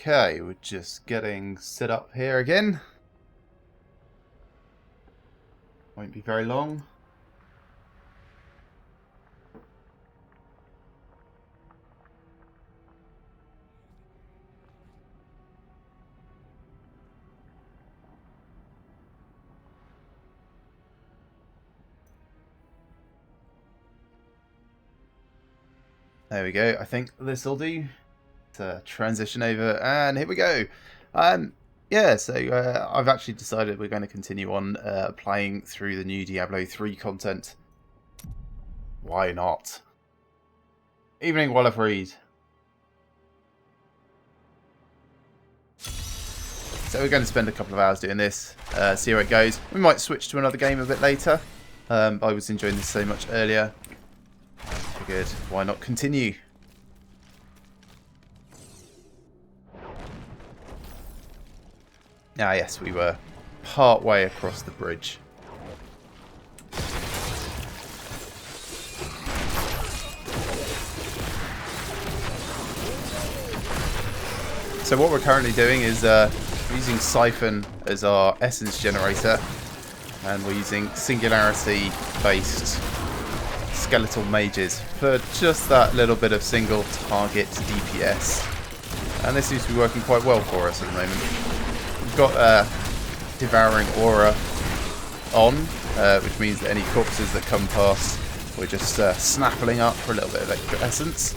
Okay, we're just getting set up here again. Won't be very long. There we go. I think this will do. To transition over, and here we go. Yeah, so I've actually decided we're going to continue on playing through the new Diablo 3 content. Why not? Evening while I read. So we're going to spend a couple of hours doing this, see how it goes. We might switch to another game a bit later. I was enjoying this so much earlier. I figured, why not continue? Ah yes, we were part way across the bridge. So what we're currently doing is using Siphon as our essence generator, and we're using Singularity based skeletal mages for just that little bit of single target DPS, and this seems to be working quite well for us at the moment. We've got Devouring Aura on, which means that any corpses that come past, we're just snaffling up for a little bit of extra essence.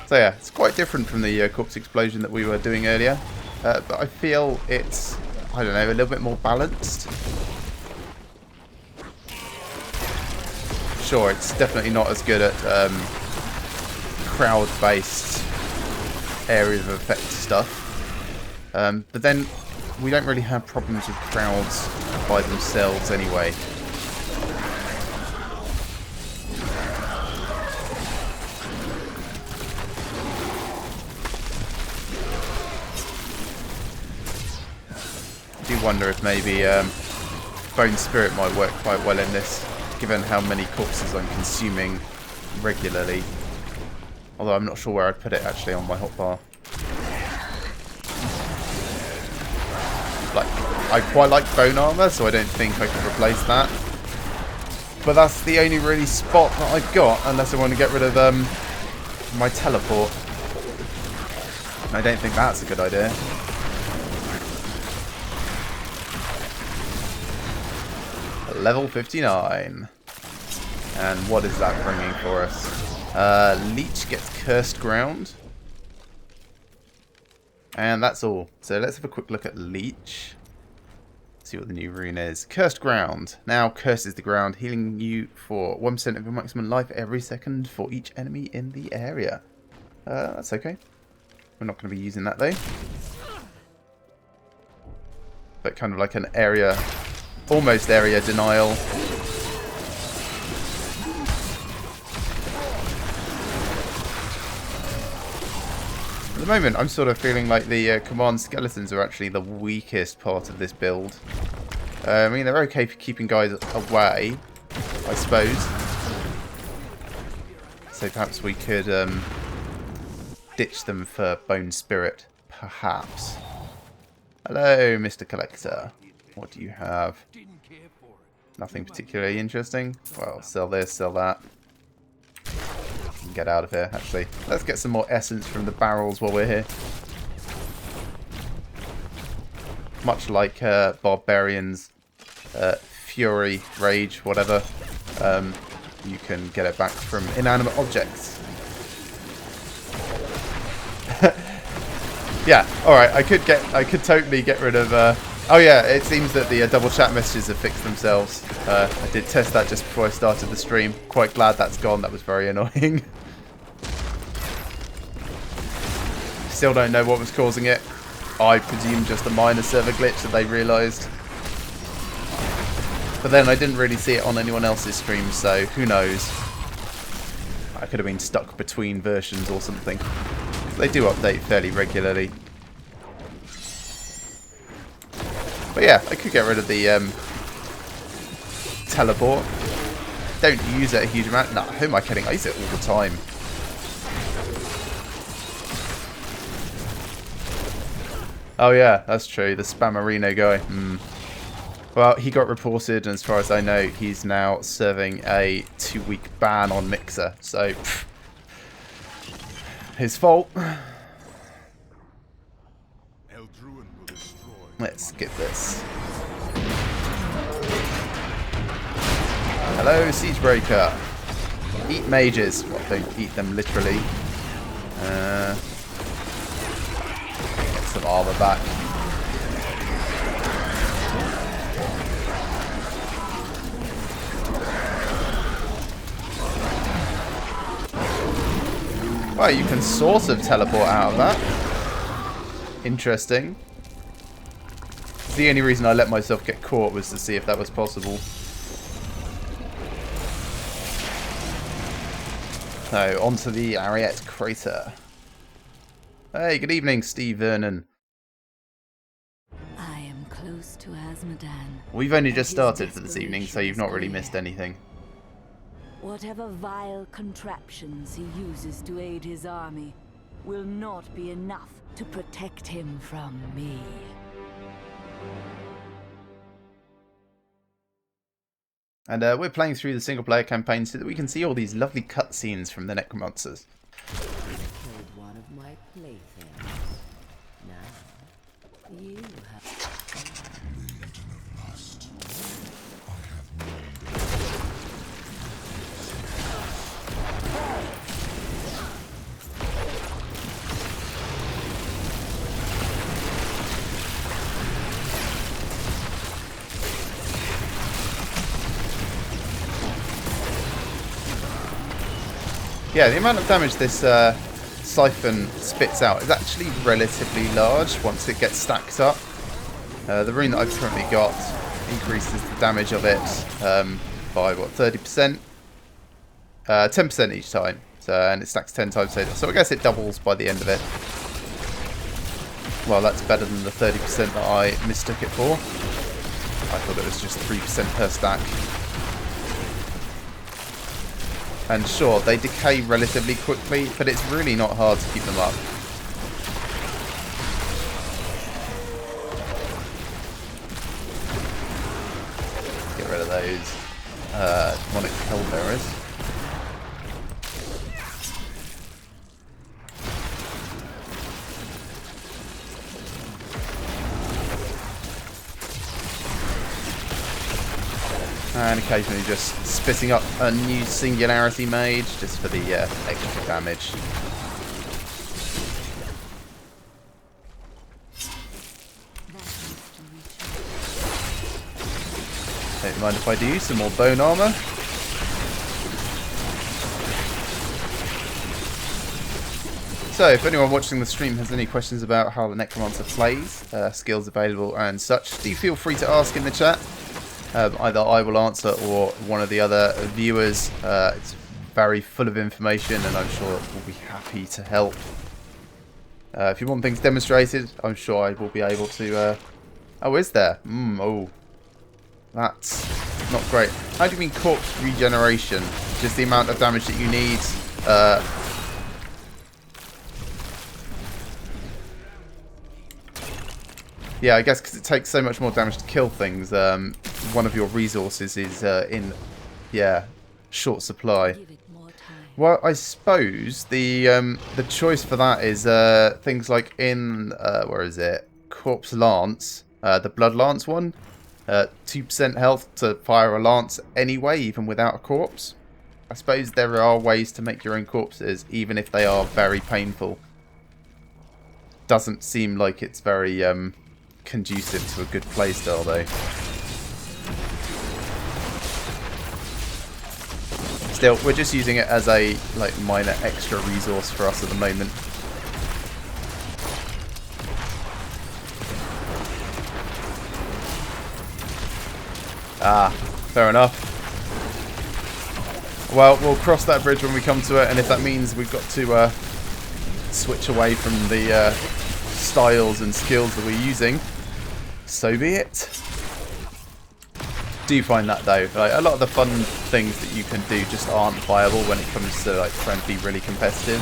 So yeah, it's quite different from the corpse explosion that we were doing earlier, but I feel it's, I don't know, a little bit more balanced. Sure, it's definitely not as good at crowd-based area of effect stuff, but then we don't really have problems with crowds by themselves anyway. I do wonder if maybe Bone Spirit might work quite well in this, given how many corpses I'm consuming regularly. Although I'm not sure where I'd put it actually on my hotbar. Like, I quite like bone armor, so I don't think I can replace that. But that's the only really spot that I've got, unless I want to get rid of my teleport. And I don't think that's a good idea. Level 59. And what is that bringing for us? Leech gets Cursed Ground. And that's all. So let's have a quick look at Leech. See what the new rune is. Cursed Ground. Now curses the ground, healing you for 1% of your maximum life every second for each enemy in the area. That's okay. We're not going to be using that though. But kind of like an area... almost area denial. At the moment, I'm sort of feeling like the command skeletons are actually the weakest part of this build. I mean, they're okay for keeping guys away, I suppose. So perhaps we could ditch them for Bone Spirit, perhaps. Hello, Mr. Collector. What do you have? Nothing particularly interesting. Well, sell this, sell that. Get out of here, actually. Let's get some more essence from the barrels while we're here. Much like Barbarian's Fury, Rage, whatever. You can get it back from inanimate objects. Yeah, alright, I could totally get rid of... oh yeah, it seems that the double chat messages have fixed themselves. I did test that just before I started the stream. Quite glad that's gone, that was very annoying. Still don't know what was causing it. I presume just a minor server glitch that they realised. But then I didn't really see it on anyone else's stream, so who knows. I could have been stuck between versions or something. They do update fairly regularly. But yeah, I could get rid of the teleport. Don't use it a huge amount. No, who am I kidding? I use it all the time. Oh yeah, that's true. The Spammerino guy. Well, he got reported, and as far as I know, he's now serving a 2-week ban on Mixer. So, his fault. Let's skip this. Hello, Siegebreaker. Eat mages. Well, don't eat them literally. Get some armor back. Well, you can sort of teleport out of that. Interesting. The only reason I let myself get caught was to see if that was possible. So, onto the Ariete crater. Hey, good evening, Steve Vernon. I am close to Asmodan. We've only just started for this evening, so you've not really missed anything. Whatever vile contraptions he uses to aid his army will not be enough to protect him from me. And we're playing through the single-player campaign so that we can see all these lovely cutscenes from the Necromancers. Killed one of my playthings. Now you have. Yeah, the amount of damage this siphon spits out is actually relatively large once it gets stacked up. The rune that I've currently got increases the damage of it by, what, 30%? 10% each time. So, and it stacks 10 times later. So I guess it doubles by the end of it. Well, that's better than the 30% that I mistook it for. I thought it was just 3% per stack. And sure, they decay relatively quickly, but it's really not hard to keep them up. Get rid of those demonic hellbearers. And occasionally just spitting up a new Singularity Mage just for the extra damage. Don't mind if I do some more bone armor. So, if anyone watching the stream has any questions about how the Necromancer plays, skills available and such, do feel free to ask in the chat. Either I will answer or one of the other viewers. It's very full of information and I'm sure we'll be happy to help. If you want things demonstrated, I'm sure I will be able to... Oh, is there? Oh. That's not great. How do you mean corpse regeneration? Just the amount of damage that you need... Yeah, I guess because it takes so much more damage to kill things, one of your resources is in, short supply. Well, I suppose the choice for that is things like in, where is it? Corpse Lance, the Blood Lance one. 2% health to fire a lance anyway, even without a corpse. I suppose there are ways to make your own corpses, even if they are very painful. Doesn't seem like it's very... conducive to a good playstyle though. Still, we're just using it as a minor extra resource for us at the moment. Ah, fair enough. Well, we'll cross that bridge when we come to it, and if that means we've got to switch away from the styles and skills that we're using, so be it. do find that though, like a lot of the fun things that you can do just aren't viable when it comes to like trying to be really competitive.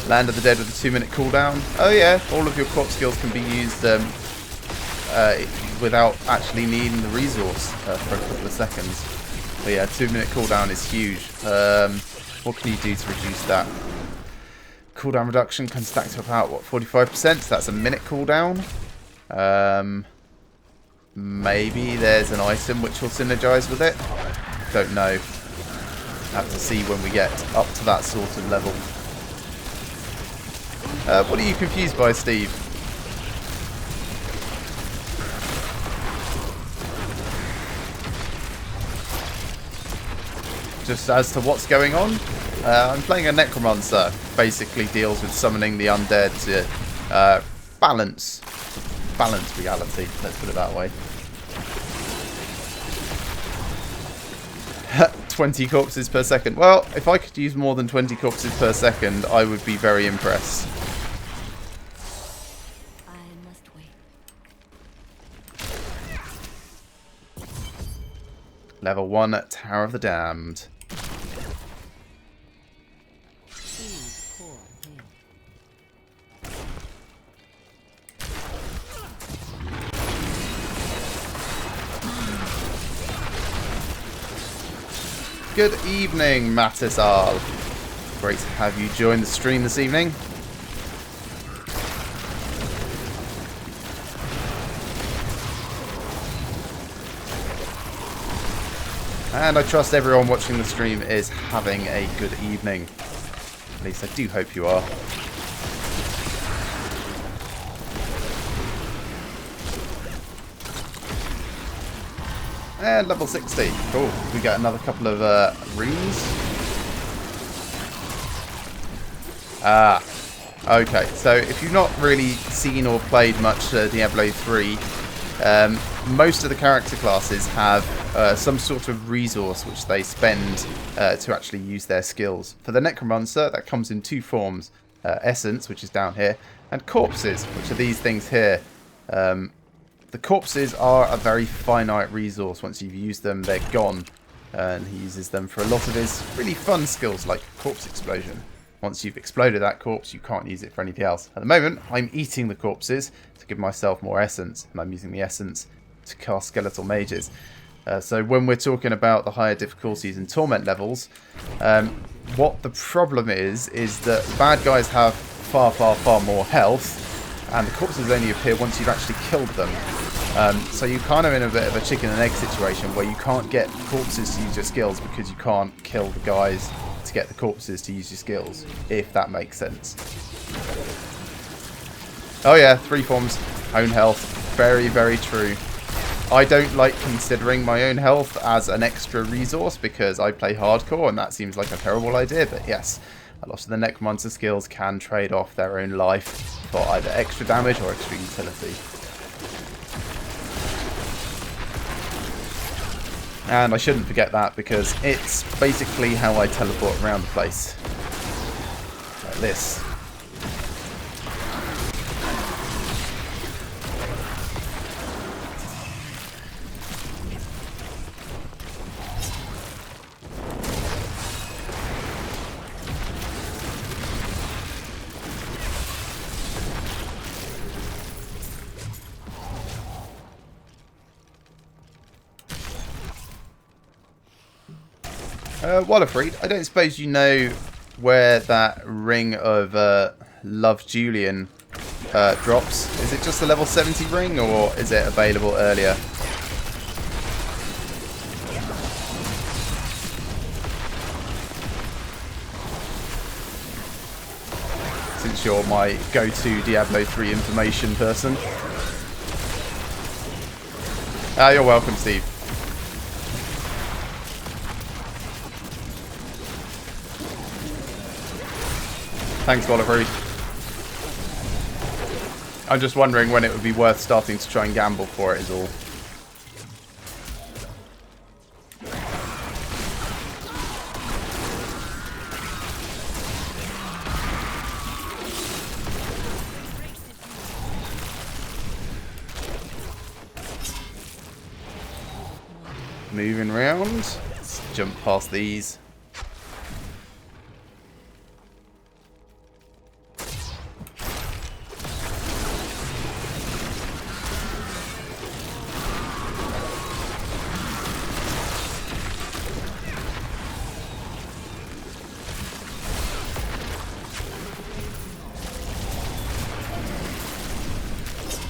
Land of the Dead with a 2-minute cooldown. Oh yeah, all of your corpse skills can be used without actually needing the resource for a couple of seconds. But yeah, 2-minute cooldown is huge. What can you do to reduce that? Cooldown reduction can stack to about, what, 45%? So that's a minute cooldown. Maybe there's an item which will synergize with it. Don't know. Have to see when we get up to that sort of level. What are you confused by, Steve? Just as to what's going on, I'm playing a Necromancer. Basically deals with summoning the undead to balance reality. Let's put it that way. 20 corpses per second. Well, if I could use more than 20 corpses per second, I would be very impressed. I must wait. Level 1, Tower of the Damned. Good evening, Matisal. Great to have you join the stream this evening. And I trust everyone watching the stream is having a good evening. At least I do hope you are. And level 60. Cool. We got another couple of runes. Okay. So if you've not really seen or played much Diablo 3, most of the character classes have some sort of resource which they spend to actually use their skills. For the Necromancer, that comes in two forms. Essence, which is down here, and corpses, which are these things here. The corpses are a very finite resource. Once you've used them, they're gone. And he uses them for a lot of his really fun skills, like corpse explosion. Once you've exploded that corpse, you can't use it for anything else. At the moment, I'm eating the corpses to give myself more essence. And I'm using the essence to cast skeletal mages. So when we're talking about the higher difficulties and torment levels, what the problem is that the bad guys have far, far, far more health. And the corpses only appear once you've actually killed them. So you're kind of in a bit of a chicken and egg situation where you can't get corpses to use your skills because you can't kill the guys to get the corpses to use your skills, if that makes sense. Oh yeah, 3 forms, own health, very, very true. I don't like considering my own health as an extra resource because I play hardcore and that seems like a terrible idea, but yes. A lot of the Necromancer skills can trade off their own life for either extra damage or extra utility. And I shouldn't forget that because it's basically how I teleport around the place. Like this. Wallerfried, I don't suppose you know where that ring of Love Julian drops. Is it just a level 70 ring or is it available earlier? Since you're my go-to Diablo 3 information person. You're welcome, Steve. Thanks, Wallerfried. I'm just wondering when it would be worth starting to try and gamble for it is all. moving round. Let's jump past these.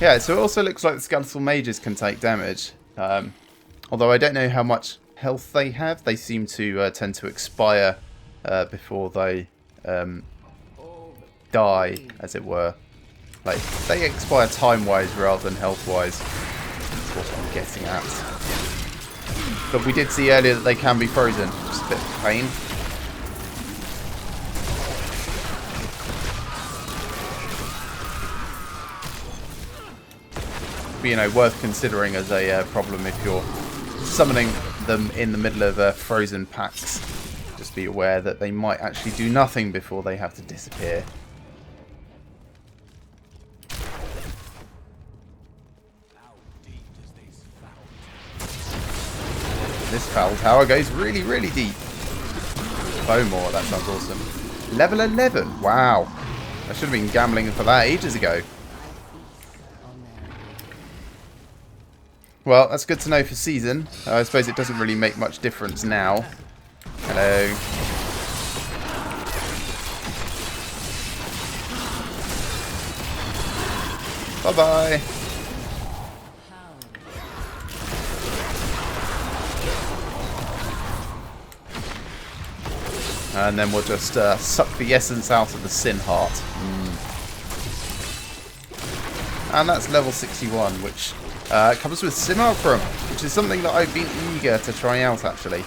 Yeah, so it also looks like the skeletal mages can take damage. Although I don't know how much health they have. They seem to tend to expire before they die, as it were. Like, they expire time-wise rather than health-wise. That's what I'm getting at. But we did see earlier that they can be frozen, which is a bit of a pain. But, you know, worth considering as a problem if you're summoning them in the middle of frozen packs. Just be aware that they might actually do nothing before they have to disappear. This foul tower goes really, really deep. Bowmore, that sounds awesome. Level 11, wow. I should have been gambling for that ages ago. Well, that's good to know for season. I suppose it doesn't really make much difference now. Hello. Bye-bye. And then we'll just suck the essence out of the Sin Heart. And that's level 61, which comes with Simulacrum, which is something that I've been eager to try out, actually.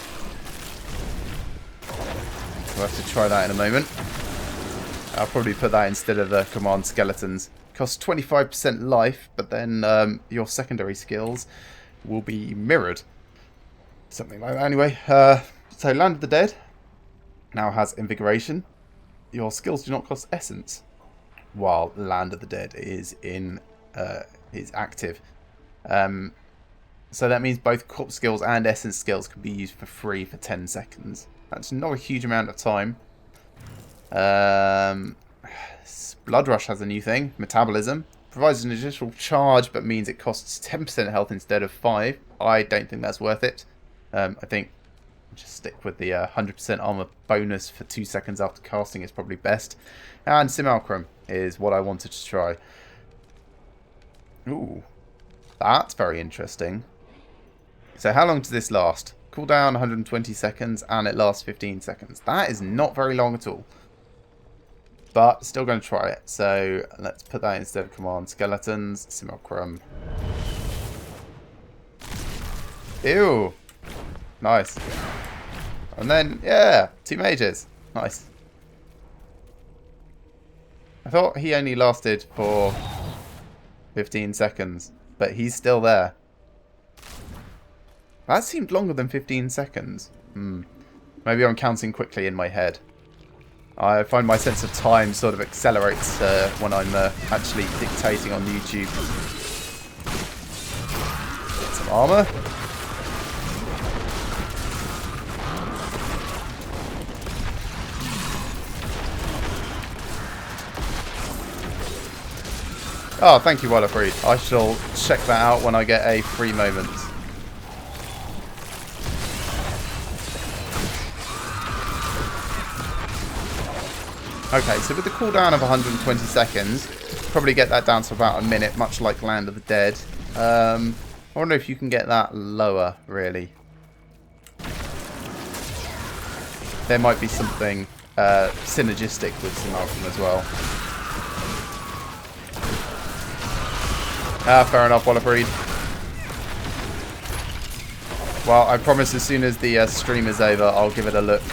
We'll have to try that in a moment. I'll probably put that instead of the Command Skeletons. Costs 25% life, but then your secondary skills will be mirrored. Something like that, anyway. So, Land of the Dead now has Invigoration. Your skills do not cost Essence, while Land of the Dead is active. So that means both Corpse skills and Essence skills can be used for free for 10 seconds. That's not a huge amount of time. Blood Rush has a new thing, Metabolism. Provides an additional charge, but means it costs 10% health instead of 5. I don't think that's worth it. I think just stick with the 100% armor bonus for 2 seconds after casting is probably best. And Simulacrum is what I wanted to try. Ooh, that's very interesting. So how long does this last? Cooldown 120 seconds and it lasts 15 seconds. That is not very long at all. But still going to try it. So let's put that instead of Command Skeletons. Simulacrum. Ew. Nice. And then, yeah, 2 mages. Nice. I thought he only lasted for 15 seconds. But he's still there. That seemed longer than 15 seconds. Maybe I'm counting quickly in my head. I find my sense of time sort of accelerates when I'm actually dictating on YouTube. Get some armor. Oh, thank you, Wallafreed. I shall check that out when I get a free moment. Okay, so with the cooldown of 120 seconds, probably get that down to about a minute, much like Land of the Dead. I wonder if you can get that lower, really. There might be something synergistic with Simulacrum as well. Ah, fair enough, Wallafreed. Well, I promise as soon as the stream is over, I'll give it a look.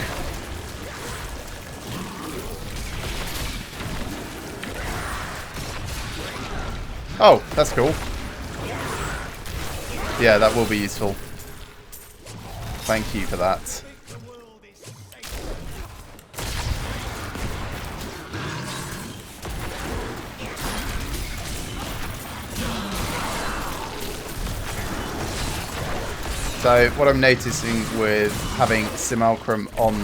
Oh, that's cool. Yeah, that will be useful. Thank you for that. So what I'm noticing with having Simulacrum on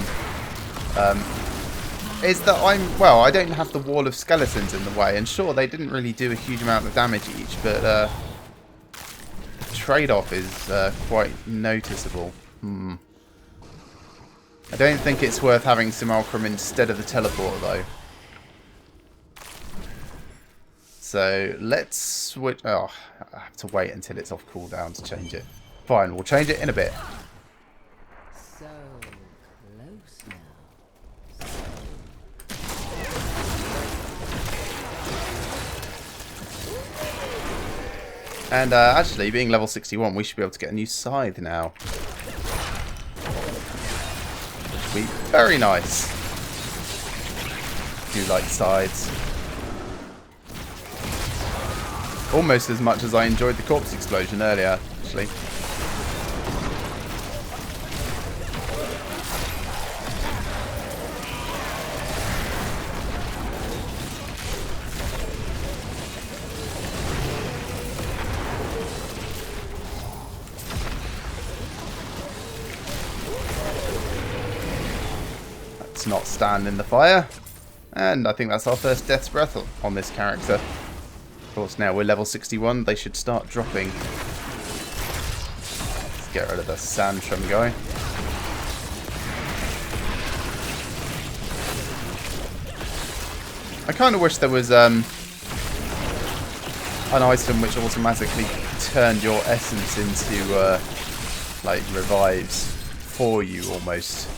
is that I don't have the wall of skeletons in the way, and sure, they didn't really do a huge amount of damage each, but the trade-off is quite noticeable. I don't think it's worth having Simulacrum instead of the teleporter, though. So let's switch. Oh, I have to wait until it's off cooldown to change it. Fine, we'll change it in a bit. So close now. And actually, being level 61, we should be able to get a new scythe now. Which would be very nice. Do like scythes. Almost as much as I enjoyed the corpse explosion earlier, actually. Let's not stand in the fire. And I think that's our first Death's Breath on this character. Of course, now we're level 61, they should start dropping. Let's get rid of the Sandstrom guy. I kind of wish there was an item which automatically turned your essence into like revives for you almost.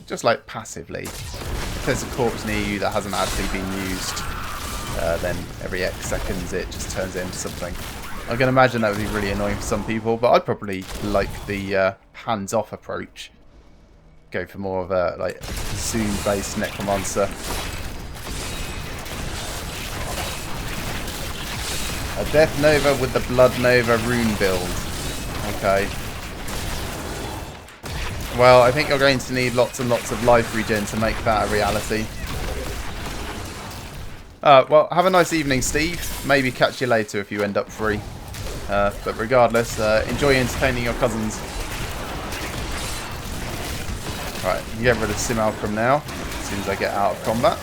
Just like passively. If there's a corpse near you that hasn't actually been used, then every X seconds it just turns it into something. I can imagine that would be really annoying for some people, but I'd probably like the hands-off approach. Go for more of a like zoom-based Necromancer. A Death Nova with the Blood Nova rune build. Okay. Well, I think you're going to need lots and lots of life regen to make that a reality. Well, have a nice evening, Steve. Maybe catch you later if you end up free. But regardless, enjoy entertaining your cousins. Right, get rid of Simulacrum now, as soon as I get out of combat.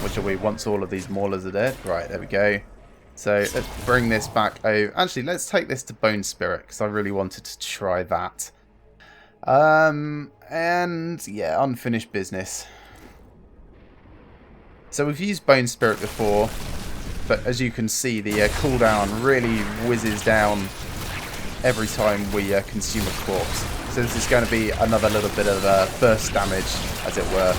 Which are we once all of these maulers are dead? Right, there we go. So let's bring this back over. Actually, let's take this to Bone Spirit, because I really wanted to try that. And yeah, unfinished business. So we've used Bone Spirit before, but as you can see, the cooldown really whizzes down every time we consume a corpse. So this is going to be another little bit of burst damage, as it were.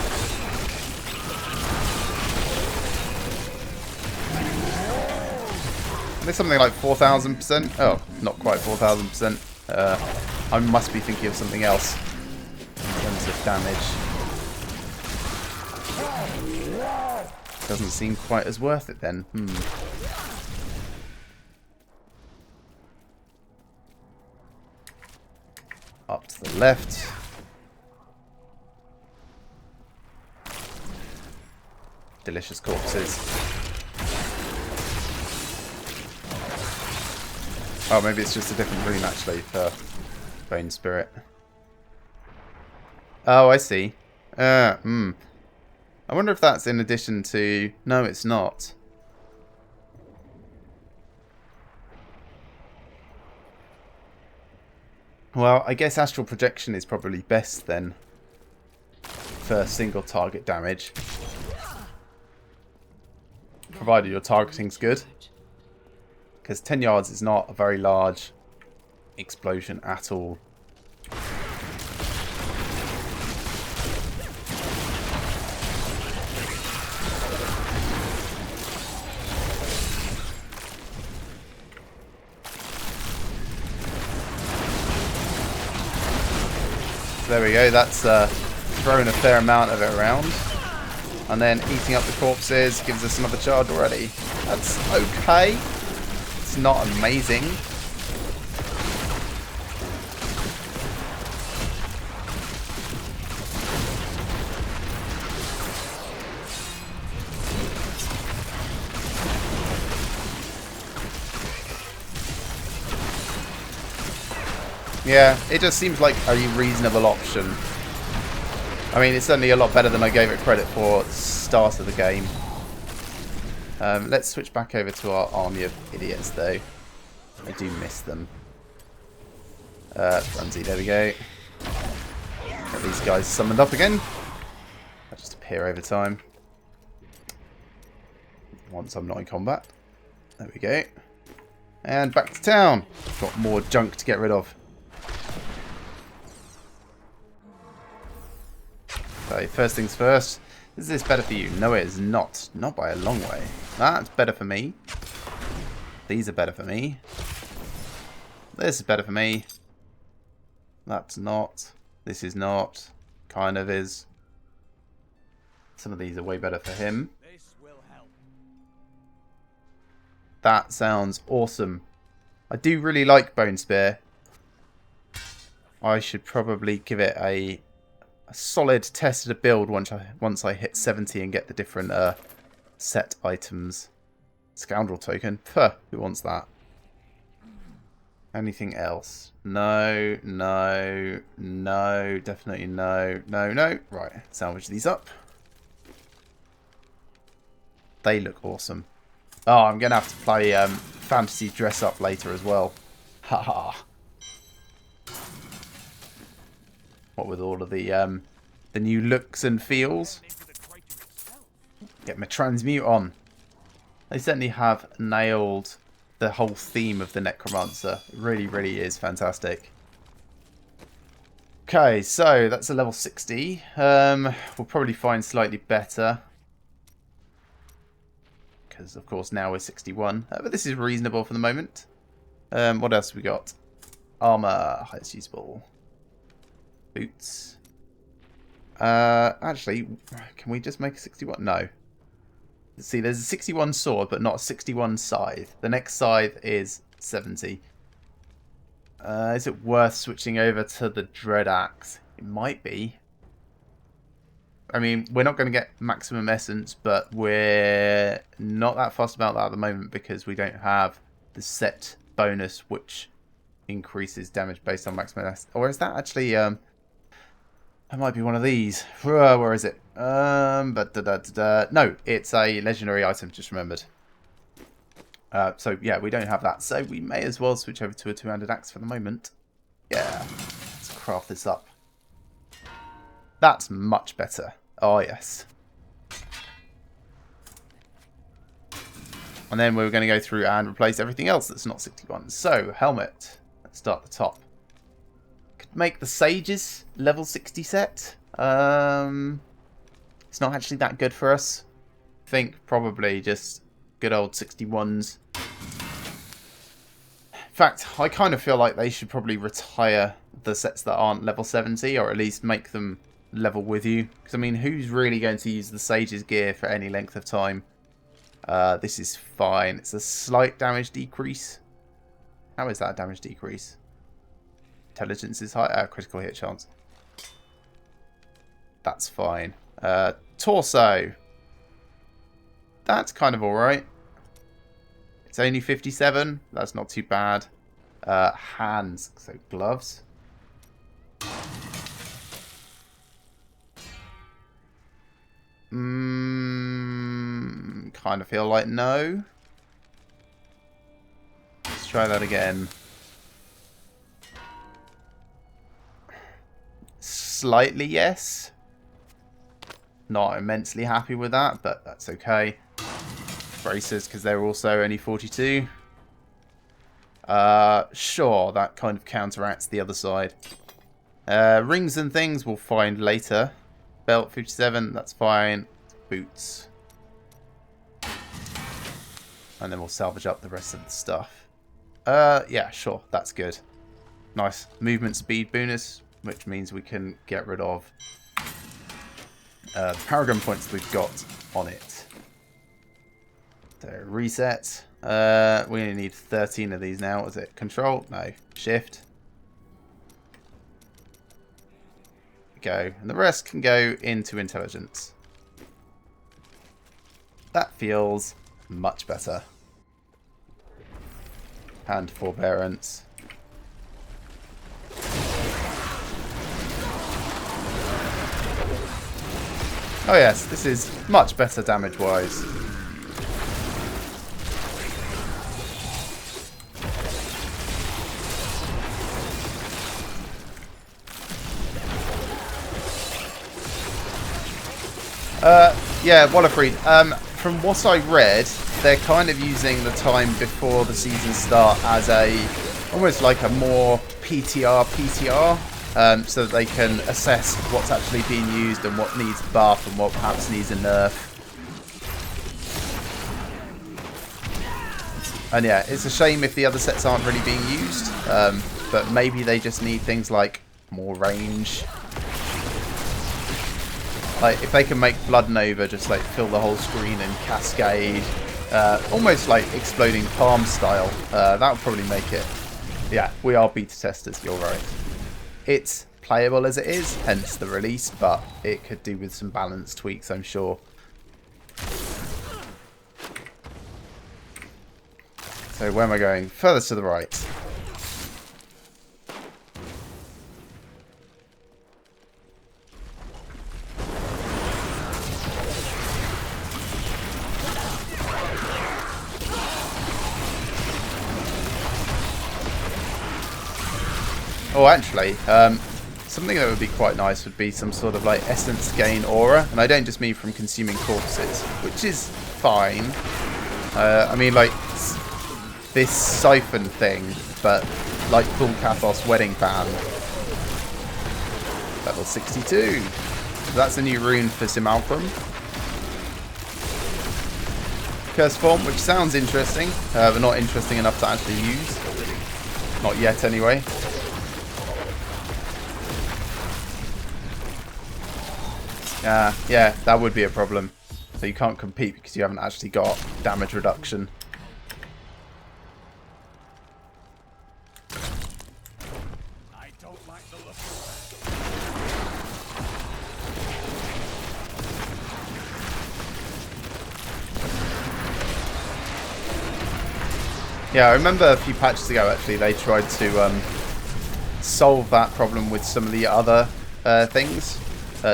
There's something like 4,000%. Oh, not quite 4,000%. I must be thinking of something else in terms of damage. Doesn't seem quite as worth it then. Up to the left. Delicious corpses. Oh, maybe it's just a different rune actually for Bone Spirit. Oh, I see. I wonder if that's in addition to... No, it's not. Well, I guess Astral Projection is probably best then for single target damage. Provided your targeting's good. Because 10 yards is not a very large explosion at all. So there we go, that's thrown a fair amount of it around. And then eating up the corpses gives us another charge already. That's okay. It's not amazing. Yeah, it just seems like a reasonable option. I mean, it's certainly a lot better than I gave it credit for at the start of the game. Let's switch back over to our army of idiots, though. I do miss them. Frenzy, there we go. Get these guys summoned up again. I'll just appear over time. Once I'm not in combat. There we go. And back to town. Got more junk to get rid of. So, first things first. Is this better for you? No, it is not. Not by a long way. That's better for me. These are better for me. This is better for me. That's not. This is not. Kind of is. Some of these are way better for him. That sounds awesome. I do really like Bone Spear. I should probably give it a solid test of the build once I hit 70 and get the different set items. Scoundrel token. Puh, who wants that? Anything else? No, no, no, definitely no, no, no. Right, salvage these up. They look awesome. Oh, I'm going to have to play fantasy dress up later as well. Haha. What with all of the new looks and feels. Get my transmute on. They certainly have nailed the whole theme of the Necromancer. It really, really is fantastic. Okay, so that's a level 60. We'll probably find slightly better. Because, of course, now we're 61. But this is reasonable for the moment. What else have we got? Armor. Highest usable. Boots. Actually, can we just make a 61? No. See, there's a 61 sword, but not a 61 scythe. The next scythe is 70. Is it worth switching over to the Dread Axe? It might be. I mean, we're not going to get maximum essence, but we're not that fussed about that at the moment because we don't have the set bonus which increases damage based on maximum essence. Or is that actually... that might be one of these. Where is it? No, it's a legendary item, just remembered. So, yeah, we don't have that. So we may as well switch over to a two-handed axe for the moment. Yeah, let's craft this up. That's much better. Oh, yes. And then we're going to go through and replace everything else that's not 61. So, helmet. Let's start at the top. Could make the Sages level 60 set. It's not actually that good for us. I think probably just good old 61s. In fact, I kind of feel like they should probably retire the sets that aren't level 70, or at least make them level with you. Because, I mean, who's really going to use the Sage's gear for any length of time? This is fine. It's a slight damage decrease. How is that a damage decrease? Intelligence is high. Critical hit chance. That's fine. Torso. That's kind of alright. It's only 57. That's not too bad. Hands. So gloves. Kind of feel like no. Let's try that again. Slightly yes. Not immensely happy with that, but that's okay. Bracers, because they're also only 42. Sure, that kind of counteracts the other side. Rings and things we'll find later. Belt 57, that's fine. Boots. And then we'll salvage up the rest of the stuff. Yeah, sure, that's good. Nice. Movement speed bonus, which means we can get rid of the Paragon points we've got on it. So, reset. We only need 13 of these now. Is it Control? No. Shift. Go. And the rest can go into Intelligence. That feels much better. And Forbearance. Oh yes, this is much better damage-wise. Yeah, Wallerfried. From what I read, they're kind of using the time before the season start as almost like a more PTR, so that they can assess what's actually being used and what needs buff and what perhaps needs a nerf. And yeah, it's a shame if the other sets aren't really being used, but maybe they just need things like more range. Like, if they can make Blood Nova just, like, fill the whole screen and cascade, almost like Exploding Palm style, that would probably make it. Yeah, we are beta testers, you're right. It's playable as it is, hence the release, but it could do with some balance tweaks, I'm sure. So, where am I going? Further to the right. Oh, actually, something that would be quite nice would be some sort of like essence gain aura, and I don't just mean from consuming corpses, which is fine. I mean like this siphon thing, but like Full Kathos Wedding Band. Level 62. So that's a new rune for Simalprum. Curse Form, which sounds interesting, but not interesting enough to actually use. Not yet, anyway. Yeah, that would be a problem. So you can't compete because you haven't actually got damage reduction. I don't like the look Yeah, I remember a few patches ago actually they tried to solve that problem with some of the other things.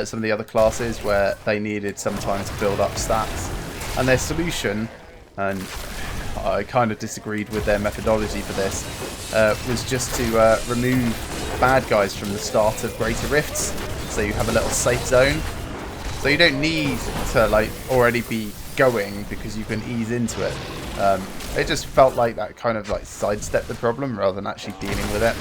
Some of the other classes where they needed some time to build up stats. And their solution, and I kind of disagreed with their methodology for this, was just to remove bad guys from the start of Greater Rifts, so you have a little safe zone. So you don't need to like already be going because you can ease into it. It just felt like that kind of like sidestepped the problem rather than actually dealing with it.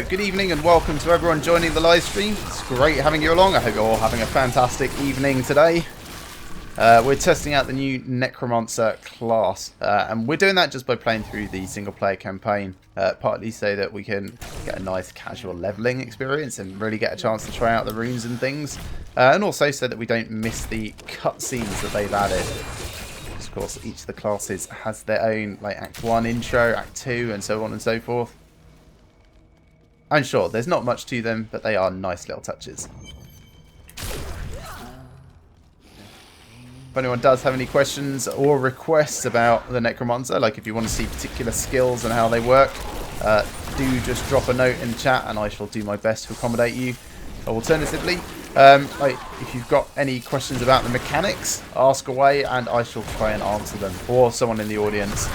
Good evening and welcome to everyone joining the live stream. It's great having you along. I hope you're all having a fantastic evening today. We're testing out the new Necromancer class, and we're doing that just by playing through the single player campaign, partly so that we can get a nice casual leveling experience and really get a chance to try out the runes and things, and also so that we don't miss the cutscenes that they've added. Of course, each of the classes has their own like Act 1 intro, Act 2 and so on and so forth. I'm sure there's not much to them, but they are nice little touches. If anyone does have any questions or requests about the Necromancer, like if you want to see particular skills and how they work, do just drop a note in the chat and I shall do my best to accommodate you. Alternatively, if you've got any questions about the mechanics, ask away and I shall try and answer them. Or someone in the audience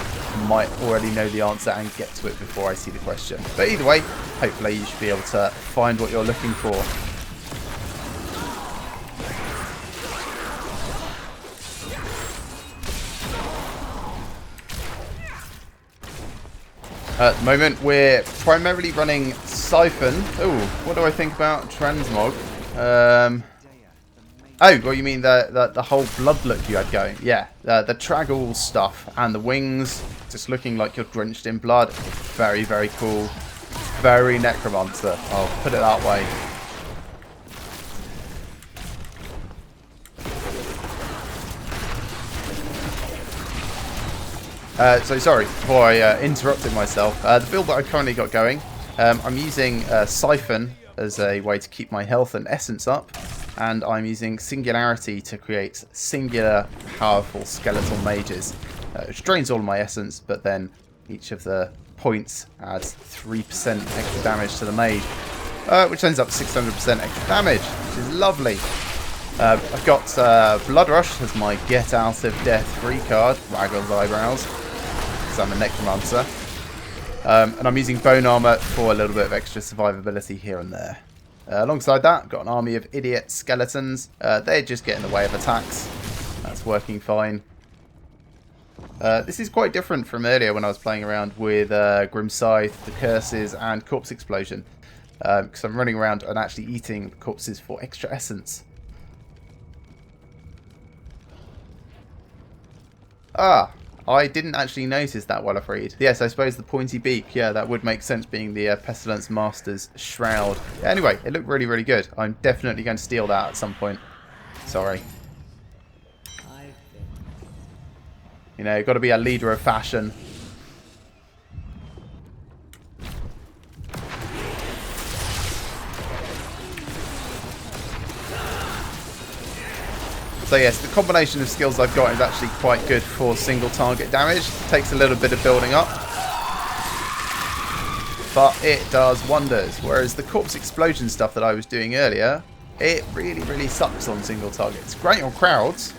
might already know the answer and get to it before I see the question. But either way, hopefully you should be able to find what you're looking for. At the moment, we're primarily running Siphon. Oh, what do I think about Transmog? Oh, well, you mean the whole blood look you had going? Yeah, the Trag'Oul stuff and the wings, just looking like you're drenched in blood. Very, very cool. Very Necromancer. I'll put it that way. So sorry, before I interrupted myself, the build that I've currently got going, I'm using Siphon as a way to keep my health and essence up. And I'm using Singularity to create singular, powerful skeletal mages, which drains all of my essence, but then each of the points adds 3% extra damage to the mage, which ends up 600% extra damage, which is lovely. I've got Blood Rush as my Get Out of Death free card, Waggle's Eyebrows, because I'm a Necromancer. And I'm using Bone Armor for a little bit of extra survivability here and there. Alongside that, I've got an army of idiot skeletons. They just get in the way of attacks. That's working fine. This is quite different from earlier when I was playing around with Grim Scythe, the Curses, and Corpse Explosion. Because I'm running around and actually eating corpses for extra essence. I didn't actually notice that while I freed. Yes, I suppose the pointy beak. Yeah, that would make sense being the Pestilence Master's shroud. Anyway, it looked really, really good. I'm definitely going to steal that at some point. Sorry. You know, you've got to be a leader of fashion. So yes, the combination of skills I've got is actually quite good for single target damage. It takes a little bit of building up, but it does wonders. Whereas the Corpse Explosion stuff that I was doing earlier, it really, really sucks on single targets. Great on crowds.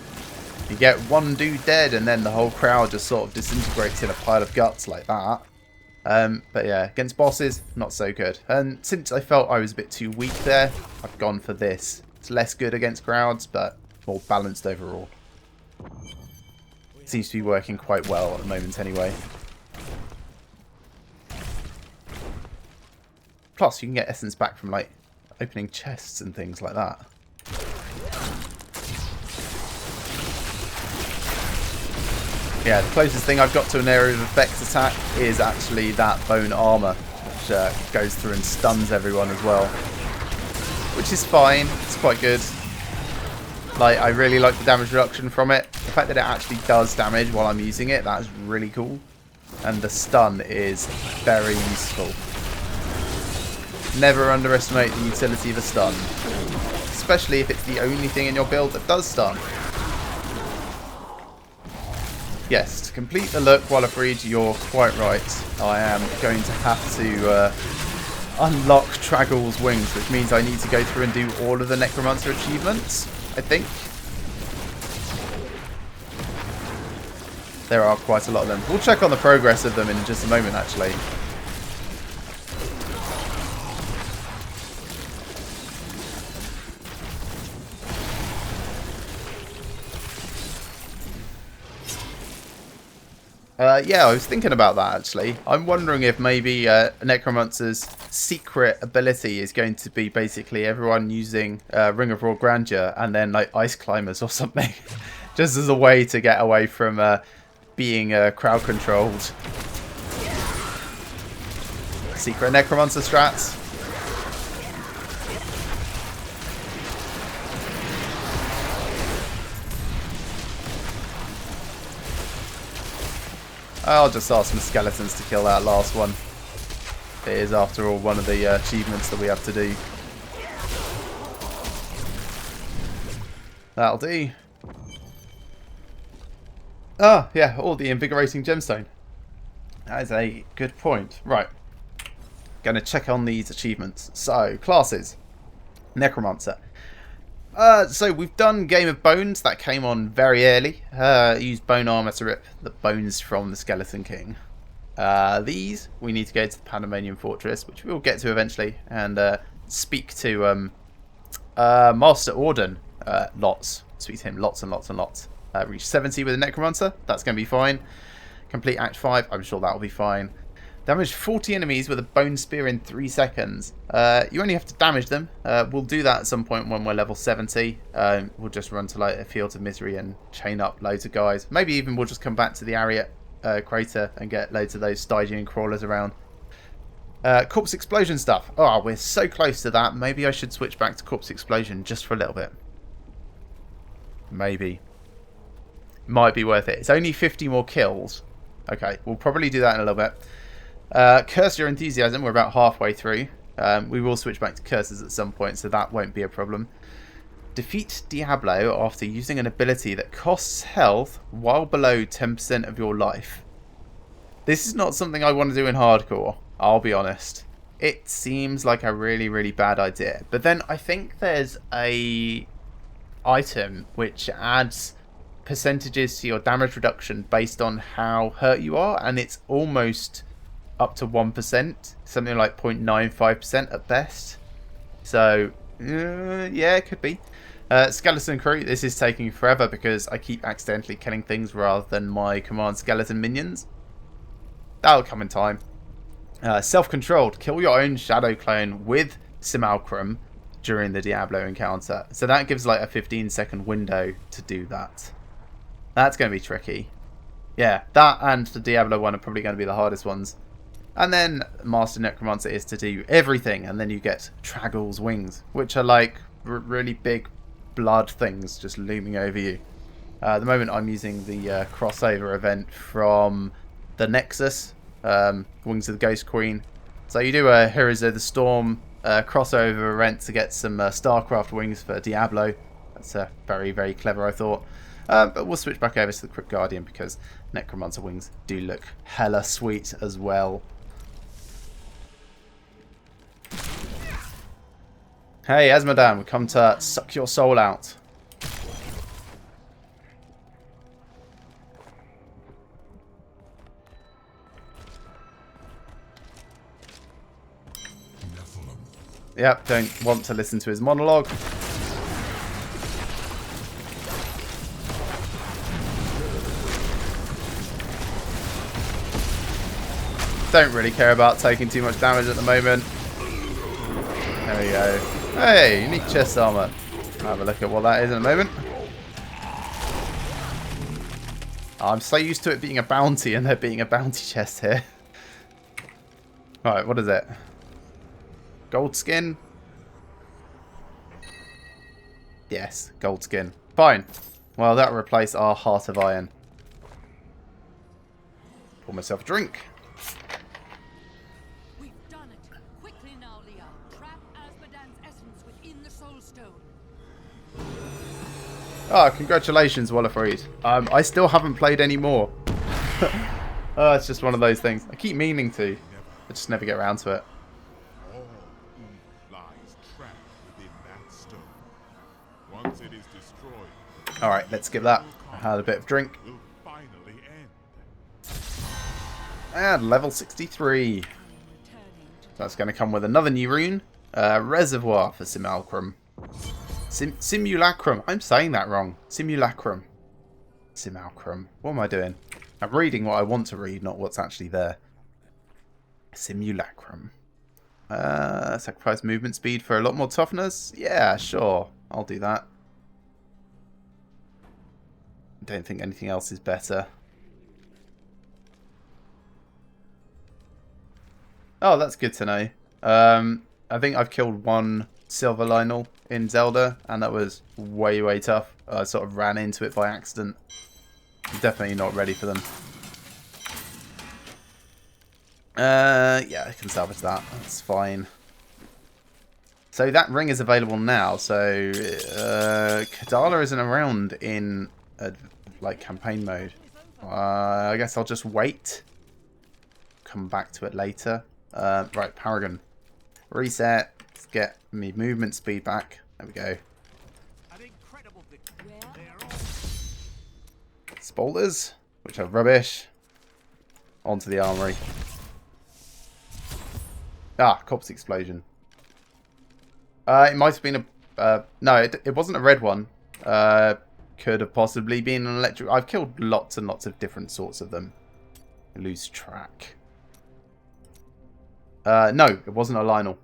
You get one dude dead and then the whole crowd just sort of disintegrates in a pile of guts like that. But yeah, against bosses, not so good. And since I felt I was a bit too weak there, I've gone for this. It's less good against crowds, but more balanced overall. Seems to be working quite well at the moment anyway. Plus, you can get essence back from, like, opening chests and things like that. Yeah, the closest thing I've got to an area of effect attack is actually that bone armor, which goes through and stuns everyone as well. Which is fine. It's quite good. Like, I really like the damage reduction from it. The fact that it actually does damage while I'm using it, that's really cool. And the stun is very useful. Never underestimate the utility of a stun. Especially if it's the only thing in your build that does stun. Yes, to complete the look while I freed, you're quite right. I am going to have to unlock Trag'Oul's wings, which means I need to go through and do all of the Necromancer achievements. I think there are quite a lot of them. We'll check on the progress of them in just a moment, actually. Yeah, I was thinking about that, actually. I'm wondering if maybe Necromancer's secret ability is going to be basically everyone using Ring of Raw Grandeur and then, like, Ice Climbers or something. Just as a way to get away from being crowd controlled. Secret Necromancer strats. I'll just ask my skeletons to kill that last one. It is, after all, one of the achievements that we have to do. That'll do. Ah, yeah, all the invigorating gemstone. That is a good point. Right. Going to check on these achievements. So, classes. Necromancer. So we've done Game of Bones. That came on very early. Used bone armor to rip the bones from the Skeleton King. These, we need to go to the Pandemonium Fortress, which we'll get to eventually, and speak to Master Orden lots. Speak to him lots and lots and lots. Reach 70 with a Necromancer. That's going to be fine. Complete Act 5. I'm sure that will be fine. Damage 40 enemies with a bone spear in 3 seconds. You only have to damage them. We'll do that at some point when we're level 70. We'll just run to, like, a Field of Misery and chain up loads of guys. Maybe even we'll just come back to the Ariat crater and get loads of those Stygian crawlers around. Corpse Explosion stuff. Oh, we're so close to that. Maybe I should switch back to Corpse Explosion just for a little bit. Maybe. Might be worth it. It's only 50 more kills. Okay, we'll probably do that in a little bit. Curse Your Enthusiasm, we're about halfway through. We will switch back to curses at some point, so that won't be a problem. Defeat Diablo after using an ability that costs health while below 10% of your life. This is not something I want to do in hardcore, I'll be honest. It seems like a really, really bad idea. But then I think there's a item which adds percentages to your damage reduction based on how hurt you are, and it's almost up to 1%, something like 0.95% at best. So yeah, it could be. Skeleton crew, this is taking forever because I keep accidentally killing things rather than my command skeleton minions. That'll come in time. Self-controlled, kill your own shadow clone with Simulacrum during the Diablo encounter. So that gives like a 15-second window to do that. That's going to be tricky. Yeah, that and the Diablo one are probably going to be the hardest ones. And then Master Necromancer is to do everything, and then you get Trag'Oul's wings, which are like really big blood things just looming over you. At the moment I'm using the crossover event from the Nexus, Wings of the Ghost Queen. So you do a Heroes of the Storm crossover event to get some StarCraft wings for Diablo. That's very, very clever, I thought. But we'll switch back over to the Crypt Guardian because Necromancer wings do look hella sweet as well. Hey, Esmeralda, we come to suck your soul out. Yep, don't want to listen to his monologue. Don't really care about taking too much damage at the moment. There we go. Hey, unique chest armor. Have a look at what that is in a moment. I'm so used to it being a bounty and there being a bounty chest here. Right, what is it? Gold skin? Yes, gold skin. Fine. Well, that'll replace our Heart of Iron. Pour myself a drink. We've done it. Quickly now, Leah. Trap Asmodan's essence within the Soul Stone. Ah, congratulations, Wallerfried. I still haven't played any more. It's just one of those things. I keep meaning to. I just never get around to it. Alright, let's skip that. I had a bit of drink. And level 63. That's going to come with another new rune. Reservoir for Simulacrum. Simulacrum. I'm saying that wrong. Simulacrum. Simulacrum. What am I doing? I'm reading what I want to read, not what's actually there. Simulacrum. Sacrifice movement speed for a lot more toughness? Yeah, sure. I'll do that. Don't think anything else is better. Oh, that's good to know. I think I've killed one Silver Lionel in Zelda, and that was way, way tough. I sort of ran into it by accident. I'm definitely not ready for them. Yeah, I can salvage that. That's fine. So that ring is available now. So Kadala isn't around in like campaign mode. I guess I'll just wait. Come back to it later. Right, Paragon. Reset. Let's get me movement speed back. There we go. Spoilers, which are rubbish. Onto the armory. Ah, corpse explosion. It might have been a... no, it wasn't a red one. Could have possibly been an electric... I've killed lots and lots of different sorts of them. I lose track. No, it wasn't a Lionel.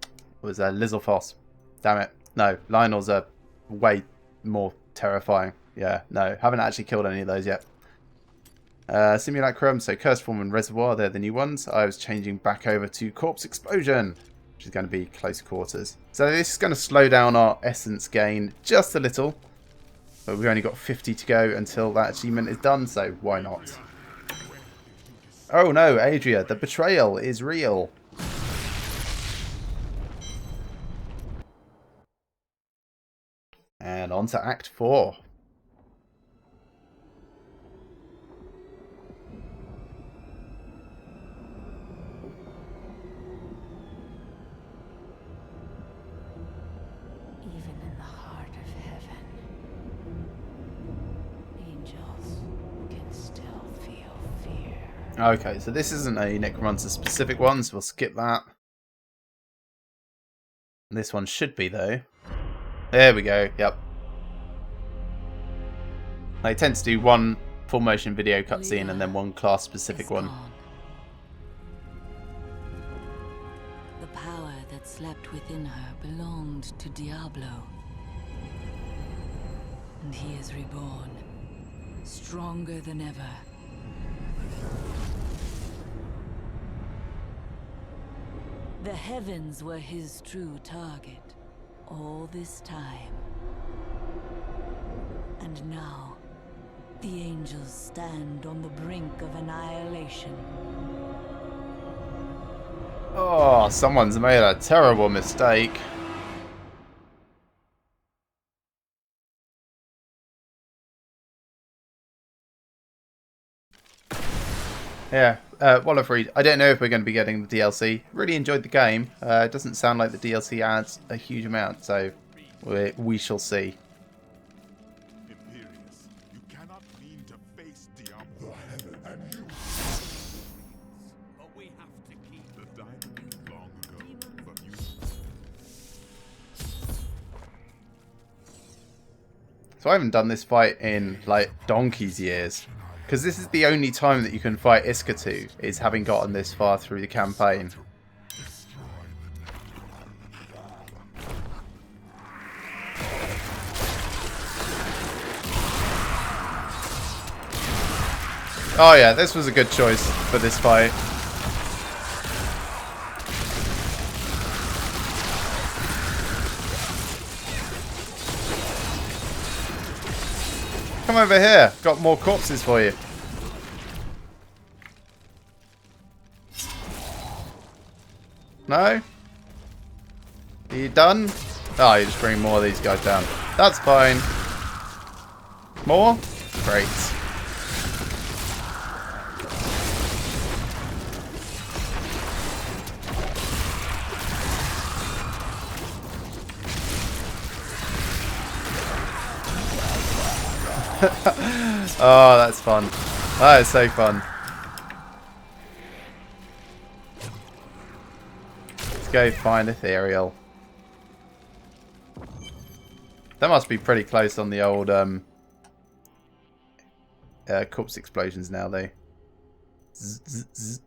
It was a Lizalfoss. Damn it. No, Lionels are way more terrifying. Yeah, no, haven't actually killed any of those yet. Simulacrum, so Cursed Form and Reservoir, they're the new ones. I was changing back over to Corpse Explosion, which is going to be close quarters. So this is going to slow down our essence gain just a little. But we've only got 50 to go until that achievement is done, so why not? Oh no, Adria, the betrayal is real. And on to Act 4. Even in the heart of heaven, angels can still feel fear. Okay, so this isn't a Necromancer specific one, so we'll skip that. This one should be, though. There we go, yep. They tend to do one full motion video cutscene and then one class specific one. Gone. The power that slept within her belonged to Diablo. And he is reborn, stronger than ever. The heavens were his true target all this time. And now, the angels stand on the brink of annihilation. Oh, someone's made a terrible mistake. Yeah, while I've read, I don't know if we're going to be getting the DLC. Really enjoyed the game. It doesn't sound like the DLC adds a huge amount, so we shall see. Imperious, you cannot mean to face Diablo. And you. But we have to keep the diamond long ago from you. So I haven't done this fight in like donkey's years. Because this is the only time that you can fight Iskatu, is having gotten this far through the campaign. Oh yeah, this was a good choice for this fight. Come over here. Got more corpses for you. No? Are you done? Oh, you're just bringing more of these guys down. That's fine. More? Great. Oh, that's fun. That is so fun. Let's go find Ethereal. That must be pretty close on the old corpse explosions now, though. Zzz, zzz, zzz.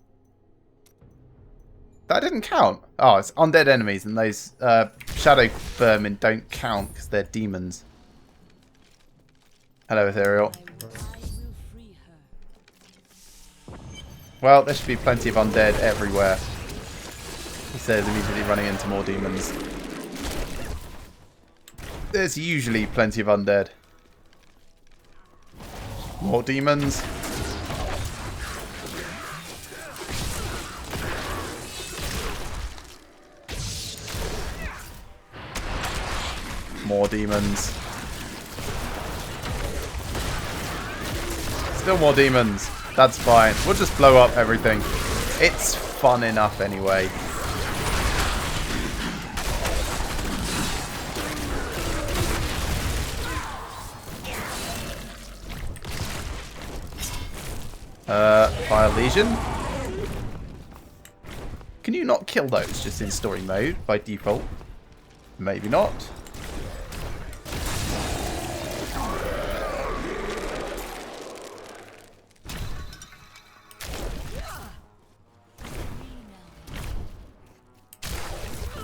That didn't count. Oh, it's undead enemies, and those shadow vermin don't count because they're demons. Hello, Ethereal. Well, there should be plenty of undead everywhere. He says, immediately running into more demons. There's usually plenty of undead. More demons. More demons. Still more demons. That's fine. We'll just blow up everything. It's fun enough anyway. Fire Legion. Can you not kill those just in story mode by default? Maybe not.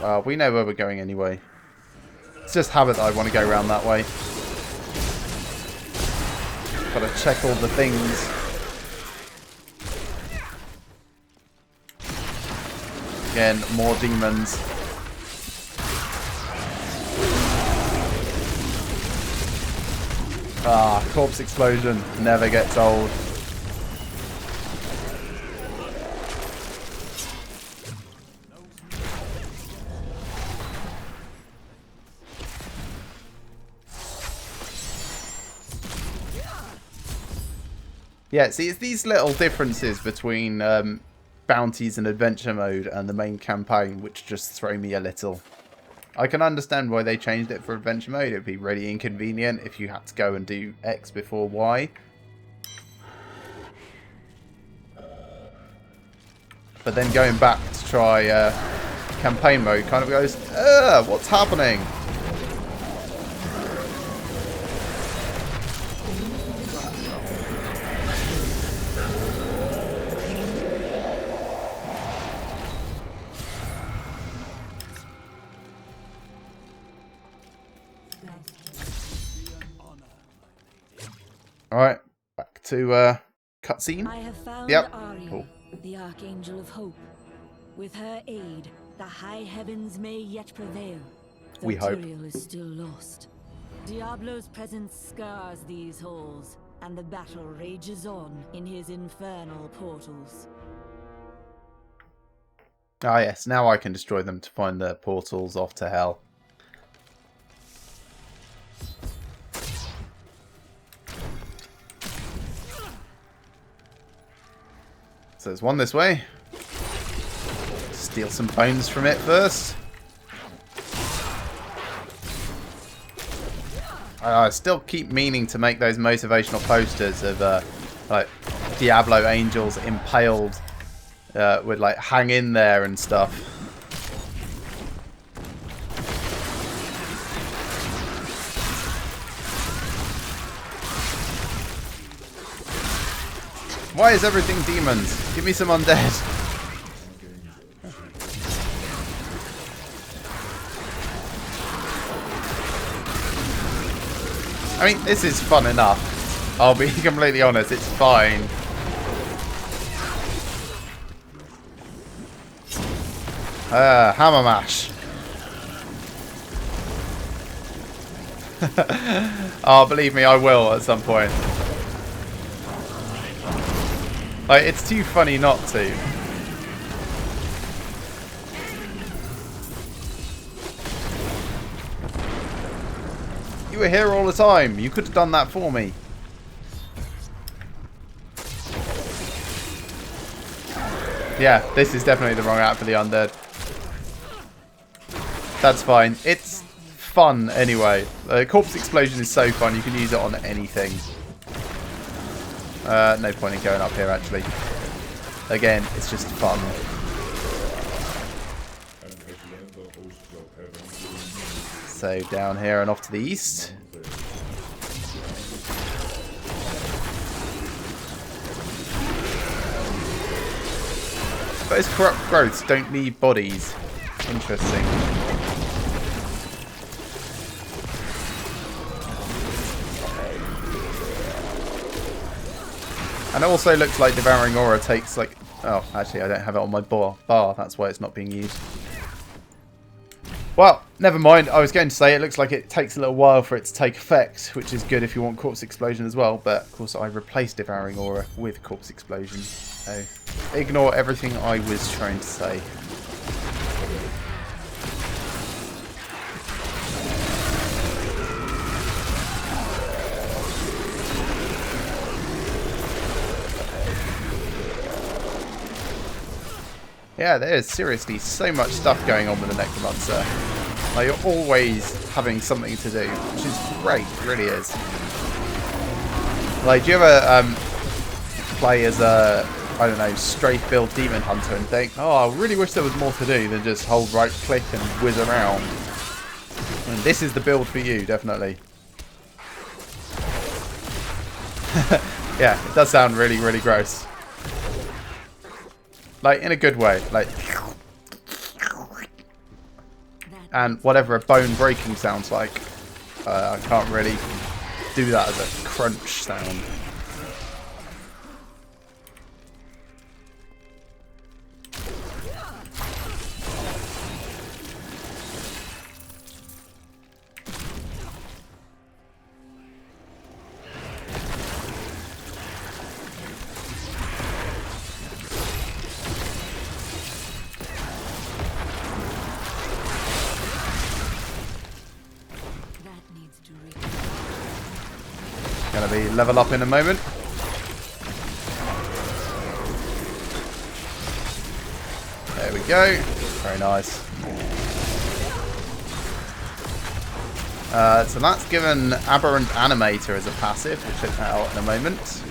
Well, we know where we're going anyway. It's just habit that I want to go around that way. Gotta check all the things. Again, more demons. Ah, corpse explosion never gets old. Yeah, see, it's these little differences between bounties and adventure mode and the main campaign which just throw me a little. I can understand why they changed it for adventure mode. It'd be really inconvenient if you had to go and do X before Y. But then going back to try campaign mode kind of goes, what's happening? Alright, back to cutscene. I have found Ari, Cool. the Archangel of Hope. With her aid, the high heavens may yet prevail. Though We hope. Tyrael is still lost. Diablo's presence scars these halls, and the battle rages on in his infernal portals. Ah yes, now I can destroy them to find the portals off to hell. So there's one this way. Steal some bones from it first. I still keep meaning to make those motivational posters of like Diablo angels impaled would like hang in there and stuff. Why is everything demons? Give me some undead. I mean, this is fun enough. I'll be completely honest, it's fine. Hammer mash. Oh, believe me, I will at some point. Like, it's too funny not to. You were here all the time. You could have done that for me. Yeah, this is definitely the wrong app for the undead. That's fine. It's fun anyway. Corpse Explosion is so fun. You can use it on anything. No point in going up here, actually. Again, it's just fun. So down here and off to the east. Those corrupt growths don't need bodies. Interesting. And it also looks like Devouring Aura takes like... Oh, actually I don't have it on my bar. That's why it's not being used. Well, never mind. I was going to say it looks like it takes a little while for it to take effect, which is good if you want Corpse Explosion as well. But, of course, I replaced Devouring Aura with Corpse Explosion. So, ignore everything I was trying to say. Yeah, there is seriously so much stuff going on with the Necromancer. Like, you're always having something to do, which is great, it really is. Like, do you ever play as a, I don't know, strafe build demon hunter and think, oh, I really wish there was more to do than just hold right click and whiz around? And this is the build for you, definitely. Yeah, it does sound really, really gross. Like, in a good way. Like, and whatever a bone breaking sounds like. I can't really do that as a crunch sound. Gonna be level up in a moment. we go. Very nice. So that's given Aberrant Animator as a passive. We'll check that out in a moment.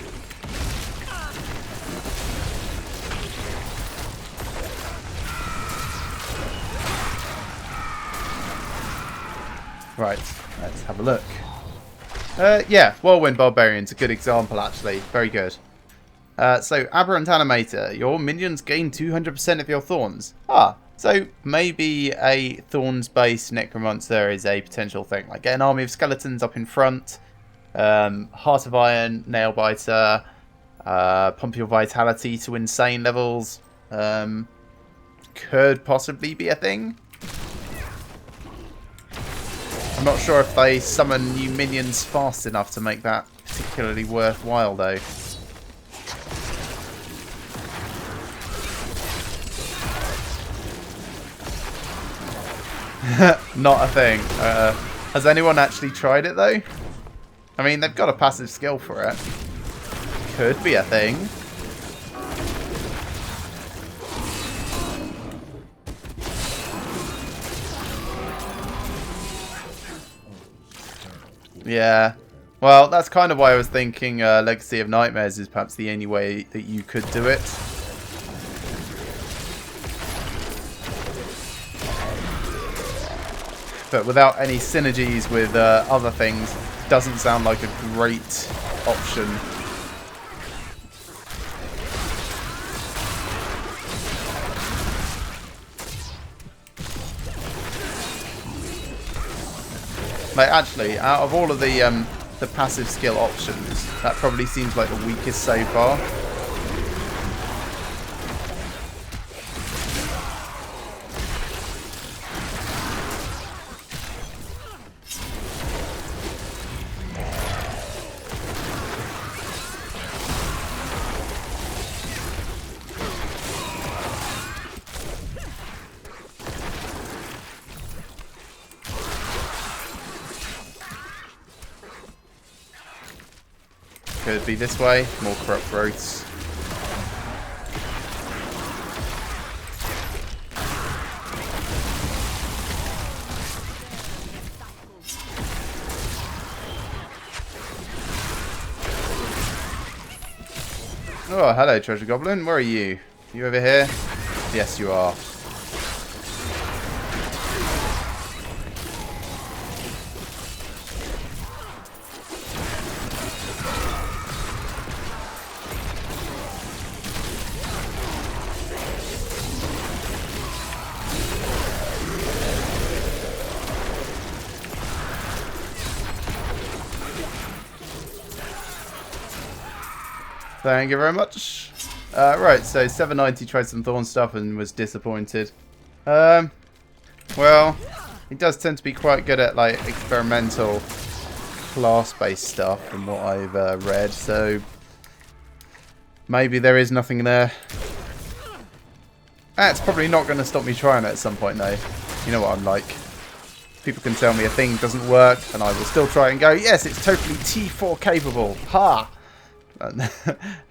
Right, let's have a look. Yeah, Whirlwind Barbarian's a good example, actually. Very good. So, Aberrant Animator. Your minions gain 200% of your thorns. Ah, so maybe a thorns-based Necromancer is a potential thing. Like, get an army of skeletons up in front. Heart of Iron, Nailbiter. Pump your vitality to insane levels. Could possibly be a thing. I'm not sure if they summon new minions fast enough to make that particularly worthwhile, though. Not a thing. Has anyone actually tried it, though? I mean, they've got a passive skill for it. Could be a thing. Yeah. Well, that's kind of why I was thinking Legacy of Nightmares is perhaps the only way that you could do it. But without any synergies with other things, doesn't sound like a great option. Like, actually, out of all of the passive skill options, that probably seems like the weakest so far. Could be this way. More corrupt growths. Oh, hello, Treasure Goblin. Where are you? You over here? Yes, you are. Thank you very much. Right, so 790 tried some Thorn stuff and was disappointed. Well, he does tend to be quite good at like experimental class-based stuff from what I've read, so maybe there is nothing there. That's probably not going to stop me trying it at some point though. You know what I'm like. People can tell me a thing doesn't work and I will still try and go, yes, it's totally T4 capable. Ha!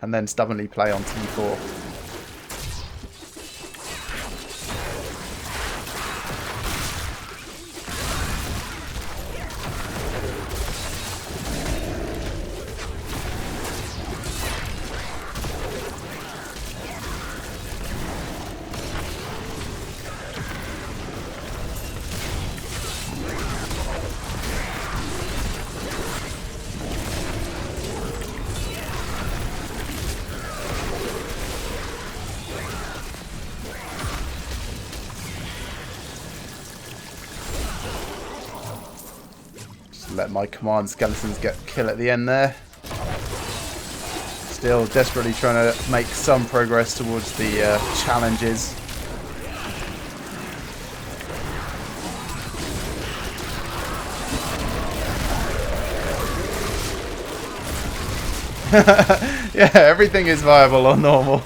And then stubbornly play on T4. Let my command skeletons get kill at the end there. Still desperately trying to make some progress towards the challenges. Yeah, everything is viable on normal.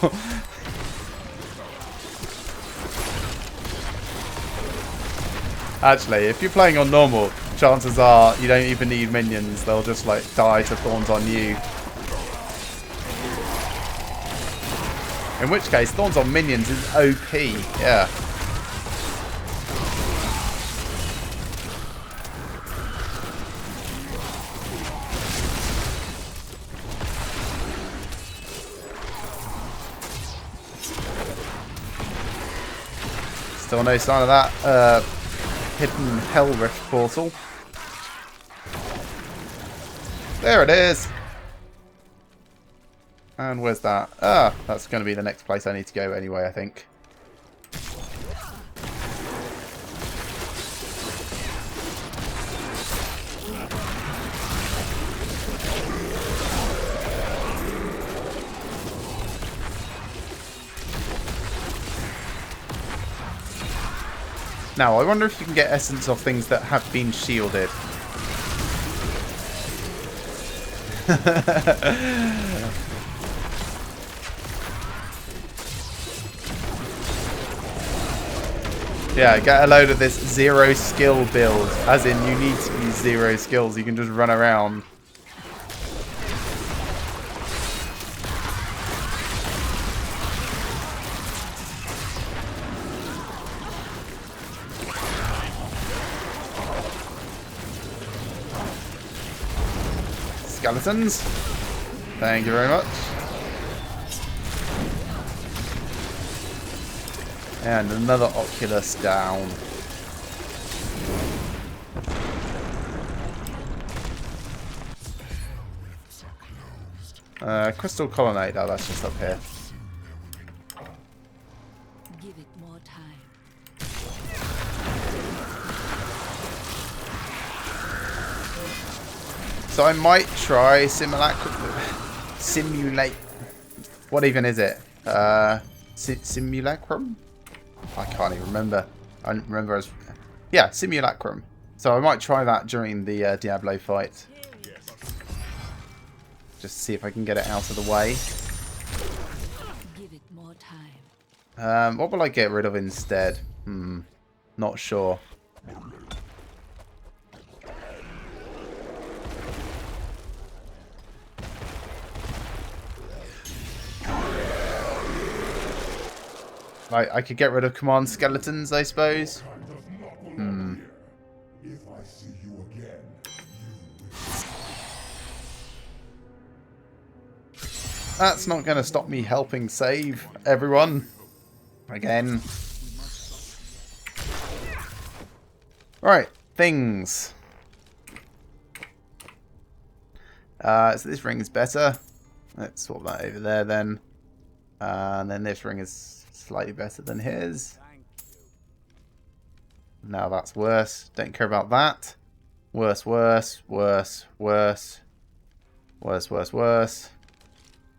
Actually, if you're playing on normal, chances are you don't even need minions, they'll just like die to thorns on you. In which case, Thorns on Minions is OP. Yeah. Still no sign of that hidden Hell Rift portal. There it is. And where's that? Ah, that's going to be the next place I need to go anyway, I think. Now, I wonder if you can get essence of things that have been shielded. Yeah, get a load of this 0 skill build. As in, you need to use 0 skills. You can just run around. Skeletons. Thank you very much. And another Oculus down. Crystal Colonnade. Oh, that's just up here. Give it more time. So I might try simulate. What even is it? Simulacrum? I can't even remember. I don't remember as. Yeah, Simulacrum. So I might try that during the Diablo fight. Just see if I can get it out of the way. Give it more time. What will I get rid of instead? Not sure. I could get rid of command skeletons, I suppose. If I see you again, That's not going to stop me helping save everyone. Again. Right, things. So this ring is better. Let's swap that over there then. And then this ring is slightly better than his. Now that's worse. Don't care about that. Worse, worse, worse, worse. Worse, worse, worse.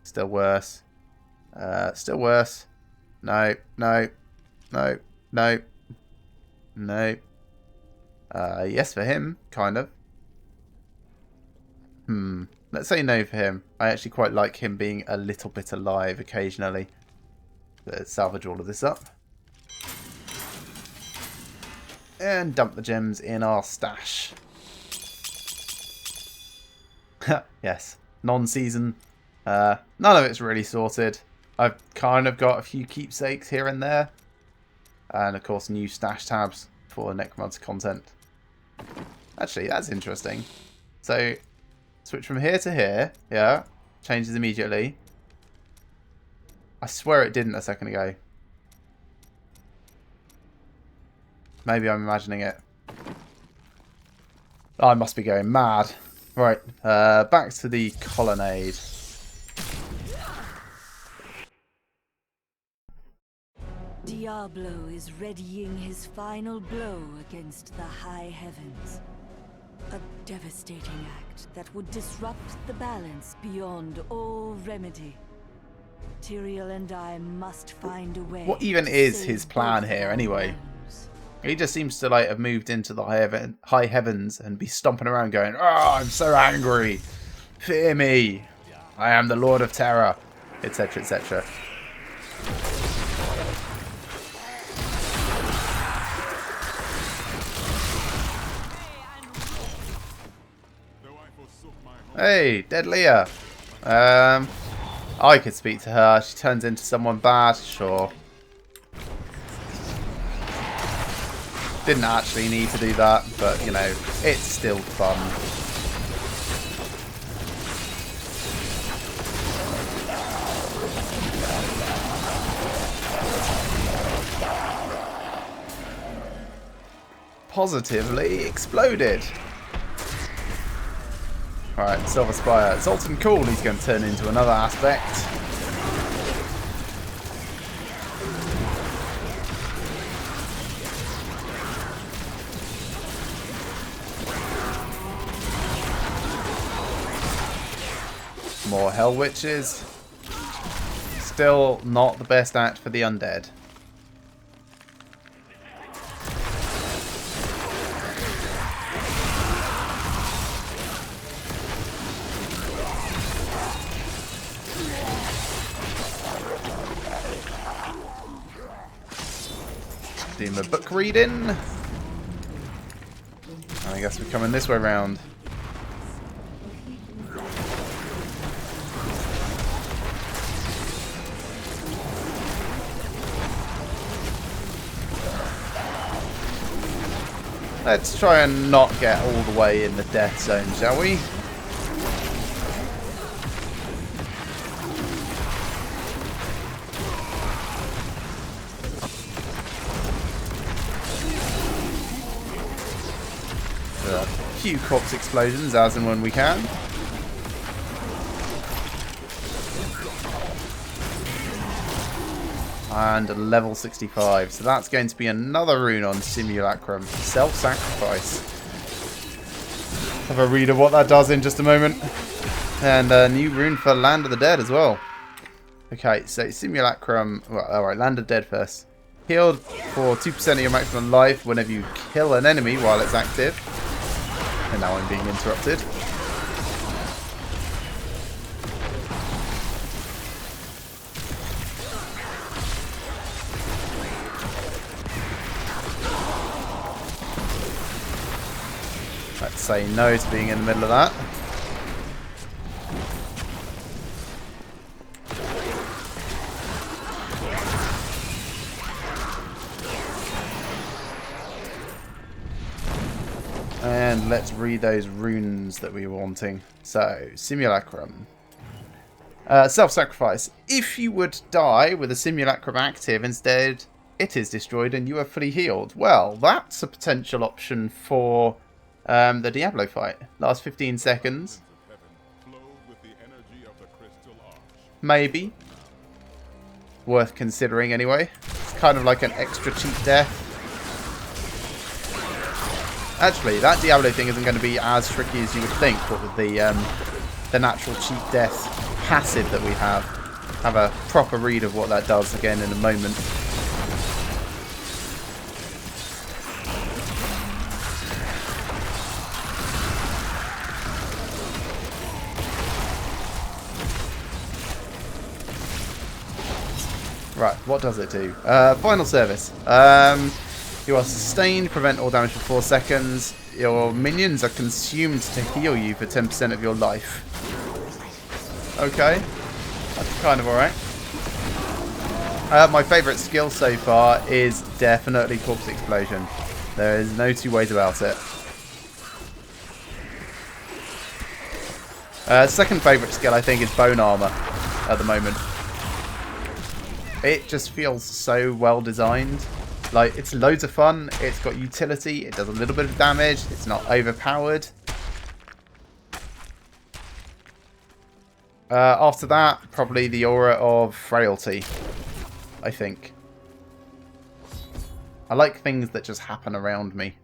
Still worse. Still worse. No, no, no, no, no. Yes for him, kind of. Let's say no for him. I actually quite like him being a little bit alive occasionally. Let's salvage all of this up. And dump the gems in our stash. Yes. Non-season. None of it's really sorted. I've kind of got a few keepsakes here and there. And of course new stash tabs for Necromancer content. Actually, that's interesting. So, switch from here to here. Yeah. Changes immediately. I swear it didn't a second ago. Maybe I'm imagining it. Oh, I must be going mad. Right, back to the colonnade. Diablo is readying his final blow against the high heavens. A devastating act that would disrupt the balance beyond all remedy. Tyrael and I must find a way. What even is his plan here anyway? He just seems to like have moved into the high heavens and be stomping around going, "Oh, I'm so angry. Fear me. I am the Lord of Terror," etc., etc. Hey, dead Leah. I could speak to her. She turns into someone bad, sure. Didn't actually need to do that, but, you know, it's still fun. Positively exploded. Alright, Silver Spire. Zoltan Cool, he's going to turn into another aspect. More Hell Witches. Still not the best act for the undead. Doing the book reading. I guess we're coming this way round. Let's try and not get all the way in the death zone, shall we? A few corpse explosions as and when we can. And a level 65. So that's going to be another rune on Simulacrum. Self-sacrifice. Have a read of what that does in just a moment. And a new rune for Land of the Dead as well. Okay, so Simulacrum... Well, alright, Land of the Dead first. Healed for 2% of your maximum life whenever you kill an enemy while it's active. And now I'm being interrupted. Let's say no to being in the middle of that. And let's read those runes that we were wanting. So, Simulacrum. Self-sacrifice. If you would die with a Simulacrum active, instead it is destroyed and you are fully healed. Well, that's a potential option for the Diablo fight. Last 15 seconds. Maybe. Worth considering anyway. It's kind of like an extra cheap death. Actually, that Diablo thing isn't going to be as tricky as you would think, but with the natural cheap death passive that we have. Have a proper read of what that does again in a moment. Right, what does it do? Final service. You are sustained, prevent all damage for 4 seconds. Your minions are consumed to heal you for 10% of your life. Okay, that's kind of alright. My favourite skill so far is definitely Corpse Explosion. There is no two ways about it. Second favourite skill I think is Bone Armour at the moment. It just feels so well designed. Like, it's loads of fun, it's got utility, it does a little bit of damage, it's not overpowered. After that, probably the Aura of Frailty, I think. I like things that just happen around me.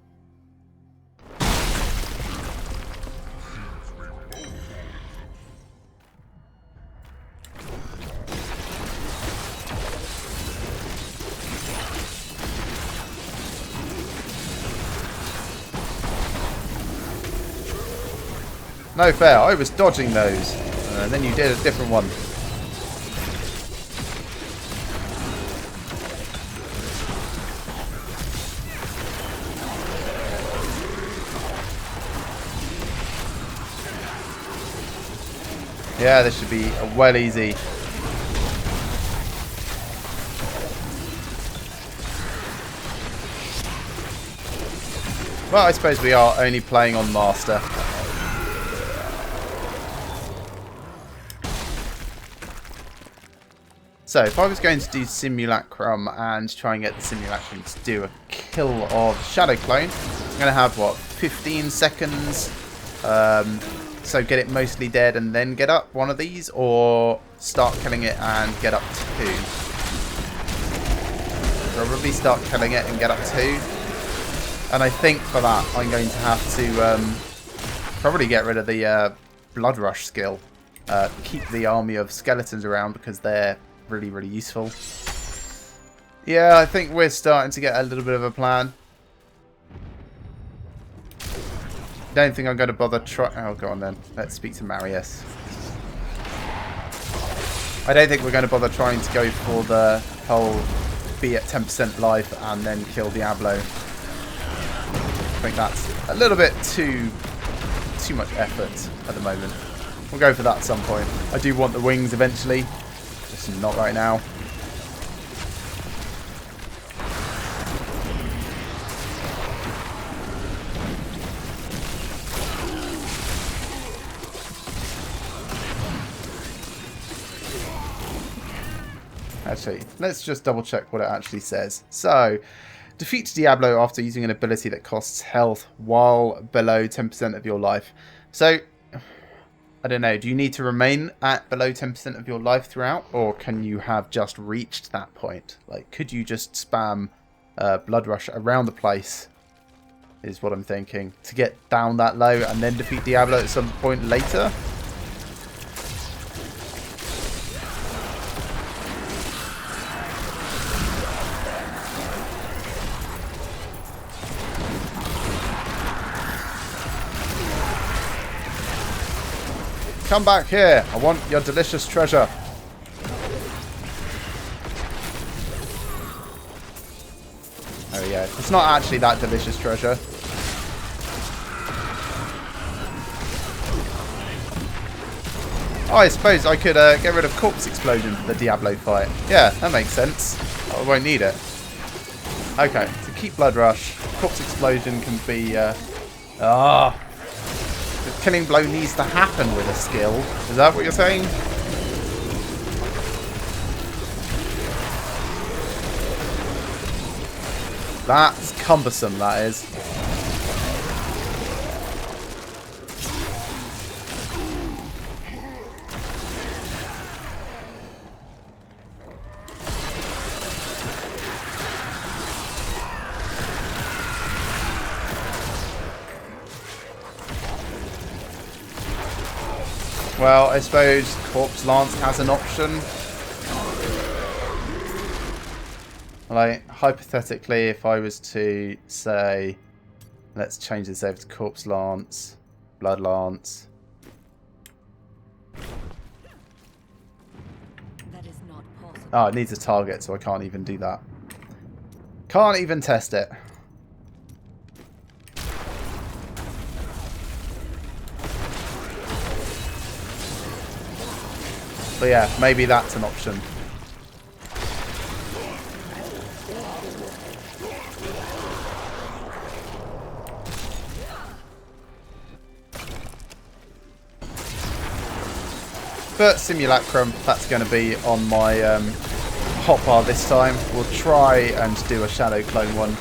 No fair, I was dodging those. And then you did a different one. Yeah, this should be well easy. Well, I suppose we are only playing on Master. So, if I was going to do Simulacrum and try and get the Simulacrum to do a kill of Shadow Clone, I'm going to have, what, 15 seconds? So get it mostly dead and then get up one of these, or start killing it and get up 2? Probably start killing it and get up 2. And I think for that, I'm going to have to probably get rid of the Blood Rush skill. Keep the army of skeletons around because they're really, really useful. Yeah, I think we're starting to get a little bit of a plan. Don't think I'm going to bother oh, go on then. Let's speak to Marius. I don't think we're going to bother trying to go for the whole be at 10% life and then kill Diablo. I think that's a little bit too much effort at the moment. We'll go for that at some point. I do want the wings eventually, just not right now. Actually, let's just double check what it actually says. So, defeat Diablo after using an ability that costs health while below 10% of your life. So, I don't know, do you need to remain at below 10% of your life throughout? Or can you have just reached that point? Like, could you just spam Blood Rush around the place? Is what I'm thinking. To get down that low and then defeat Diablo at some point later? Come back here. I want your delicious treasure. There we go. It's not actually that delicious treasure. Oh, I suppose I could get rid of Corpse Explosion for the Diablo fight. Yeah, that makes sense. Oh, I won't need it. Okay, to keep Blood Rush, Corpse Explosion can be... The killing blow needs to happen with a skill. Is that what you're saying? That's cumbersome, that is. Well, I suppose Corpse Lance has an option. Like, hypothetically, if I was to say, let's change this over to Corpse Lance, Blood Lance. That is not possible. Oh, it needs a target, so I can't even do that. Can't even test it. But yeah, maybe that's an option. But Simulacrum, that's going to be on my hotbar this time. We'll try and do a Shadow Clone one.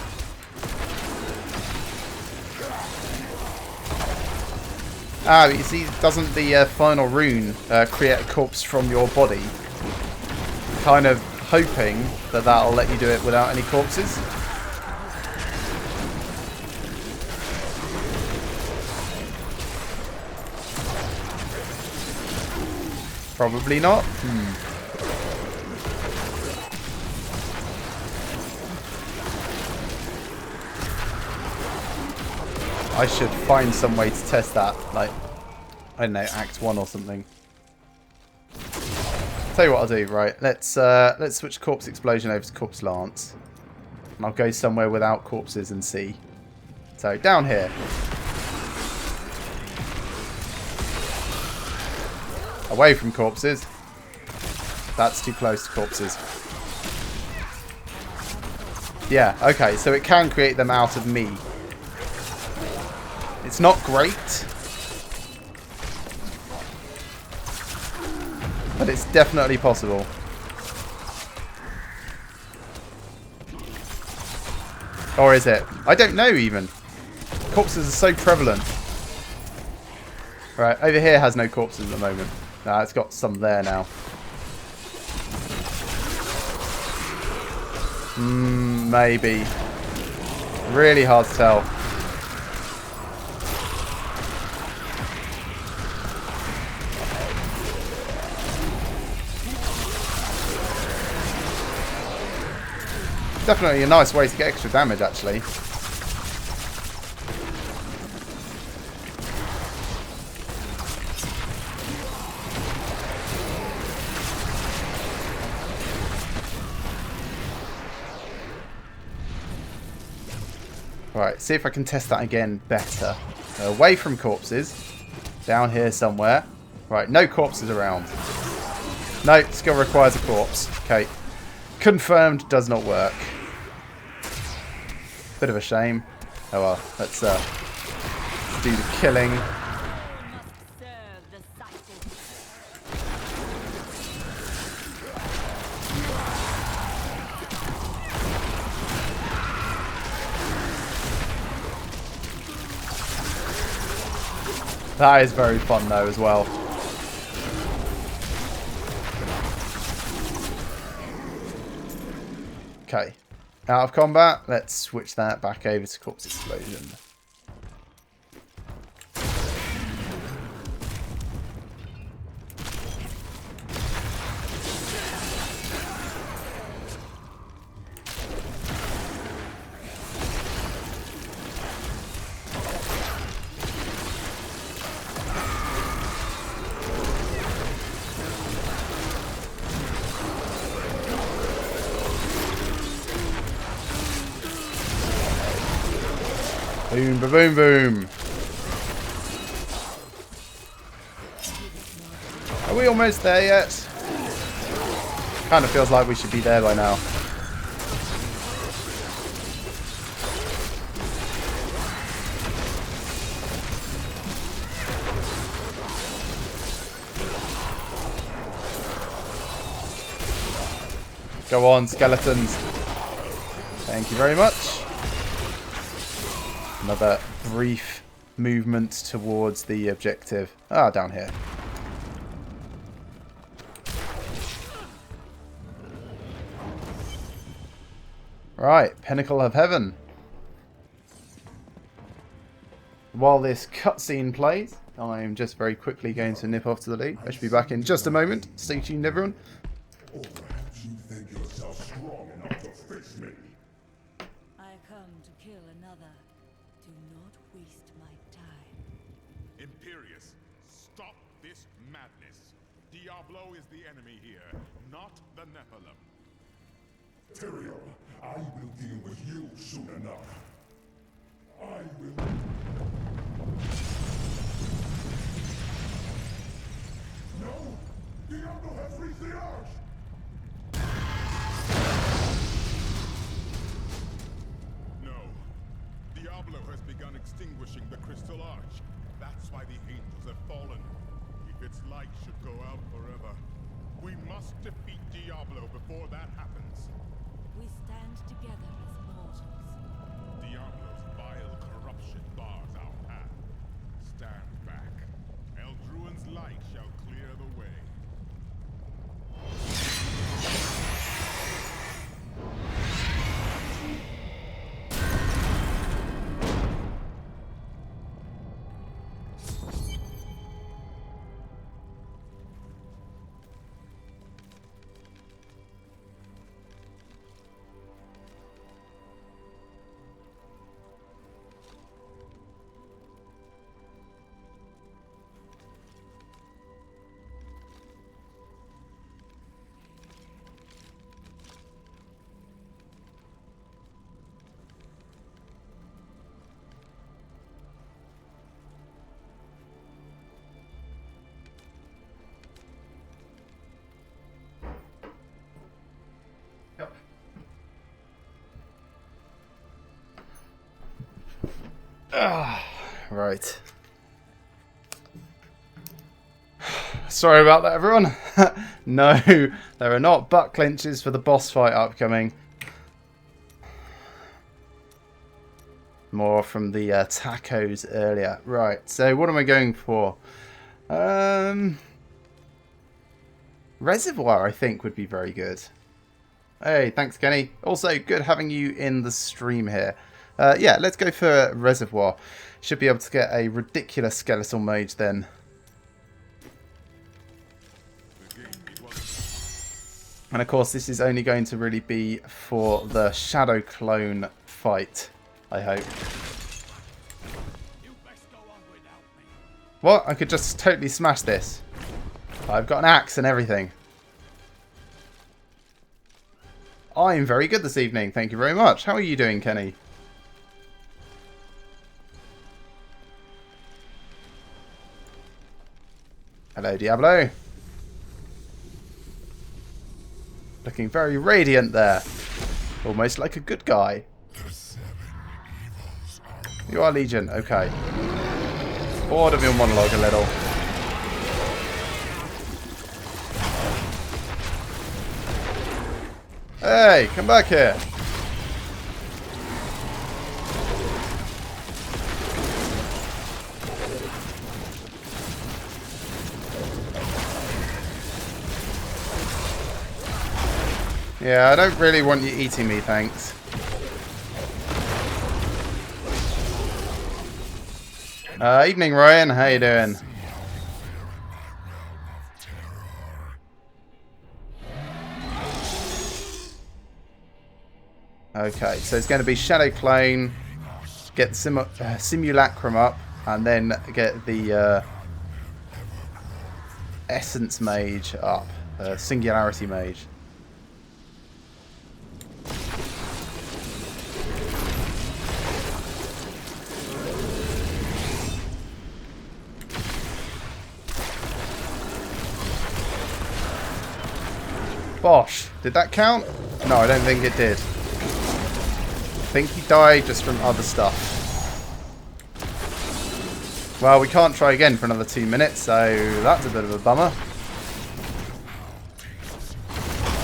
Ah, you see, doesn't the final rune create a corpse from your body? Kind of hoping that that'll let you do it without any corpses. Probably not. I should find some way to test that, like, I don't know, Act 1 or something. Tell you what I'll do, right? Let's switch Corpse Explosion over to Corpse Lance. And I'll go somewhere without corpses and see. So, down here. Away from corpses. That's too close to corpses. Yeah, okay, so it can create them out of me. It's not great, but it's definitely possible. Or is it? I don't know even. Corpses are so prevalent. Right, over here has no corpses at the moment. Nah, it's got some there now. Maybe. Really hard to tell. Definitely a nice way to get extra damage, actually. Right, see if I can test that again better. Away from corpses. Down here somewhere. Right, no corpses around. No, skill requires a corpse. Okay. Confirmed does not work. Bit of a shame. Oh well, let's do the killing. That is very fun though as well. Okay. Out of combat, let's switch that back over to Corpse Explosion. Boom, ba boom, boom. Are we almost there yet? Kind of feels like we should be there by now. Go on, skeletons. Thank you very much. Another brief movement towards the objective. Ah, down here. Right, Pinnacle of Heaven. While this cutscene plays, I'm just very quickly going to nip off to the lead. I should be back in just a moment. Stay tuned, everyone. Or perhaps you think yourself strong enough to face me. I come to kill another. Do not waste my time. Imperius, stop this madness. Diablo is the enemy here, not the Nephilim. Tyrael, I will deal with you soon enough. I will... No! Diablo has reached the Arch! No. Diablo has begun extinguishing the Crystal Arch. That's why the angels have fallen. If its light should go out forever, we must defeat Diablo before that happens. We stand together as mortals. Diablo's vile corruption bars our path. Stand back. Eldruin's light shall clear the way. Right. Sorry about that, everyone. No, there are not butt clinches for the boss fight upcoming. More from the tacos earlier. Right, so what am I going for? Reservoir, I think, would be very good. Hey, thanks, Kenny. Also, good having you in the stream here. Yeah, let's go for Reservoir. Should be able to get a ridiculous skeletal mage then. And of course, this is only going to really be for the Shadow Clone fight, I hope. What? I could just totally smash this. I've got an axe and everything. I'm very good this evening. Thank you very much. How are you doing, Kenny? Hello, Diablo. Looking very radiant there. Almost like a good guy. You are Legion. Okay. Bored of your monologue a little. Hey, come back here. Yeah, I don't really want you eating me, thanks. Evening, Ryan. How you doing? Okay, so it's going to be Shadow Clone, get the Simulacrum up, and then get the Essence Mage up, Singularity Mage. Bosh, did that count? No, I don't think it did. I think he died just from other stuff. Well, we can't try again for another 2 minutes, so that's a bit of a bummer.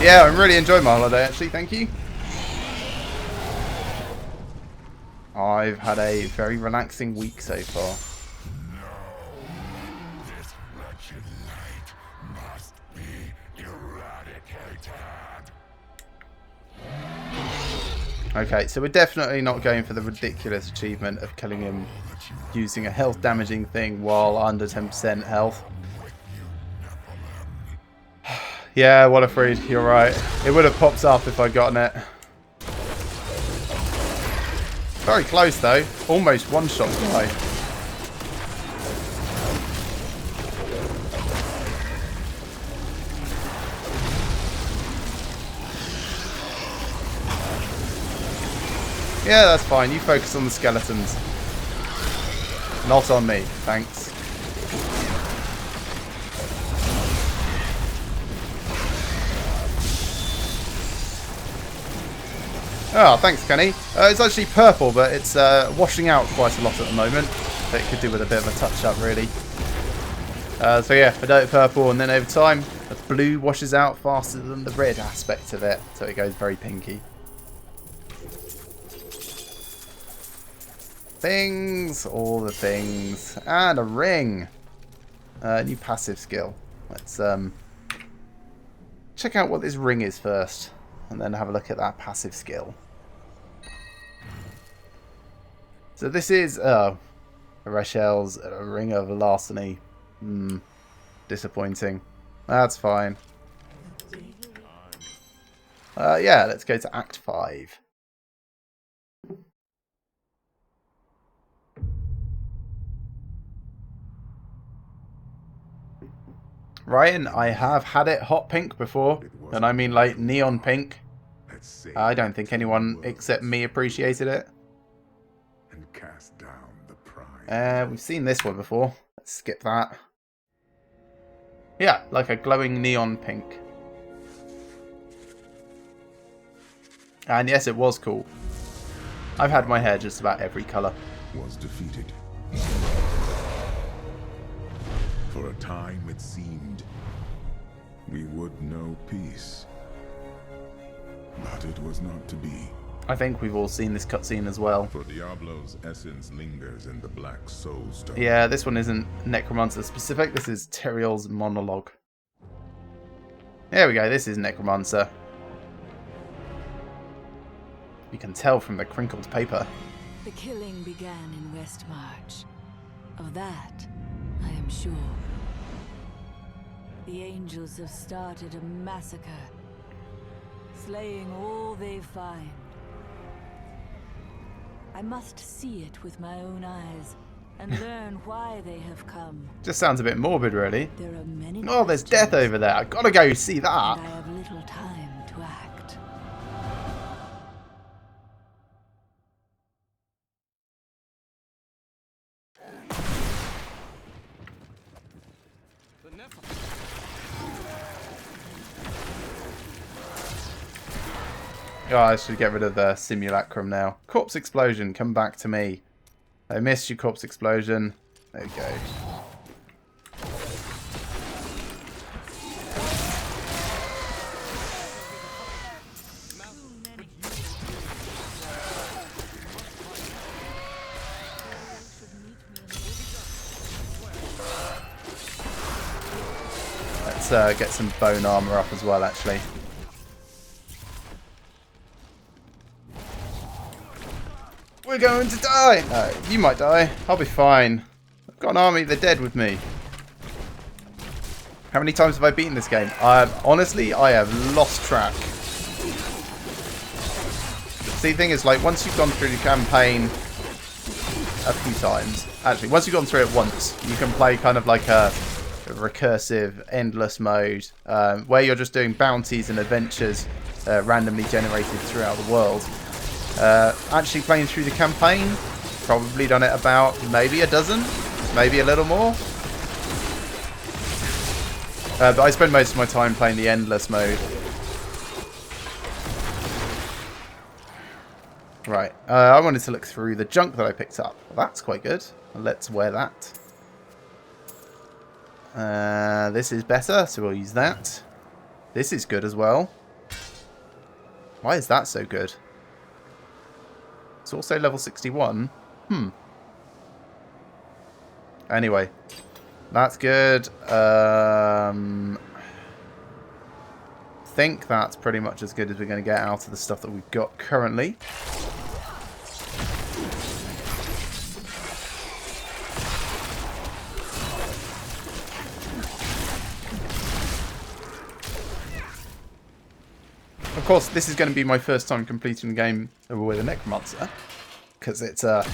Yeah, I'm really enjoying my holiday, actually, thank you. I've had a very relaxing week so far. Okay, so we're definitely not going for the ridiculous achievement of killing him using a health damaging thing while under 10% health. Yeah, what a freak, you're right. It would have popped up if I'd gotten it. Very close though, almost one-shot guy. Yeah, that's fine. You focus on the skeletons. Not on me. Thanks. Oh, thanks, Kenny. It's actually purple, but it's washing out quite a lot at the moment. So it could do with a bit of a touch-up, really. So yeah, I dye it purple, and then over time, the blue washes out faster than the red aspect of it. So it goes very pinky. Things, all the things, and a ring. New passive skill. Let's check out what this ring is first, and then have a look at that passive skill. So this is Rachel's Ring of Larceny. Disappointing. That's fine. Yeah, let's go to Act 5. Ryan, I have had it hot pink before, and I mean like neon pink. I don't think anyone except me appreciated it. And cast down the pride. We've seen this one before. Let's skip that. Yeah, like a glowing neon pink. And yes, it was cool. I've had my hair just about every colour. Was defeated. a time it seemed we would know peace. But it was not to be. I think we've all seen this cutscene as well. For Diablo's essence lingers in the Black Soul Stone. Yeah, this one isn't Necromancer specific. This is Trag'Oul's monologue. There we go. This is Necromancer. You can tell from the crinkled paper. The killing began in Westmarch. Of that, I am sure. The angels have started a massacre, slaying all they find. I must see it with my own eyes and learn why they have come. Just sounds a bit morbid, really. There are many Oh, there's death over there. I gotta go see and that. I have little time to act. Oh, I should get rid of the simulacrum now. Corpse explosion, come back to me. I missed your corpse explosion. There you go. Let's get some bone armor up as well, actually. We're going to die! No, you might die. I'll be fine. I've got an army of the dead with me. How many times have I beaten this game? Honestly, I have lost track. See, the thing is, like, once you've gone through the campaign a few times, actually, once you've gone through it once, you can play kind of like a recursive, endless mode, where you're just doing bounties and adventures randomly generated throughout the world. Actually playing through the campaign, probably done it about maybe a dozen, maybe a little more. But I spend most of my time playing the endless mode. Right, I wanted to look through the junk that I picked up. Well, that's quite good. Let's wear that. This is better, so we'll use that. This is good as well. Why is that so good? It's also level 61. Anyway, that's good. Think that's pretty much as good as we're going to get out of the stuff that we've got currently. Of course, this is going to be my first time completing the game with a Necromancer, because it's a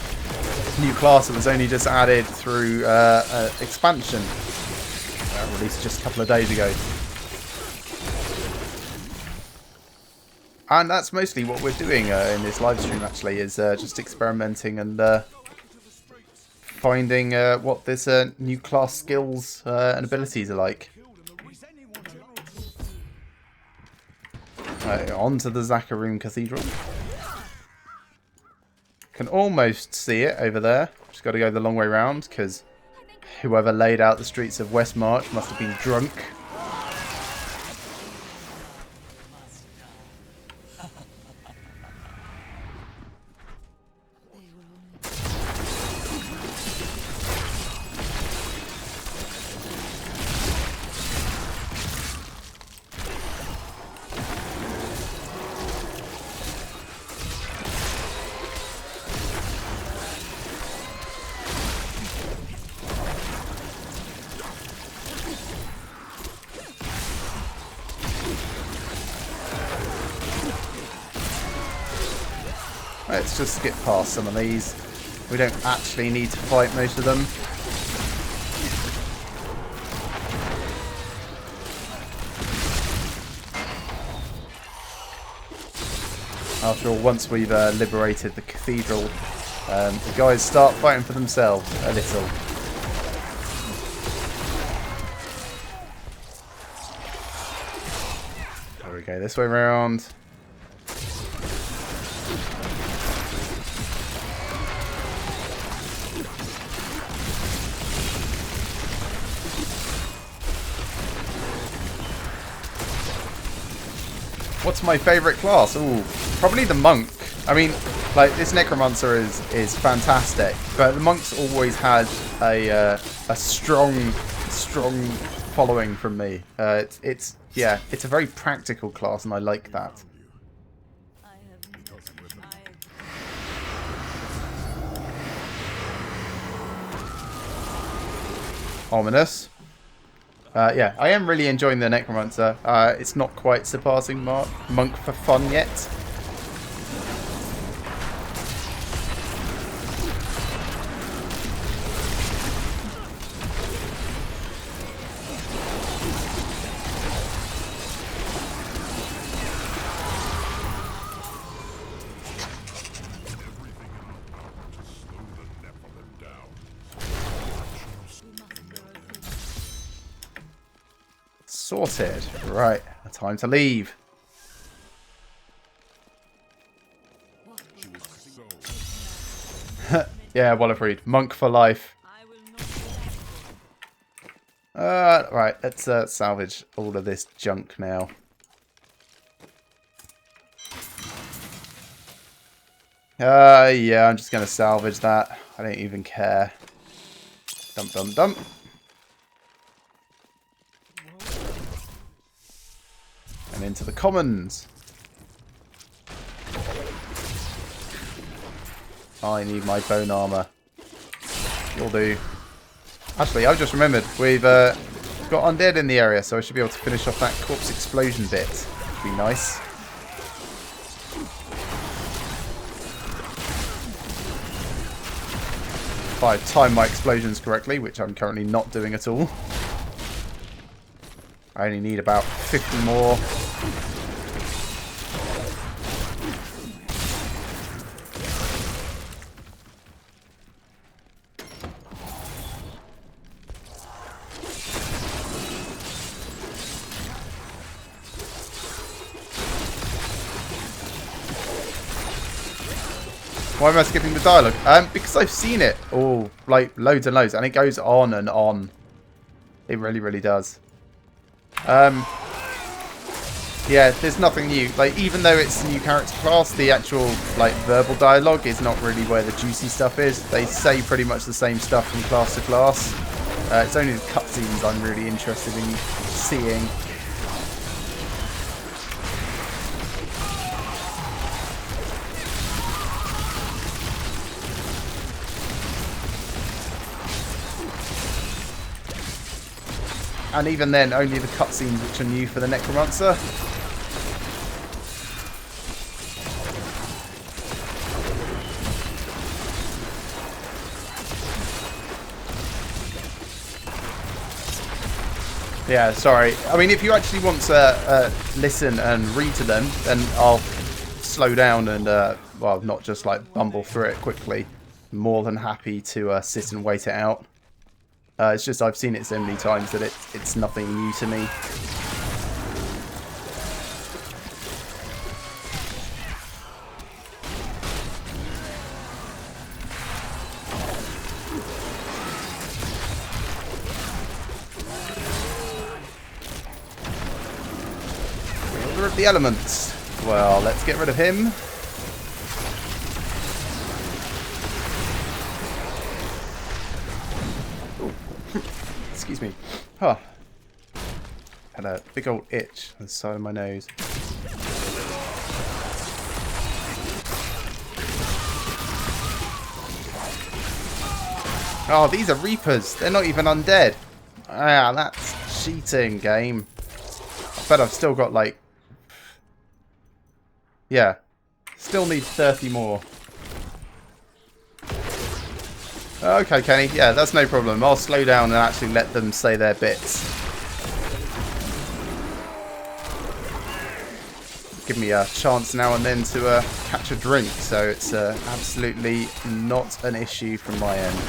new class that was only just added through expansion, released just a couple of days ago. And that's mostly what we're doing in this live stream, actually, is just experimenting and finding what this new class skills and abilities are like. On to the Zakharoon Cathedral. Can almost see it over there. Just got to go the long way round, because whoever laid out the streets of Westmarch must have been drunk. Let's just skip past some of these. We don't actually need to fight most of them. After all, once we've liberated the cathedral, the guys start fighting for themselves a little. There we go, this way around. What's my favourite class? Ooh, probably the monk. I mean, like, this Necromancer is fantastic, but the monk's always had a strong following from me. It's a very practical class, and I like that. Ominous. Yeah, I am really enjoying the Necromancer. It's not quite surpassing Monk for fun yet. Sorted. Right, time to leave. Yeah, well agreed. Monk for life. Right, let's salvage all of this junk now. Yeah, I'm just gonna salvage that. I don't even care. Dump, dump, dump. And into the commons. I need my bone armor. You'll do. Actually, I've just remembered we've got undead in the area, so I should be able to finish off that corpse explosion bit. Be nice. If I time my explosions correctly, which I'm currently not doing at all. I only need about 50 more. Why am I skipping the dialogue? Because I've seen it all, like, loads and loads, and it goes on and on. It really, really does. Yeah, there's nothing new. Like, even though it's a new character class, the actual, like, verbal dialogue is not really where the juicy stuff is. They say pretty much the same stuff from class to class. It's only the cutscenes I'm really interested in seeing. And even then, only the cutscenes which are new for the Necromancer. Yeah, sorry. I mean, if you actually want to listen and read to them, then I'll slow down and, well, not just like bumble through it quickly. I'm more than happy to sit and wait it out. It's just I've seen it so many times that it's nothing new to me. Wielder of the Elements. Well, let's get rid of him. Excuse me. Huh. Had a big old itch on the side of my nose. Oh, these are Reapers. They're not even undead. Ah, that's cheating, game. I bet I've still got, like... Yeah. Still need 30 more. Okay, Kenny. Yeah, that's no problem. I'll slow down and actually let them say their bits. Give me a chance now and then to catch a drink, so it's absolutely not an issue from my end.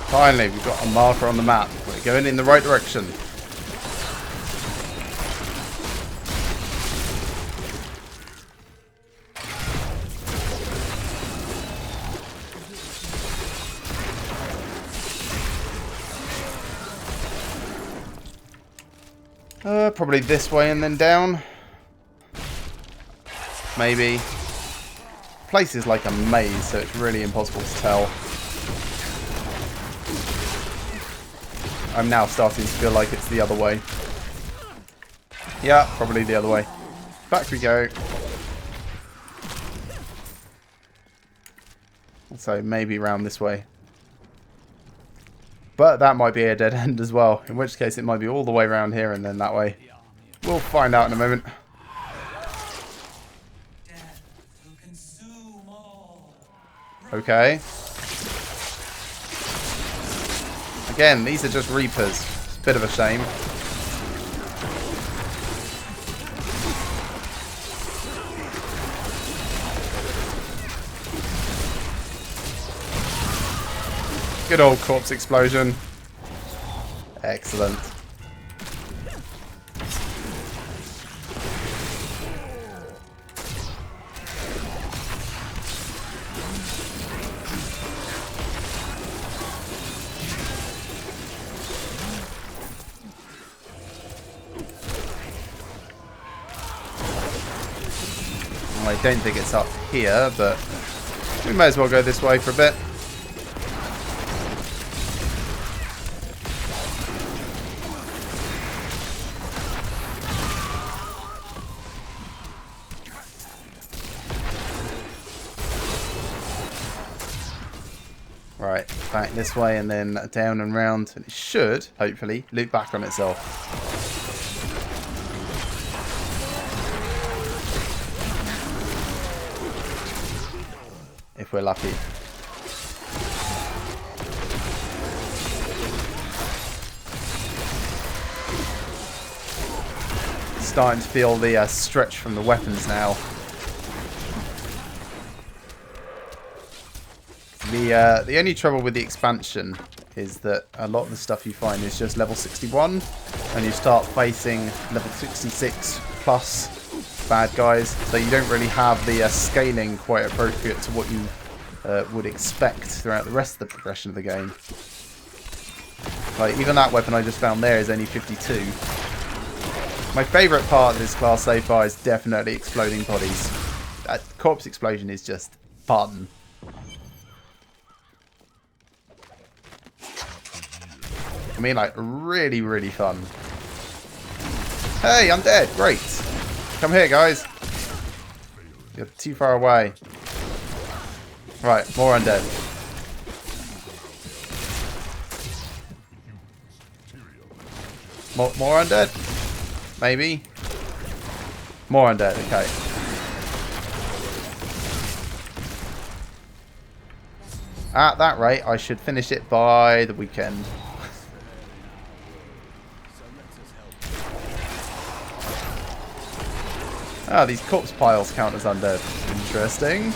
Finally, we've got a marker on the map. We're going in the right direction. Probably this way and then down. Maybe. Place is like a maze, so it's really impossible to tell. I'm now starting to feel like it's the other way. Yeah, probably the other way. Back we go. So maybe round this way. But that might be a dead end as well. In which case it might be all the way around here and then that way. We'll find out in a moment. Okay. Again, these are just Reapers. It's a bit of a shame. Good old corpse explosion. Excellent. I don't think it's up here, but we may as well go this way for a bit. Right, back this way and then down and round, and it should, hopefully, loop back on itself. If we're lucky. Starting to feel the stretch from the weapons now. The only trouble with the expansion is that a lot of the stuff you find is just level 61, and you start facing level 66 plus bad guys, so you don't really have the scaling quite appropriate to what you would expect throughout the rest of the progression of the game. Like, even that weapon I just found there is only 52. My favourite part of this class so far is definitely exploding bodies. That corpse explosion is just fun. I mean, like, really, really fun. Hey, undead! Great! Come here, guys. You're too far away. Right, more undead. More undead? Maybe? More undead, okay. At that rate, I should finish it by the weekend. Ah, these corpse piles count as undead. Interesting.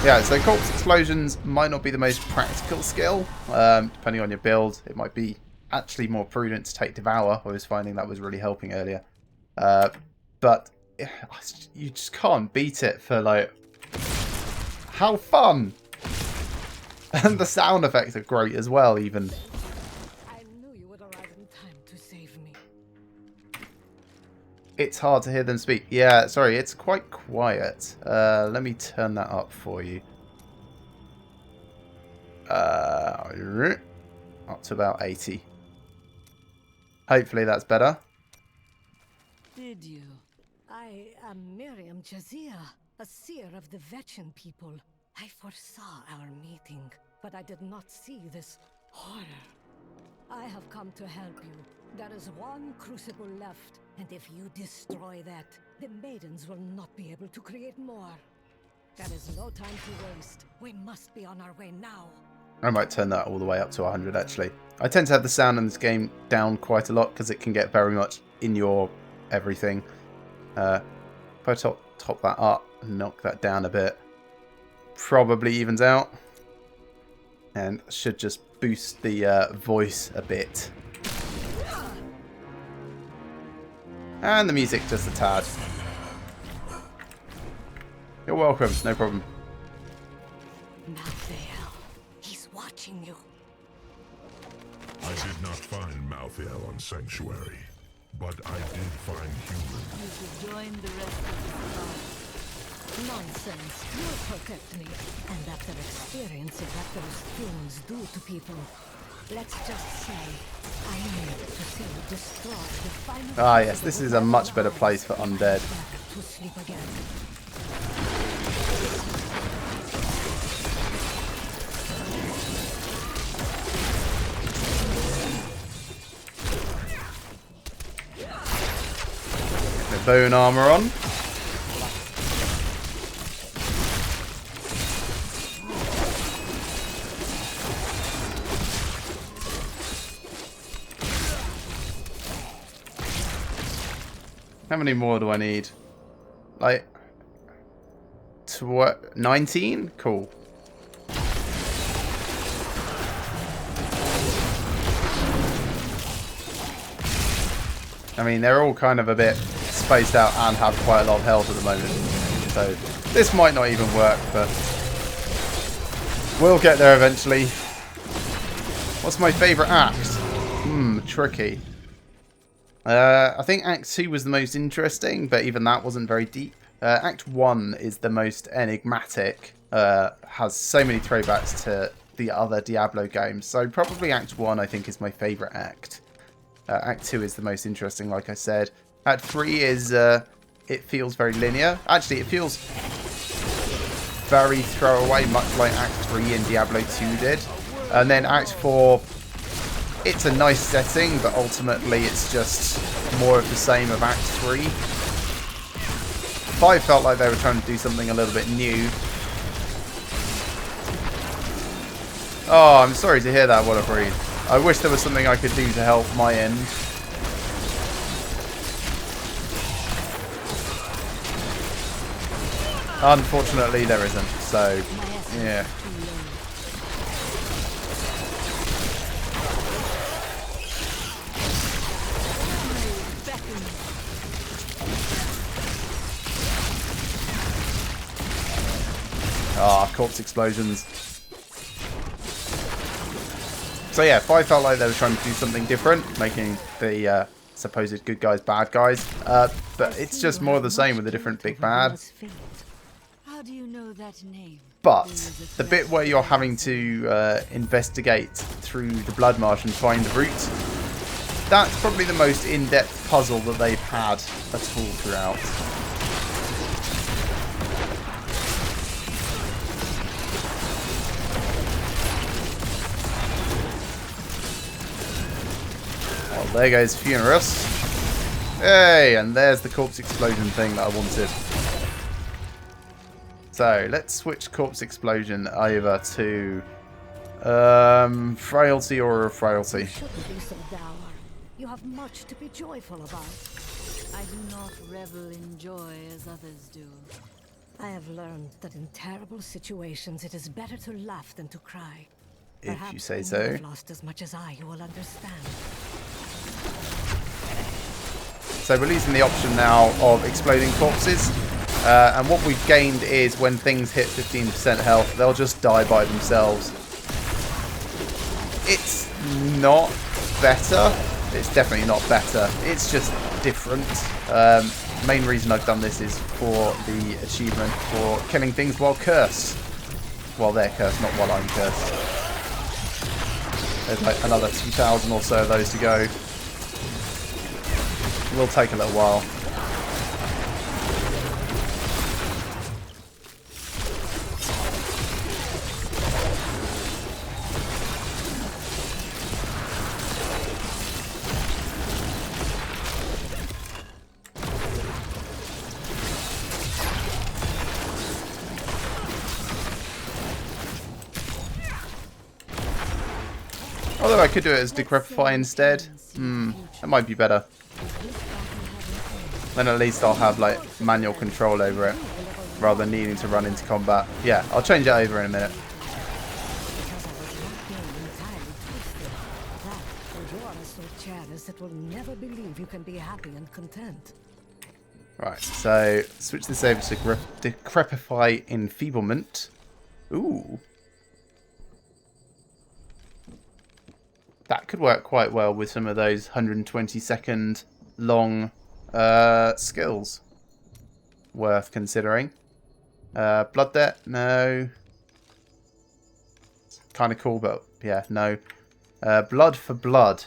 Yeah, so corpse explosions might not be the most practical skill. Depending on your build, it might be actually more prudent to take Devour. I was finding that was really helping earlier. But you just can't beat it for, like, how fun! And the sound effects are great as well, even. I knew you would arrive in time to save me. It's hard to hear them speak. Yeah, sorry, it's quite quiet. Let me turn that up for you. Up to about 80. Hopefully that's better. Did you? I am Miriam Jazia, a seer of the Vetchin people. I foresaw our meeting, but I did not see this horror. I have come to help you. There is one crucible left, and if you destroy that, the maidens will not be able to create more. There is no time to waste. We must be on our way now. I might turn that all the way up to 100 actually. I tend to have the sound in this game down quite a lot because it can get very much in your everything. If I top that up and knock that down a bit, probably evens out. And should just boost the voice a bit. And the music just a tad. You're welcome, no problem. Malthael, he's watching you. I did not find Malthael on Sanctuary, but I did find human. You should join the rest of the squad. Nonsense. You'll protect me. And after experiencing what those things do to people, let's just say I need to see you destroy the final. Ah yes, this is a much better place for undead. Back to sleep again. The bone armor on. How many more do I need? Like 19? Cool. I mean, they're all kind of a bit spaced out and have quite a lot of health at the moment. So this might not even work, but we'll get there eventually. What's my favourite act? Tricky. I think Act 2 was the most interesting, but even that wasn't very deep. Act 1 is the most enigmatic, has so many throwbacks to the other Diablo games. So probably Act 1 I think is my favourite act. Act 2 is the most interesting, like I said. Act 3 is, it feels very linear. Actually, it feels very throwaway, much like Act 3 in Diablo 2 did. And then Act 4... it's a nice setting, but ultimately it's just more of the same of Act 3. 5 felt like they were trying to do something a little bit new. Oh, I'm sorry to hear that, What a Breed. I wish there was something I could do to help my end. Unfortunately, there isn't, so, yeah. Ah, corpse explosions. So yeah, 5 felt like they were trying to do something different, making the supposed good guys bad guys. But it's just more of the same with a different big bad. How do you know that name? But the bit where you're having to investigate through the blood marsh and find the root, that's probably the most in-depth puzzle that they've had at all throughout. Well, there goes Funerus. Hey, and there's the corpse explosion thing that I wanted. So, let's switch corpse explosion over to frailty or frailty. You shouldn't be so dour. You have much to be joyful about. I do not revel in joy as others do. I have learned that in terrible situations it is better to laugh than to cry. If you say when so. you have lost as much as I, you will understand. So we're losing the option now of exploding corpses. And what we've gained is when things hit 15% health, they'll just die by themselves. It's not better. It's definitely not better. It's just different. Main reason I've done this is for the achievement for killing things while cursed. While they're cursed, not while I'm cursed. There's like another 2,000 or so of those to go. It will take a little while. Although I could do it as Decrepify instead. That might be better. Then at least I'll have like manual control over it, rather than needing to run into combat. Yeah, I'll change it over in a minute. That will never believe you can be happy and content. Right, so switch this over to Decrepify Enfeeblement. Ooh. That could work quite well with some of those 120-second long skills. Worth considering. Blood Debt? No. Kind of cool, but yeah, no. Blood for Blood.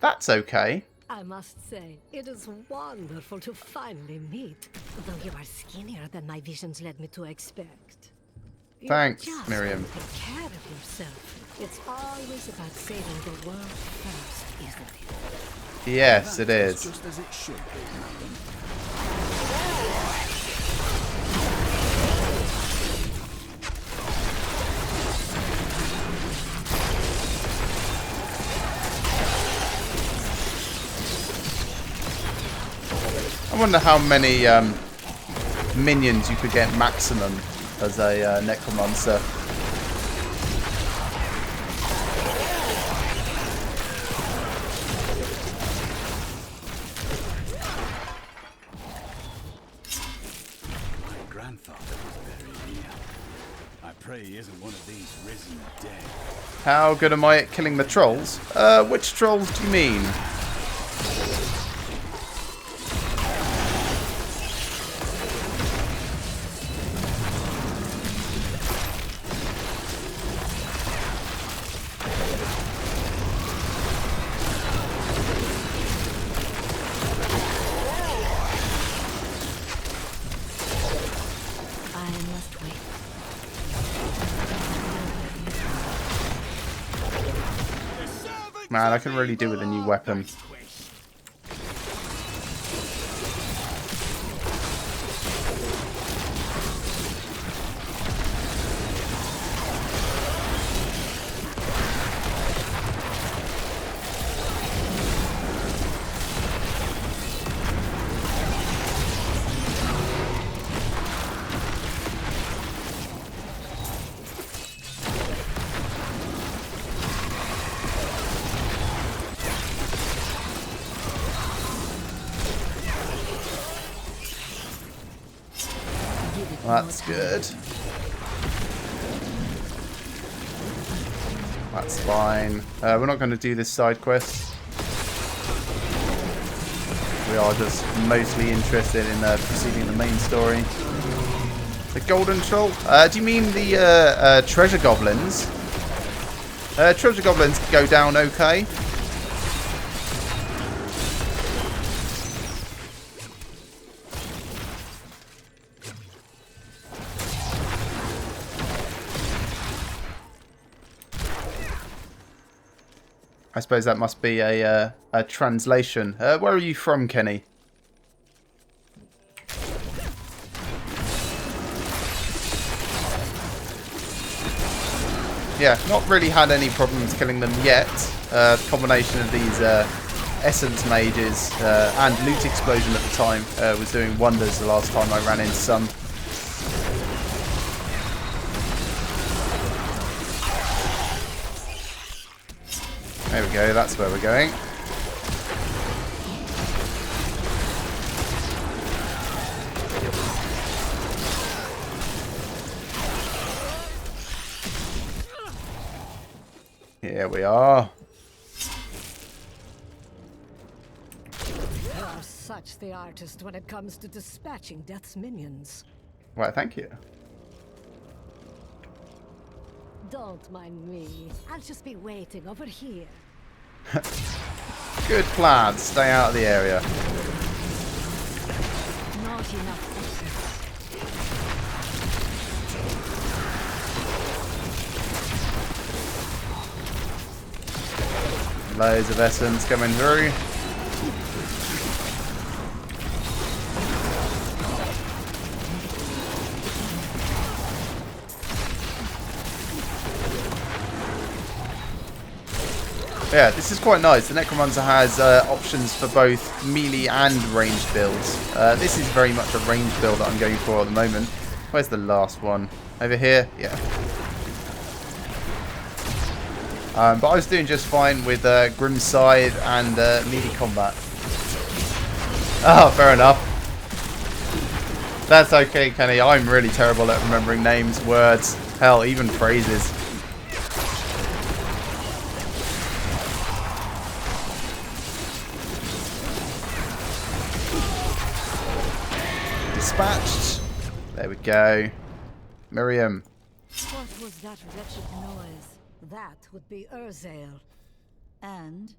That's okay. I must say, it is wonderful to finally meet, though you are skinnier than my visions led me to expect. You Thanks, just Miriam. take care of yourself. It's always about saving the world first, isn't it? Yes, it is. Just as it should be. I wonder how many minions you could get maximum as a Necromancer. My grandfather was buried here. I pray he isn't one of these risen dead. How good am I at killing the trolls? Which trolls do you mean? Man, I can really do with a new weapon. That's good. That's fine. We're not going to do this side quest. We are just mostly interested in proceeding the main story. The Golden Troll? Do you mean the Treasure Goblins? Treasure Goblins go down okay. I suppose that must be a translation. Where are you from, Kenny? Yeah, not really had any problems killing them yet. The combination of these Essence Mages and Loot Explosion at the time was doing wonders the last time I ran into some. There we go, that's where we're going. Here we are. You are such the artist when it comes to dispatching Death's minions. Right, thank you. Don't mind me. I'll just be waiting over here. Good plan. Stay out of the area. Not enough. Loads of essence coming through. Yeah, this is quite nice. The Necromancer has options for both melee and ranged builds. This is very much a ranged build that I'm going for at the moment. Where's the last one? Over here? Yeah. But I was doing just fine with Grim Scythe and melee combat. Oh, fair enough. That's okay, Kenny. I'm really terrible at remembering names, words, hell, even phrases. Dispatched. There we go. Miriam. What was that wretched noise? That would be Urzael. And?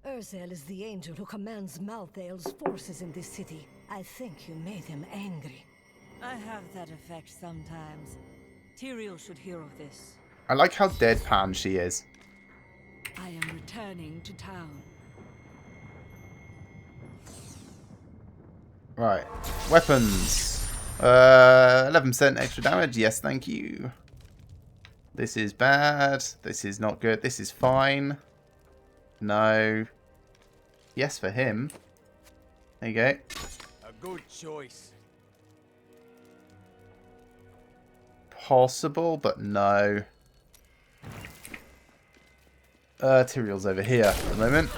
Urzael is the angel who commands Malthael's forces in this city. I think you made him angry. I have that effect sometimes. Tyrael should hear of this. I like how deadpan she is. I am returning to town. Right. Weapons. 11% extra damage. Yes, thank you. This is bad. This is not good. This is fine. No. Yes for him. There you go. A good choice. Possible, but no. Tyrael's over here at the moment.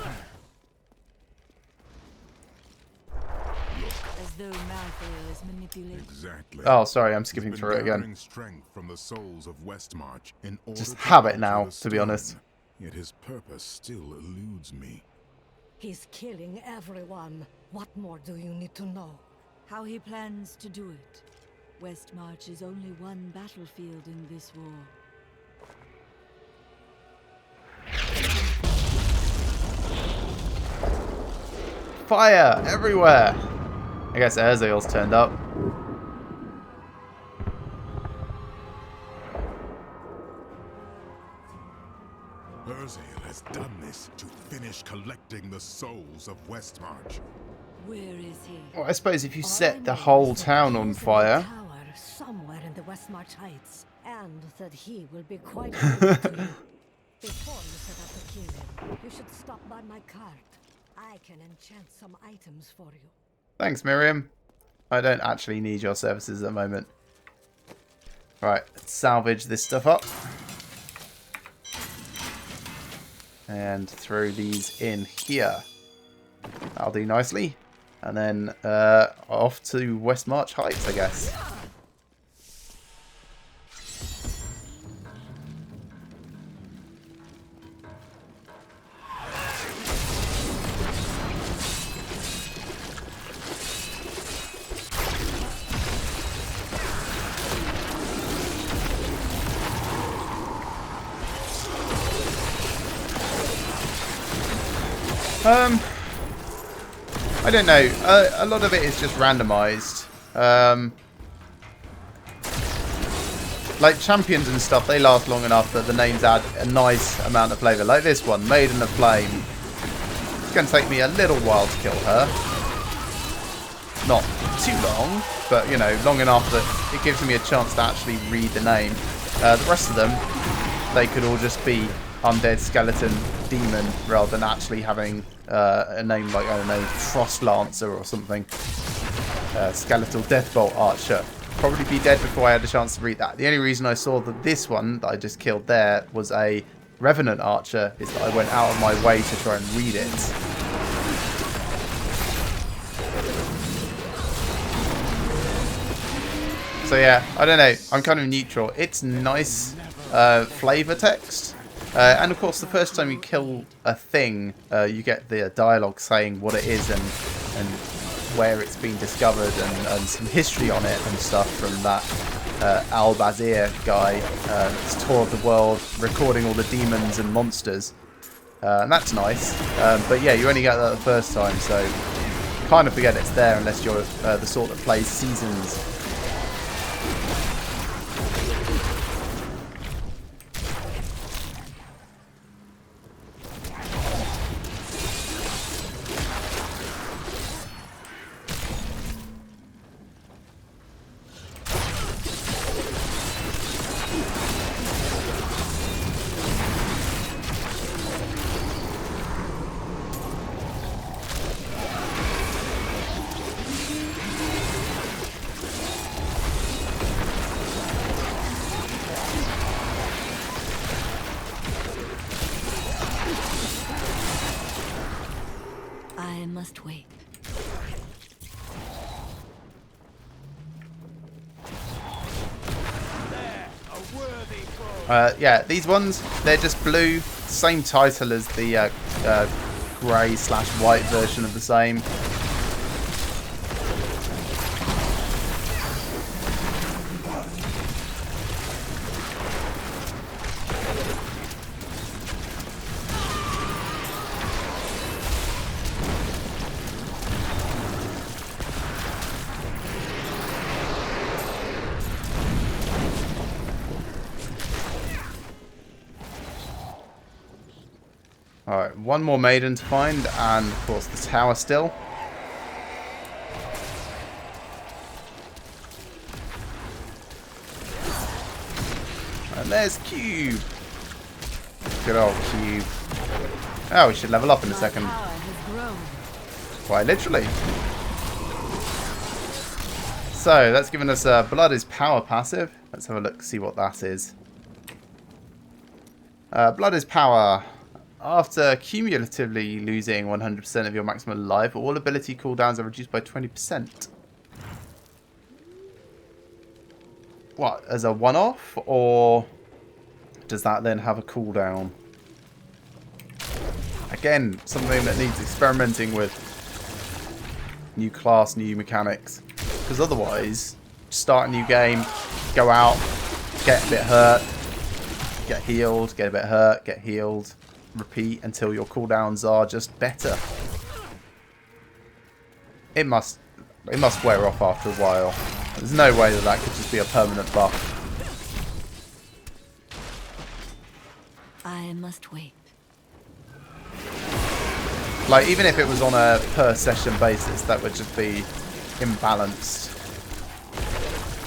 As though Malthael is manipulated. Exactly. Oh, sorry, I'm skipping He's through it been again. gathering strength from the souls of Westmarch in order Just to habit alter now, the to be honest. stone. Yet his purpose still eludes me. He's killing everyone. What more do you need to know? How he plans to do it. Westmarch is only one battlefield in this war. Fire everywhere! I guess Urzael's turned up. Urzael has done this to finish collecting the souls of Westmarch. Where is he? Well, I suppose if you All I set the know whole is that town he on is in a fire... tower somewhere in the Westmarch Heights, and that he will be quite good to you. Before you set out to kill him, you should stop by my cart. I can enchant some items for you. Thanks, Miriam. I don't actually need your services at the moment. Right, let's salvage this stuff up. And throw these in here. That'll do nicely. And then off to Westmarch Heights, I guess. I don't know. A lot of it is just randomized. Like champions and stuff, they last long enough that the names add a nice amount of flavour. Like this one, Maiden of Flame. It's going to take me a little while to kill her. Not too long, but you know, long enough that it gives me a chance to actually read the name. The rest of them, they could all just be undead skeleton demon rather than actually having a name like, I don't know, Frost Lancer or something. Skeletal Deathbolt Archer. Probably be dead before I had a chance to read that. The only reason I saw that this one that I just killed there was a Revenant Archer is that I went out of my way to try and read it. So yeah, I don't know. I'm kind of neutral. It's nice flavour text. And of course, the first time you kill a thing, you get the dialogue saying what it is and where it's been discovered and some history on it and stuff from that Al-Bazir guy that's toured the world recording all the demons and monsters. And that's nice. But yeah, you only get that the first time, so you kind of forget it's there unless you're the sort that plays seasons. must wait. Yeah, these ones, they're just blue. Same title as the grey/white version of the same. Alright, one more maiden to find, and of course the tower still. And there's Cube. Good old Cube. Oh, we should level up in a second. Quite literally. So, that's given us Blood is Power passive. Let's have a look, see what that is. Blood is Power. After cumulatively losing 100% of your maximum life, all ability cooldowns are reduced by 20%. What, as a one-off, or does that then have a cooldown? Again, something that needs experimenting with. New class, new mechanics. Because otherwise, start a new game, go out, get a bit hurt, get healed, get a bit hurt, get healed. Repeat until your cooldowns are just better. It must wear off after a while. There's no way that that could just be a permanent buff. I must wait. Like, even if it was on a per session basis, that would just be imbalanced.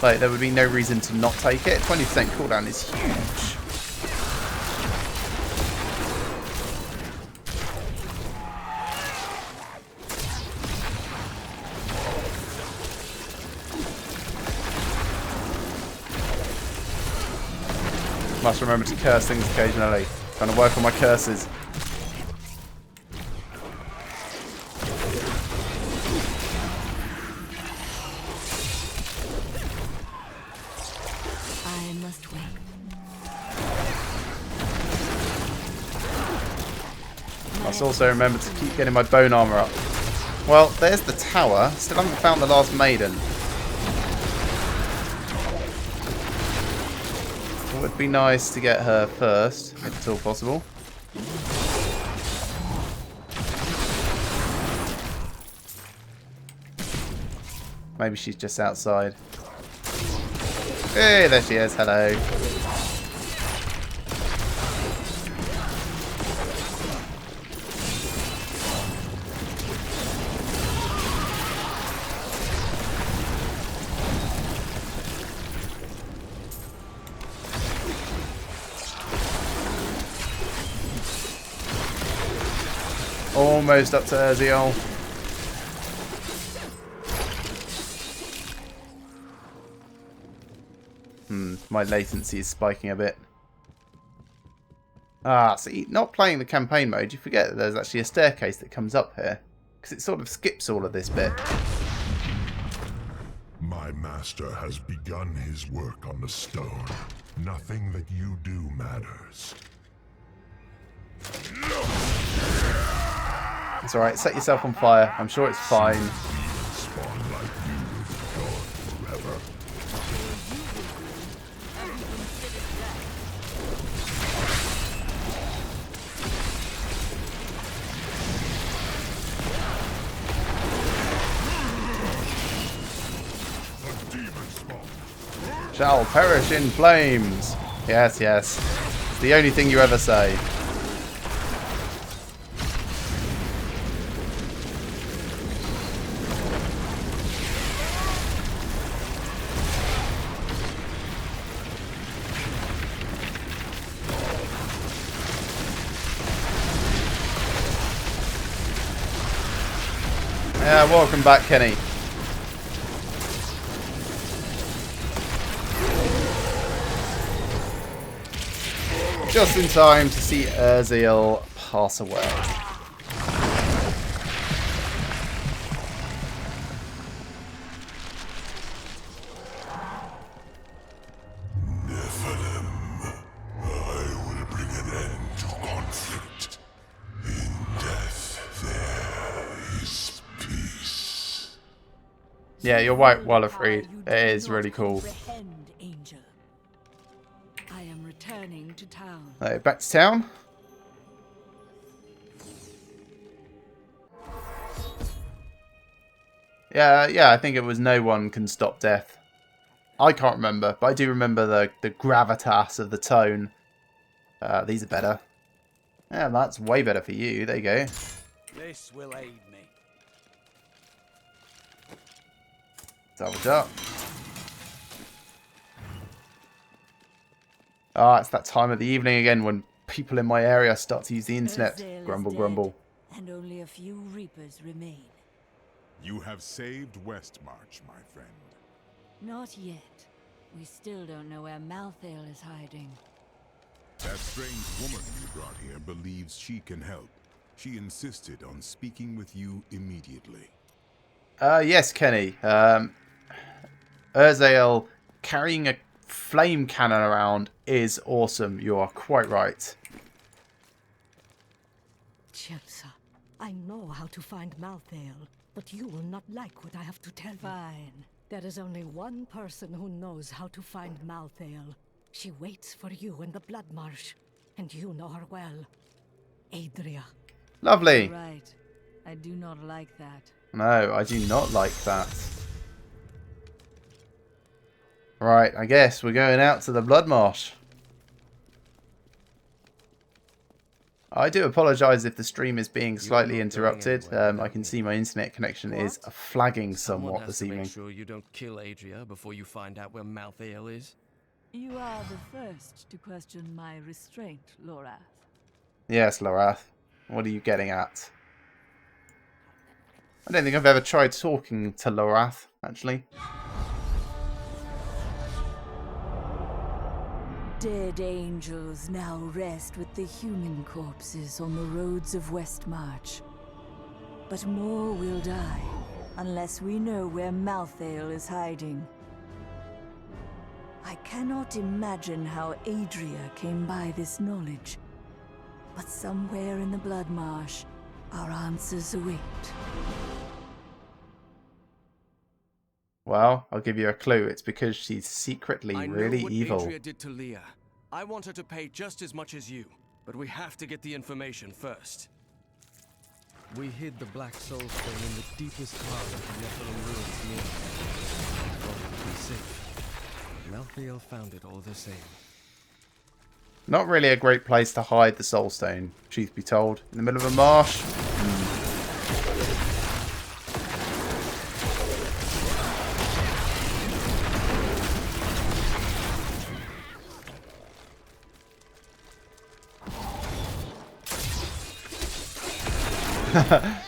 Like, there would be no reason to not take it. 20% cooldown is huge. Must remember to curse things occasionally. Trying to work on my curses. I must wait. Must also remember to keep getting my bone armor up. Well, there's the tower. Still haven't found the last maiden. It would be nice to get her first, if at all possible. Maybe she's just outside. Hey, there she is. Hello. Almost up to Trag'Oul. My latency is spiking a bit. Ah, see, not playing the campaign mode, you forget that there's actually a staircase that comes up here. Because it sort of skips all of this bit. My master has begun his work on the stone. Nothing that you do matters. It's alright, set yourself on fire. I'm sure it's fine. Spawn like you is gone forever. A demon spawn. Shall perish in flames. Yes, yes. It's the only thing you ever say. Yeah, welcome back, Kenny. Just in time to see Trag'Oul pass away. Yeah, you're right, Wallafried. It is really cool. Angel. I am returning to town. Right, back to town. Yeah, I think it was no one can stop death. I can't remember, but I do remember the gravitas of the tone. These are better. Yeah, that's way better for you. There you go. This will aid me. Salvage up. Ah, it's that time of the evening again when people in my area start to use the internet. Trag'Oul Grumble, is grumble. dead, and only a few reapers remain. You have saved Westmarch, my friend. Not yet. We still don't know where Malthael is hiding. That strange woman you brought here believes she can help. She insisted on speaking with you immediately. Yes, Kenny. Urzael carrying a flame cannon around is awesome. You are quite right. Chelsea, I know how to find Malthael, but you will not like what I have to tell you. Fine. There is only one person who knows how to find Malthael. She waits for you in the Blood Marsh, and you know her well. Adria. Lovely. You're right. I do not like that. No, I do not like that. Right, I guess we're going out to the Blood Marsh. I do apologise if the stream is being slightly interrupted. I can see my internet connection is flagging somewhat this evening. Make sure you don't kill Adria before you find out where Malthael is. You are the first to question my restraint, Lorath. Yes, Lorath. What are you getting at? I don't think I've ever tried talking to Lorath, actually. Dead angels now rest with the human corpses on the roads of Westmarch. But more will die, unless we know where Malthael is hiding. I cannot imagine how Adria came by this knowledge. But somewhere in the Blood Marsh, our answers await. Well, I'll give you a clue. It's because she's secretly I know really what evil. Adria did to Leah. I want her to pay just as much as you, but we have to get the information first. We hid the Black Soul Stone in the deepest part of the Nephilim ruins near. Thought it would be safe. Malthael found it all the same. Not really a great place to hide the Soul Stone, truth be told. In the middle of a marsh.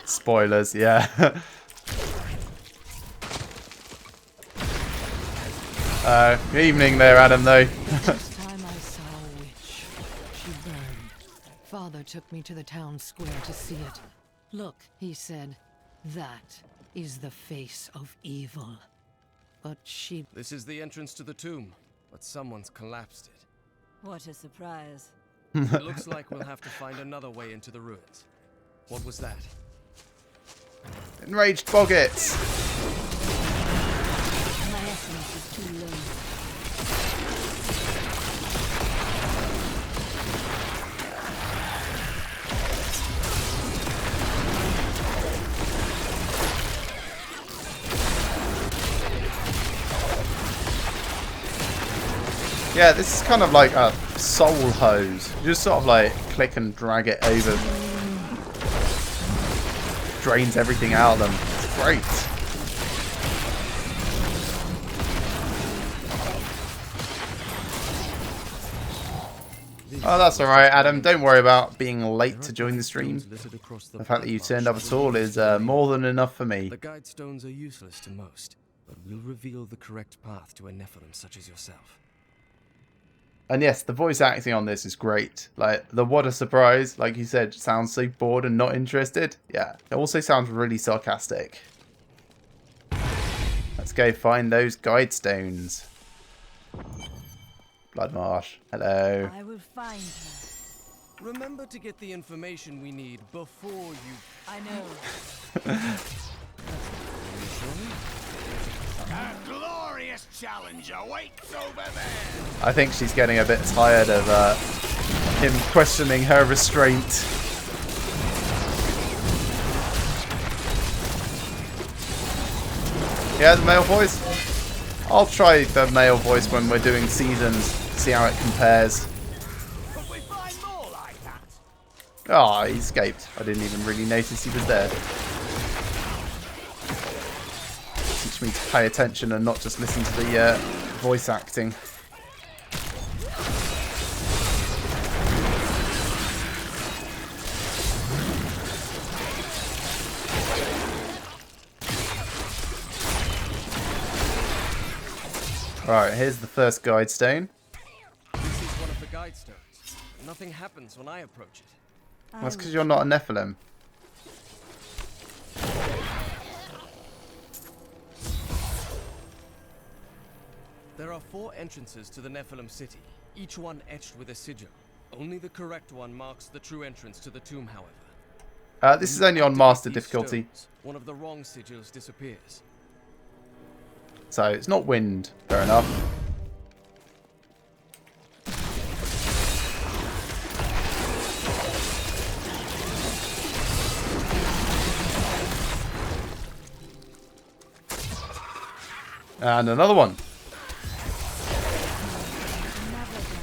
Spoilers, yeah. Evening there, Adam, though. Last time I saw a witch, she burned. Father took me to the town square to see it. Look, he said, that is the face of evil. But she... This is the entrance to the tomb, but someone's collapsed it. What a surprise. It looks like we'll have to find another way into the ruins. What was that? Enraged Boggets. My essence is too low. Yeah, this is kind of like a soul hose. You just sort of like click and drag it over. Drains everything out of them. It's great. Oh, that's alright, Adam. Don't worry about being late to join the stream. The fact that you turned up at all is more than enough for me. The guide stones are useless to most, but will reveal the correct path to a Nephilim such as yourself. And yes, the voice acting on this is great. Like, the what a surprise, like you said, sounds so bored and not interested. Yeah, it also sounds really sarcastic. Let's go find those guide stones. Bloodmarsh, hello. I will find her. Remember to get the information we need before you... I know. Are you sure? A glorious challenge awaits over there. I think she's getting a bit tired of him questioning her restraint. Yeah, the male voice? I'll try the male voice when we're doing seasons, see how it compares. Could we find more like that? Oh, he escaped. I didn't even really notice he was there. Teach me to pay attention and not just listen to the voice acting. Alright, here's the first guide stone. This is one of the guide stones. Nothing happens when I approach it. That's because you're not a Nephilim. There are 4 entrances to the Nephilim city, each one etched with a sigil. Only the correct one marks the true entrance to the tomb, however. This is only on master difficulty, One of the wrong sigils disappears. so it's not wind. Fair enough. And another one.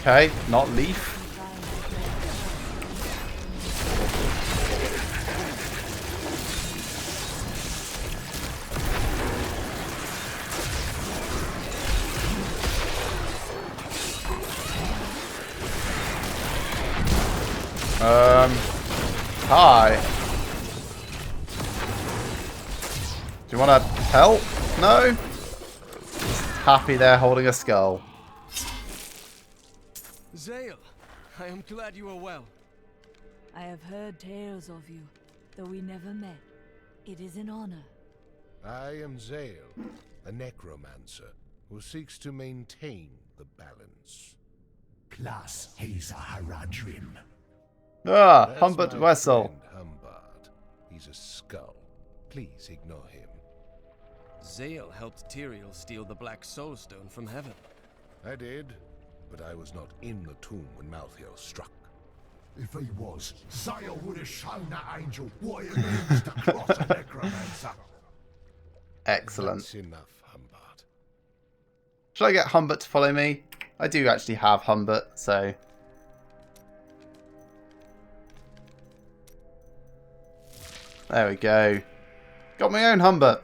Okay, not leaf. Hi. Do you want to help? No? Just happy there holding a skull. Zale, I am glad you are well. I have heard tales of you, though we never met. It is an honor. I am Zale, a necromancer who seeks to maintain the balance. Plus, he's a Haradrim. Ah, That's Humbert my Wessel. friend Humbert. He's a skull. Please ignore him. Zale helped Tyrael steal the Black Soul Stone from heaven. I did, but I was not in the tomb when Malthael struck. If he was, Zale would have shown that angel what it means to cross a necromancer. Excellent. That's enough, Humbert. Should I get Humbert to follow me? I do actually have Humbert, so... There we go. Got my own Humbert.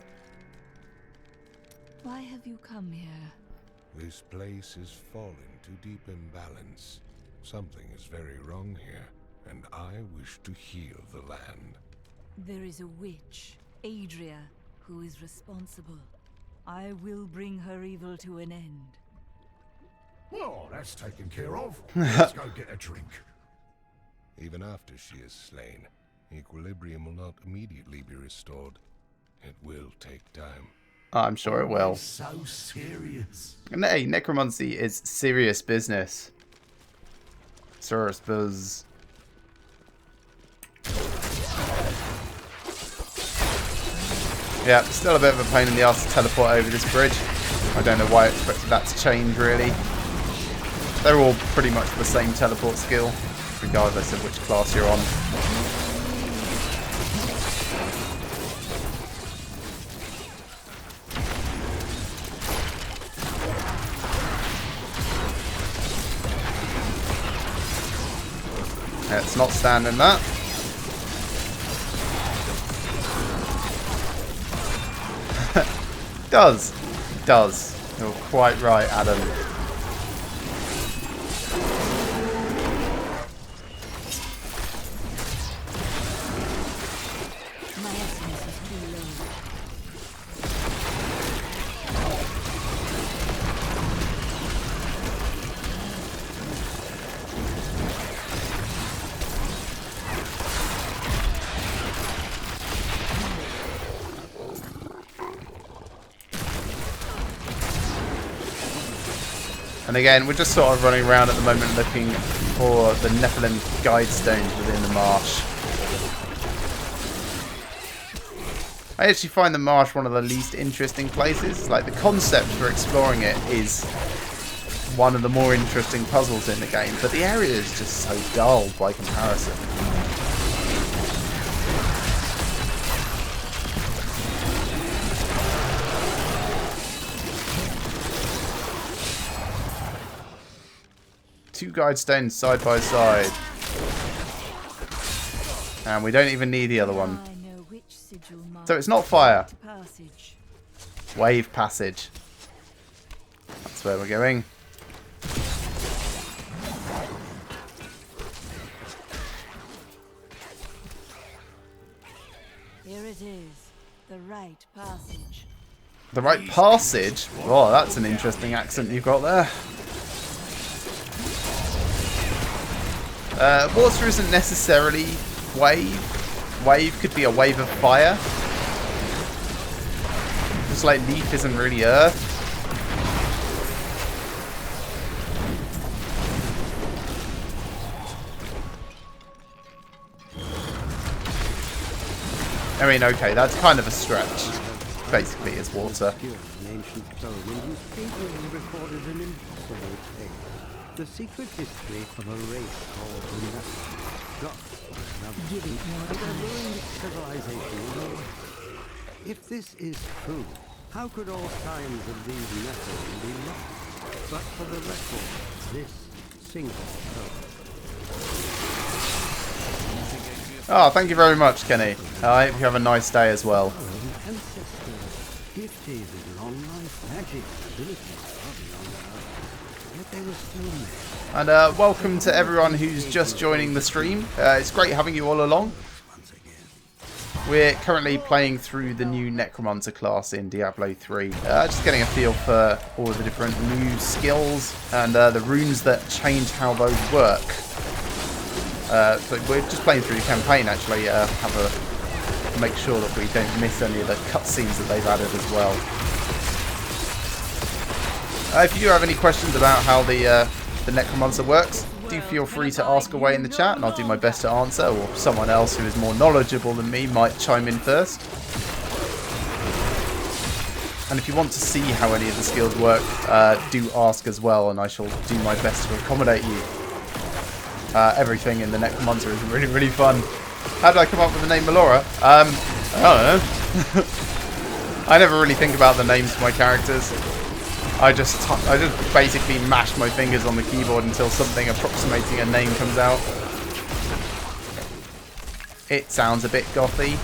Why have you come here? This place is falling to deep imbalance. Something is very wrong here, and I wish to heal the land. There is a witch, Adria, who is responsible. I will bring her evil to an end. Well, that's taken care of. Let's go get a drink. Even after she is slain, equilibrium will not immediately be restored. It will take time. I'm sure it will. So serious. And hey, necromancy is serious business. Serious buzz. Yeah, still a bit of a pain in the ass to teleport over this bridge. I don't know why I expected that to change, really. They're all pretty much the same teleport skill, regardless of which class you're on. Yeah, it's not standing that. Does. It does. You're quite right, Adam. My essence is too low. And again, we're just sort of running around at the moment looking for the Nephilim guide stones within the marsh. I actually find the marsh one of the least interesting places. Like, the concept for exploring it is one of the more interesting puzzles in the game, but the area is just so dull by comparison. Two guide stones side by side. And we don't even need the other one. So it's not fire. Wave passage. That's where we're going. Here it is. The right passage. The right passage? Oh, that's an interesting accent you've got there. Water isn't necessarily wave. Wave could be a wave of fire. Just like leaf isn't really earth. I mean, okay, that's kind of a stretch. Basically, it's water. The secret history of a race called the Necromancer. Civilization. If this is true, how could all signs of these Nephilim be lost? But for the record, this single stone. Oh, thank you very much, Kenny. I hope you have a nice day as well. Gifted with long life, magic, abilities, yet they were still there. And welcome to everyone who's just joining the stream. It's great having you all along. We're currently playing through the new Necromancer class in Diablo 3. Just getting a feel for all of the different new skills and the runes that change how those work. So we're just playing through the campaign actually, make sure that we don't miss any of the cutscenes that they've added as well. If you do have any questions about how the Necromancer works, do feel free to ask away in the chat and I'll do my best to answer, or someone else who is more knowledgeable than me might chime in first. And if you want to see how any of the skills work, do ask as well and I shall do my best to accommodate you. Everything in the Necromancer is really, really fun. How did I come up with the name Melora? I don't know. I never really think about the names for my characters. I just basically mash my fingers on the keyboard until something approximating a name comes out. It sounds a bit gothy.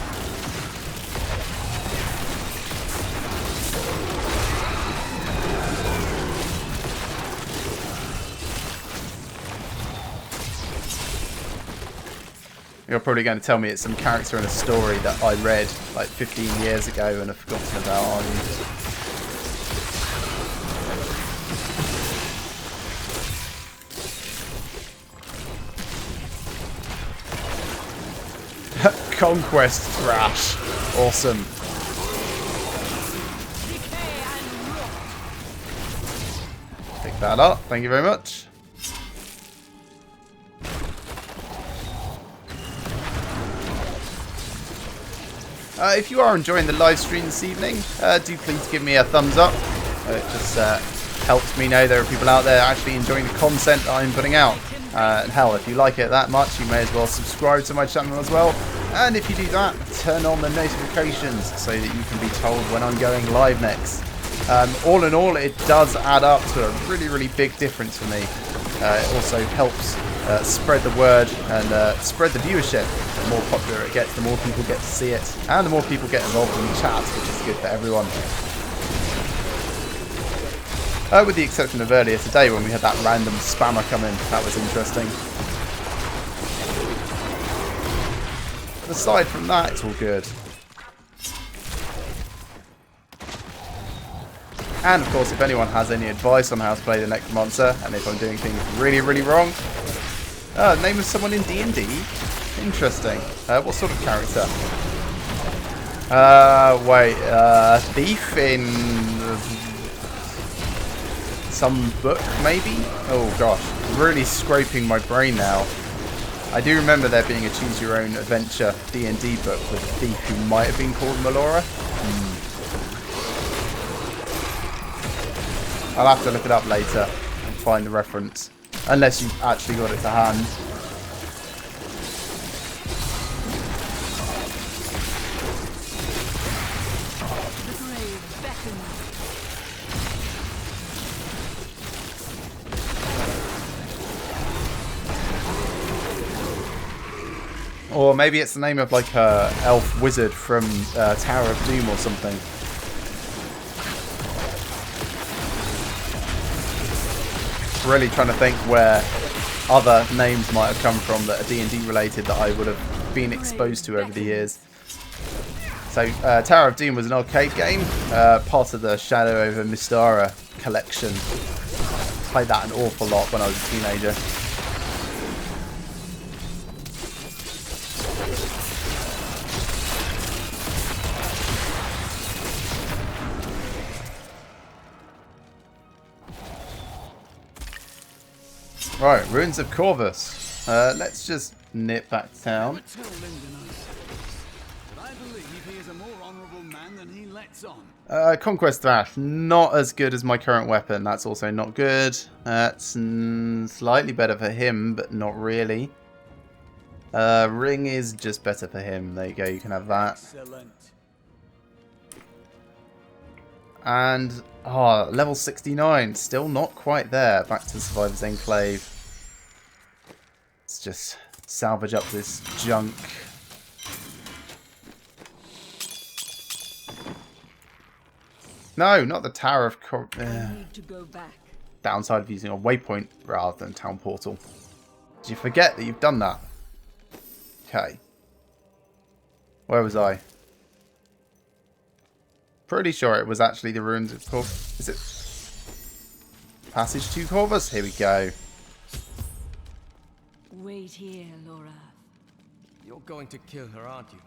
You're probably going to tell me it's some character in a story that I read like 15 years ago and have forgotten about, aren't you? Conquest Thrash. Awesome. Pick that up. Thank you very much. If you are enjoying the live stream this evening, do please give me a thumbs up. It just helps me know there are people out there actually enjoying the content that I'm putting out. And hell, if you like it that much, you may as well subscribe to my channel as well. And if you do that, turn on the notifications so that you can be told when I'm going live next. All in all, it does add up to a really, really big difference for me. It also helps spread the word and spread the viewership. The more popular it gets, the more people get to see it, and the more people get involved in the chat, which is good for everyone. With the exception of earlier today when we had that random spammer come in, that was interesting. But aside from that, it's all good. And of course, if anyone has any advice on how to play the Necromancer, and if I'm doing things really, really wrong, name of someone in D&D. Interesting. What sort of character? Thief in some book, maybe? Oh gosh, really scraping my brain now. I do remember there being a choose your own adventure D&D book with a thief who might have been called Melora. I'll have to look it up later and find the reference. Unless you've actually got it to hand. Or maybe it's the name of like a elf wizard from Tower of Doom or something. Really trying to think where other names might have come from that are D&D related that I would have been exposed to over the years. So Tower of Doom was an arcade game, part of the Shadow over Mystara collection. Played that an awful lot when I was a teenager. Right, Ruins of Corvus. Let's just nip back to town. Conquest Thrash, not as good as my current weapon. That's also not good. That's slightly better for him, but not really. Ring is just better for him. There you go, you can have that. Excellent. And, level 69. Still not quite there. Back to Survivor's Enclave. Let's just salvage up this junk. No, not the Tower of Downside of using a waypoint rather than Town Portal. Did you forget that you've done that? Okay. Where was I? Pretty sure it was actually the Ruins of Corvus. Is it? Passage to Corvus? Here we go. Wait here, Laura. You're going to kill her, aren't you?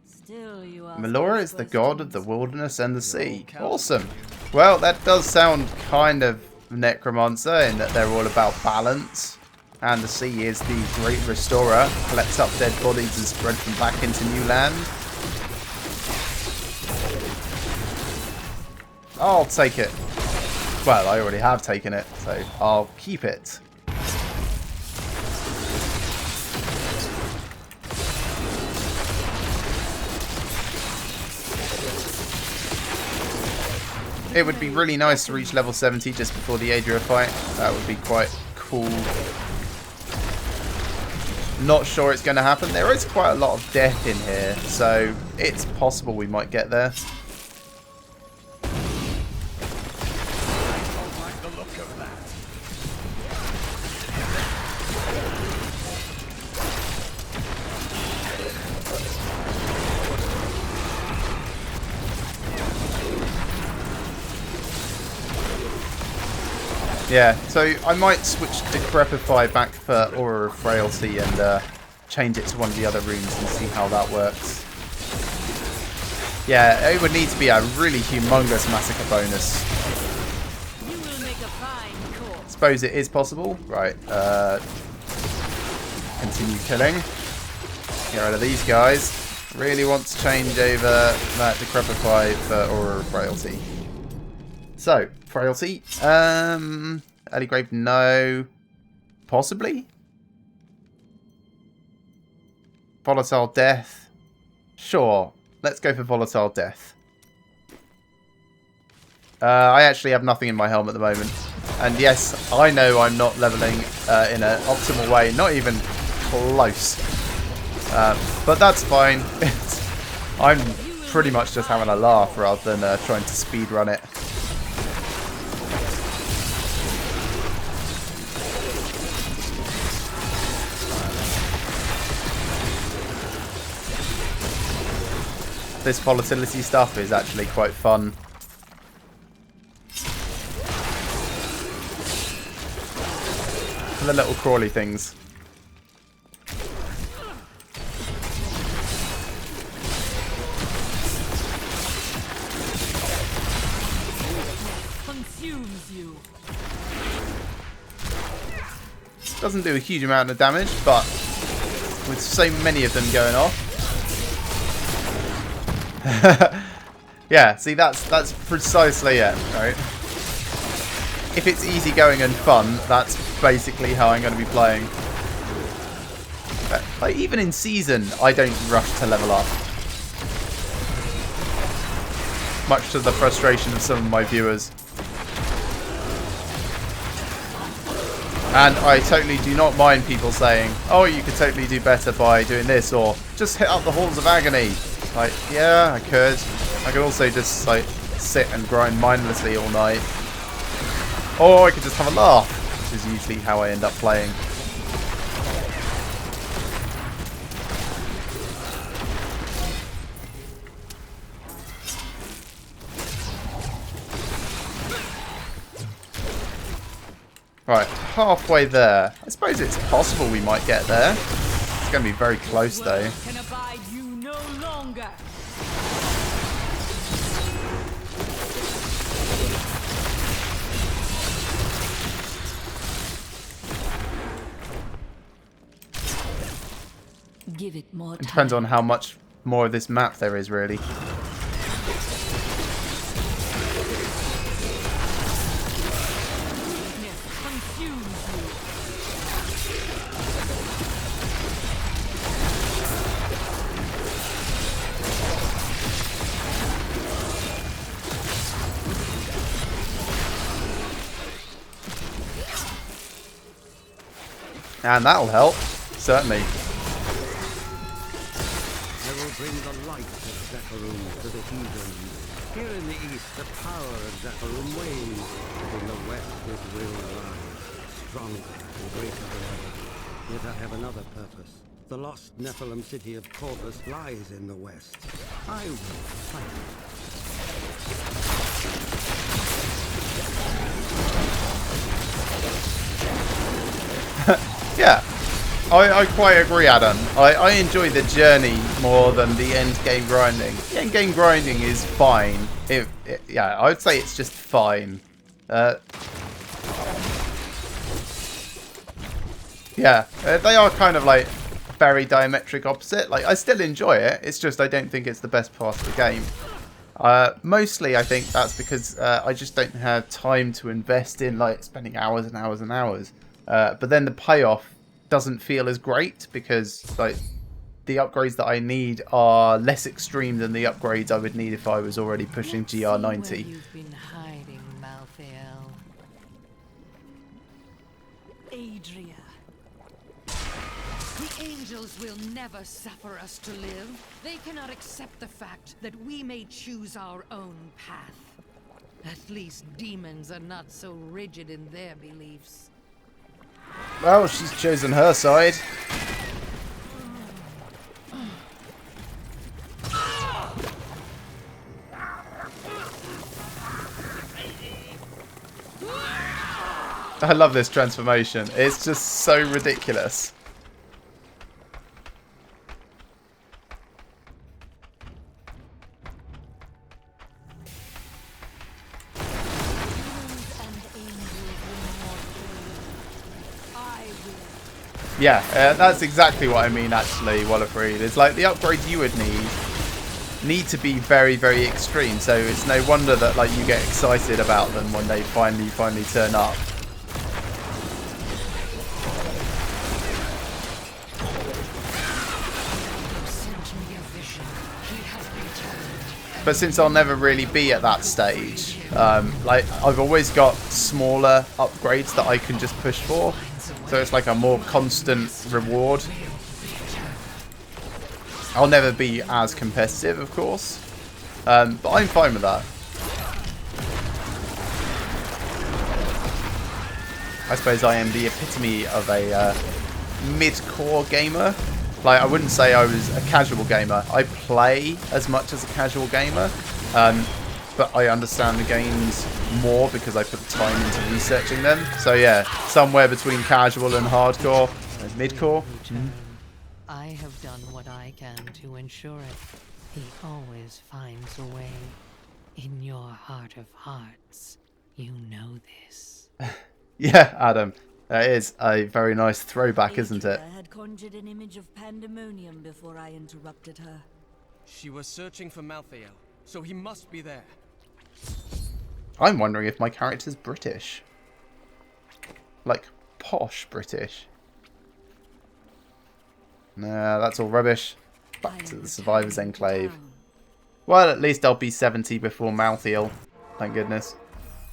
Still, you are. Melora is the god of the wilderness and the sea. Awesome. Well, that does sound kind of Necromancer in that they're all about balance. And the sea is the great restorer. Collects up dead bodies and spreads them back into new land. I'll take it. Well, I already have taken it, so I'll keep it. It would be really nice to reach level 70 just before the Adria fight. That would be quite cool. Not sure it's going to happen. There is quite a lot of death in here, so it's possible we might get there. Yeah, so I might switch Decrepify back for Aura of Frailty and change it to one of the other runes and see how that works. Yeah, it would need to be a really humongous Massacre bonus. You will make a fine corpse. Suppose it is possible. Right, continue killing. Get rid of these guys. Really want to change over that Decrepify for Aura of Frailty. So, Frailty. Early Grave, no. Possibly? Volatile Death. Sure. Let's go for Volatile Death. I actually have nothing in my helm at the moment. And yes, I know I'm not leveling in an optimal way. Not even close. But that's fine. I'm pretty much just having a laugh rather than trying to speedrun it. This volatility stuff is actually quite fun. For the little crawly things. Consumes you. Doesn't do a huge amount of damage, but with so many of them going off. Yeah, see, that's precisely it, right? If it's easygoing and fun, that's basically how I'm going to be playing. Like, even in season, I don't rush to level up. Much to the frustration of some of my viewers. And I totally do not mind people saying, oh, you could totally do better by doing this, or just hit up the Halls of Agony. Like, yeah, I could. I could also just, like, sit and grind mindlessly all night. Or I could just have a laugh, which is usually how I end up playing. Right, halfway there. I suppose it's possible we might get there. It's going to be very close, though. Can abide you no longer. Give it more time. It depends on how much more of this map there is, really. And that'll help, certainly. I will bring the light of Zephyrum to the heathen. Here in the east, the power of Zephyrum wanes, but in the west it will rise, stronger and greater than ever. Yet I have another purpose. The lost Nephilim city of Corvus lies in the west. I will find it. Yeah, I quite agree, Adam. I enjoy the journey more than the end game grinding. The end game grinding is fine. Yeah, I would say it's just fine. Yeah, they are kind of like very diametric opposite. Like, I still enjoy it. It's just I don't think it's the best part of the game. Mostly, I think that's because I just don't have time to invest in like spending hours and hours and hours. But then the payoff doesn't feel as great because like the upgrades that I need are less extreme than the upgrades I would need if I was already pushing GR90. You've been hiding, Malthael. Adria. The angels will never suffer us to live. They cannot accept the fact that we may choose our own path. At least demons are not so rigid in their beliefs. Well, she's chosen her side. I love this transformation. It's just so ridiculous. Yeah, that's exactly what I mean, actually, Wallafreed. It's like the upgrades you would need to be very, very extreme. So it's no wonder that like you get excited about them when they finally turn up. But since I'll never really be at that stage, like I've always got smaller upgrades that I can just push for. So it's like a more constant reward. I'll never be as competitive, of course. But I'm fine with that. I suppose I am the epitome of a mid-core gamer. Like, I wouldn't say I was a casual gamer. I play as much as a casual gamer. But I understand the games more because I put the time into researching them. So yeah, somewhere between casual and hardcore, mid-core. I have done what I can to ensure it. He always finds a way. In your heart of hearts, you know this. Yeah, Adam. That is a very nice throwback, isn't it? Adria had conjured an image of pandemonium before I interrupted her. She was searching for Malthael, so he must be there. I'm wondering if my character's British. Like, posh British. Nah, that's all rubbish. Back to the Survivors Enclave. Well, at least I'll be 70 before Malthael. Thank goodness.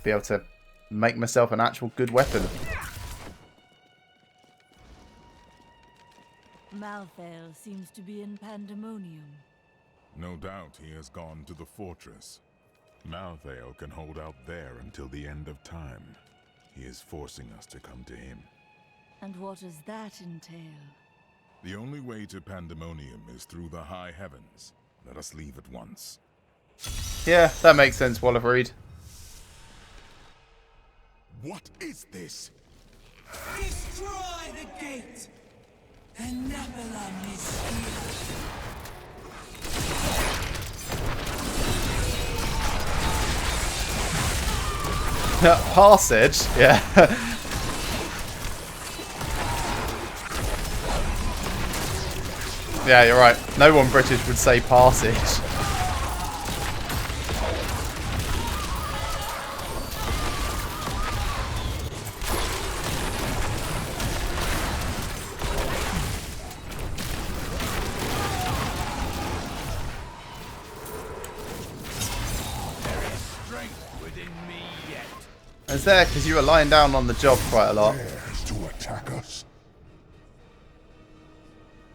Be able to make myself an actual good weapon. Malthael seems to be in pandemonium. No doubt he has gone to the fortress. Malthael can hold out there until the end of time. He is forcing us to come to him. And what does that entail? The only way to Pandemonium is through the high heavens. Let us leave at once. Yeah, that makes sense, Wallerfried. What is this? Destroy the gate! The Nephilim is here! Passage? Yeah. Yeah, you're right. No one British would say passage. It's there because you were lying down on the job quite a lot. Dares to attack us.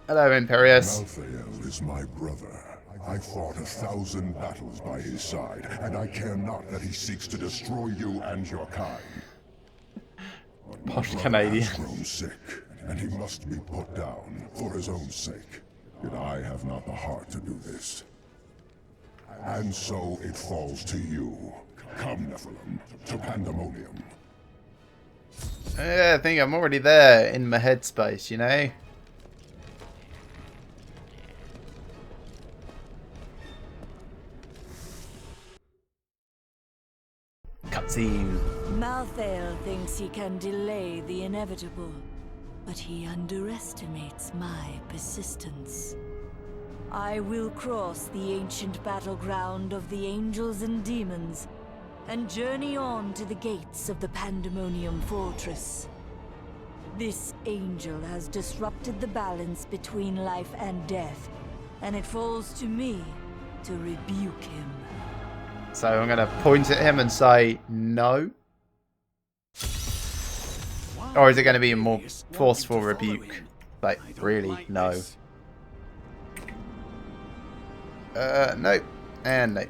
Hello, Imperius. Malthael is my brother. I fought 1,000 battles by his side, and I care not that he seeks to destroy you and your kind. But my Posh brother Canadian. has grown sick, and he must be put down for his own sake. Yet I have not the heart to do this. And so it falls to you. Come, Nephilim, to Pandemonium. Yeah, I think I'm already there in my headspace, you know? Cutscene. Malthael thinks he can delay the inevitable, but he underestimates my persistence. I will cross the ancient battleground of the angels and demons and journey on to the gates of the Pandemonium Fortress. This angel has disrupted the balance between life and death, and it falls to me to rebuke him. So I'm going to point at him and say no. Or is it going to be a more forceful rebuke? Like, really, no. Nope. And nope.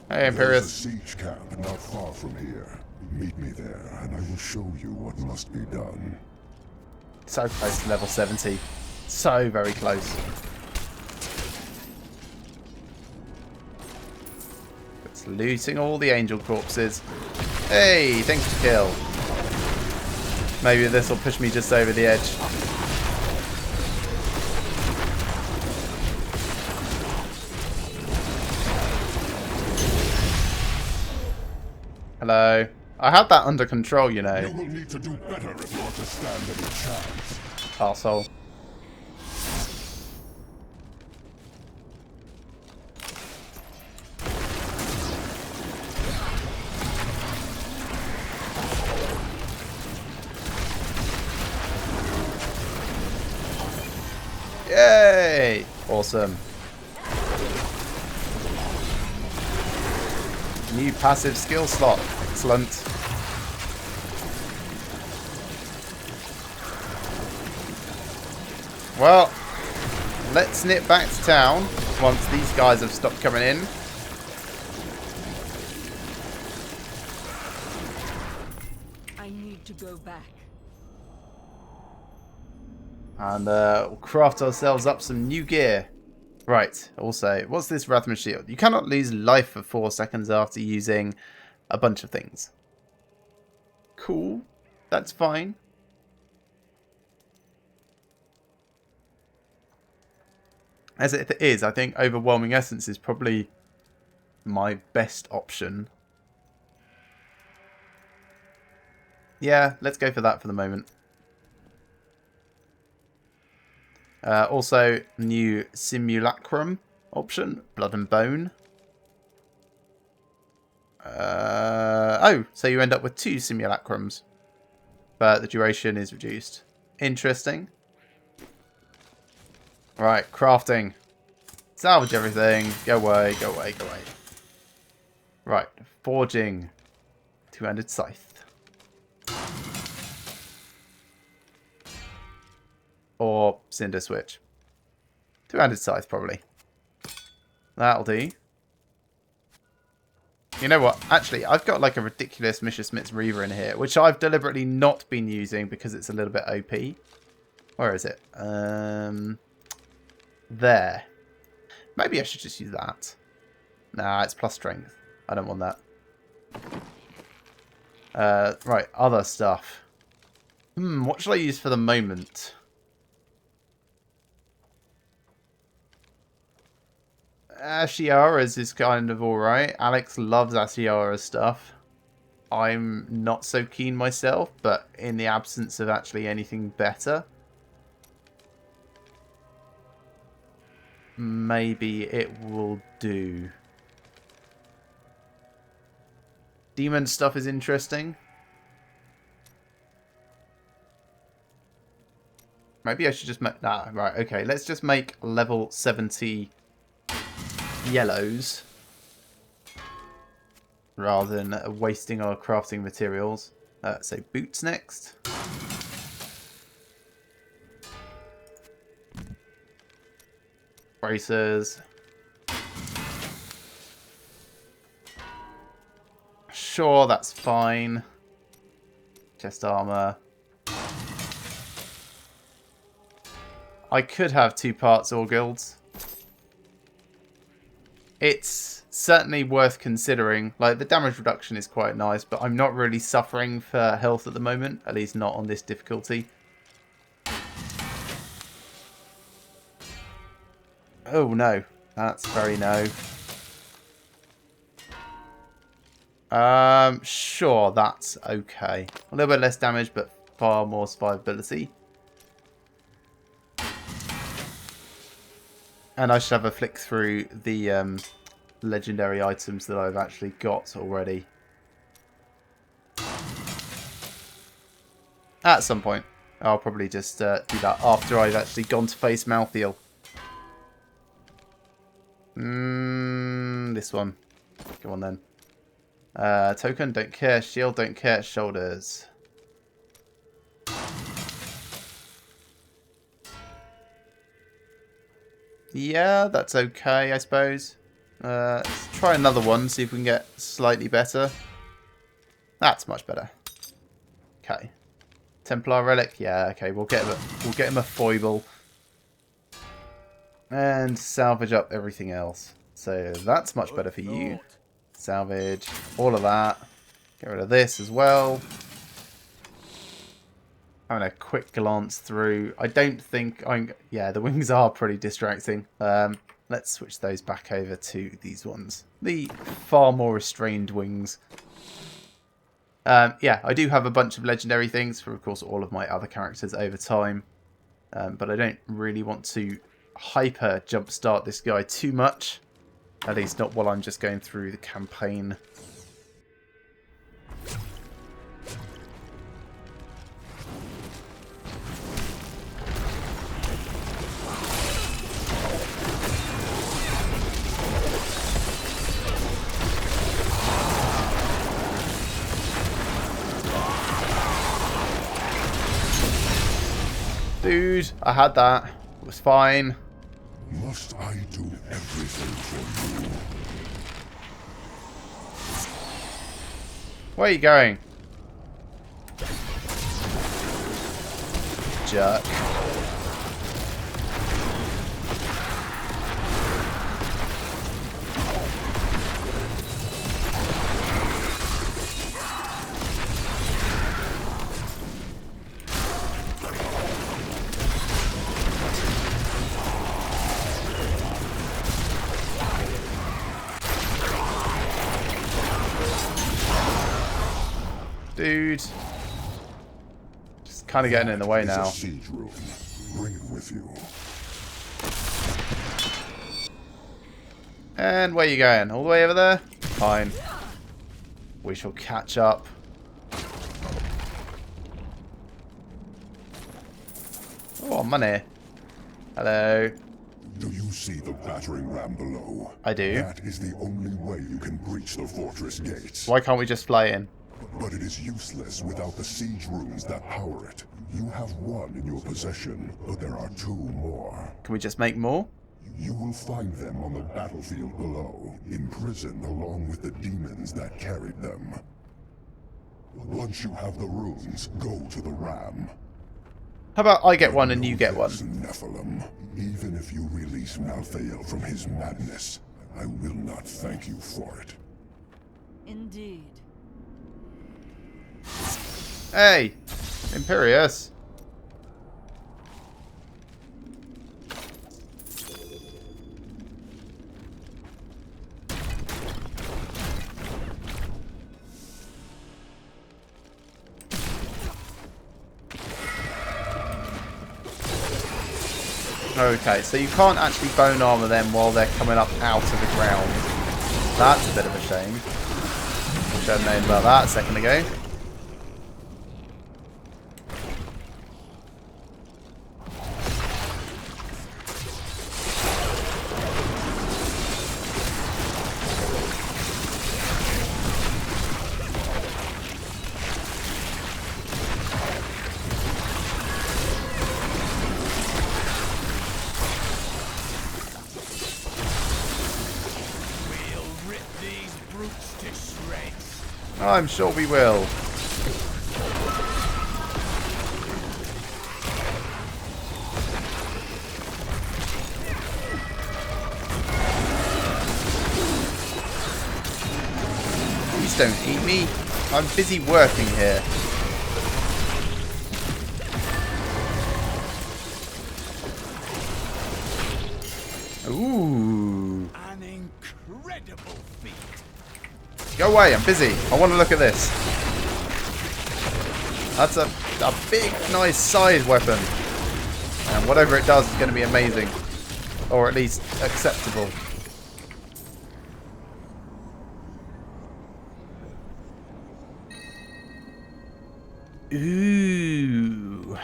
Hey, Imperius. There's a siege camp not far from here. Meet me there, and I will show you what must be done. So close to level 70. So very close. It's looting all the angel corpses. Hey, thanks for kill. Maybe this will push me just over the edge. Hello. I had that under control, you know. You will need to do better if you want to stand any chance. Arsehole. Yay! Awesome. New passive skill slot. Excellent. Well, let's nip back to town once these guys have stopped coming in. I need to go back. And we'll craft ourselves up some new gear. Right, also, what's this Rathman shield? You cannot lose life for 4 seconds after using a bunch of things. Cool. That's fine. As it is, I think Overwhelming Essence is probably my best option. Yeah, let's go for that for the moment. Also, new Simulacrum option, Blood and Bone. Oh, so you end up with 2 Simulacrums, but the duration is reduced. Interesting. Right, crafting. Salvage everything. Go away, go away, go away. Right, forging. 2-handed scythe. Or cinder switch. 2-handed scythe, probably. That'll do. You know what? Actually, I've got like a ridiculous Mr. Smith's Reaver in here, which I've deliberately not been using because it's a little bit OP. Where is it? There. Maybe I should just use that. Nah, it's plus strength. I don't want that. Right, other stuff. What shall I use for the moment? Ashiara's is kind of alright. Alex loves Ashiara's stuff. I'm not so keen myself, but in the absence of actually anything better, maybe it will do. Demon stuff is interesting. Maybe I should just make... Nah, right, okay. Let's just make level 70 yellows rather than wasting our crafting materials. So boots next. Bracers. Sure, that's fine. Chest armor. I could have 2 parts or guilds. It's certainly worth considering. Like, the damage reduction is quite nice, but I'm not really suffering for health at the moment. At least not on this difficulty. Oh, no. That's very no. Sure, that's okay. A little bit less damage, but far more survivability. And I should have a flick through the legendary items that I've actually got already. At some point. I'll probably just do that after I've actually gone to face Malthael. This one. Go on then. Token, don't care. Shield, don't care. Shoulders. Yeah, that's okay, I suppose. Let's try another one, see if we can get slightly better. That's much better. Okay. Templar relic, yeah, okay, we'll get him a foible. And salvage up everything else. So that's much better for you. Salvage all of that. Get rid of this as well. Having a quick glance through. I don't think yeah, the wings are pretty distracting. Let's switch those back over to these ones. The far more restrained wings. Yeah, I do have a bunch of legendary things for, of course, all of my other characters over time. But I don't really want to hyper jumpstart this guy too much. At least not while I'm just going through the campaign. Dude, I had that. It was fine. Must I do everything for you? Where are you going? Jerk. Dude. Just kind of getting in the way now. Siege room. Bring it with you. And where are you going? All the way over there? Fine. We shall catch up. Oh, money. Hello. Do you see the battering ram below? I do. That is the only way you can breach the fortress gates. Why can't we just fly in? But it is useless without the siege runes that power it. You have one in your possession, but there are 2 more. Can we just make more? You will find them on the battlefield below, imprisoned along with the demons that carried them. Once you have the runes, go to the ram. How about I get one and you get one? Nephilim, even if you release Malthael from his madness, I will not thank you for it. Indeed. Hey! Imperious! Okay, so you can't actually bone armor them while they're coming up out of the ground. That's a bit of a shame. Should have known about that a second ago. I'm sure we will. Please don't eat me. I'm busy working here. Ooh. An incredible feat. Go away, I'm busy. I want to look at this. That's a big, nice side weapon. And whatever it does is going to be amazing. Or at least acceptable. Ooh.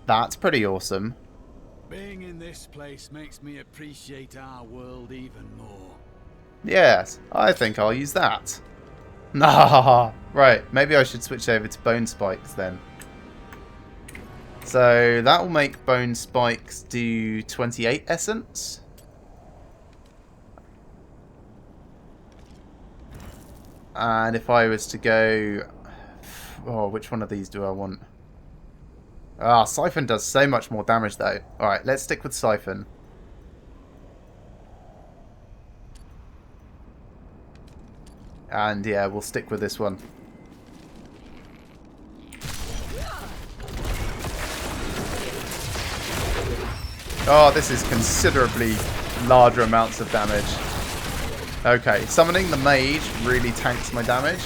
That's pretty awesome. Being in this place makes me appreciate our world even more. Yes, I think I'll use that. Nah, right, maybe I should switch over to bone spikes then. So that will make bone spikes do 28 essence. And if I was to go... Oh, which one of these do I want? Ah, Siphon does so much more damage though. Alright, let's stick with Siphon. And yeah, we'll stick with this one. Oh, this is considerably larger amounts of damage. Okay, summoning the mage really tanks my damage.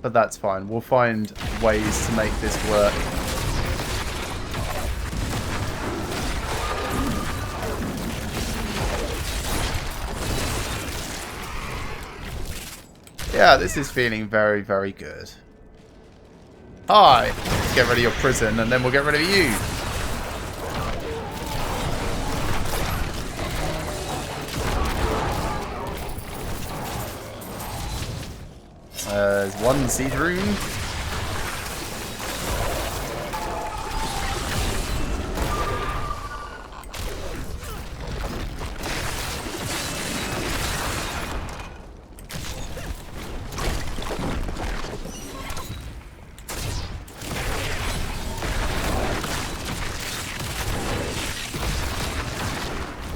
But that's fine. We'll find ways to make this work. Yeah, this is feeling very, very good. Hi! Let's get rid of your prison and then we'll get rid of you. There's one siege rune.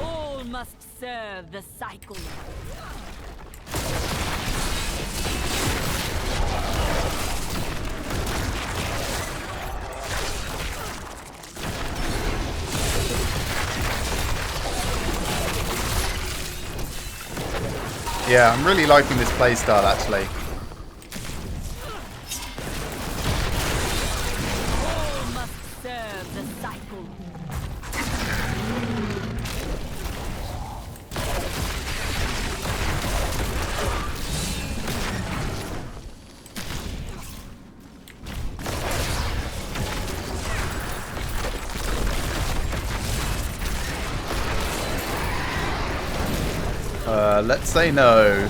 All must serve the cycle. Yeah, I'm really liking this playstyle actually. All must serve the cycle. Let's say no.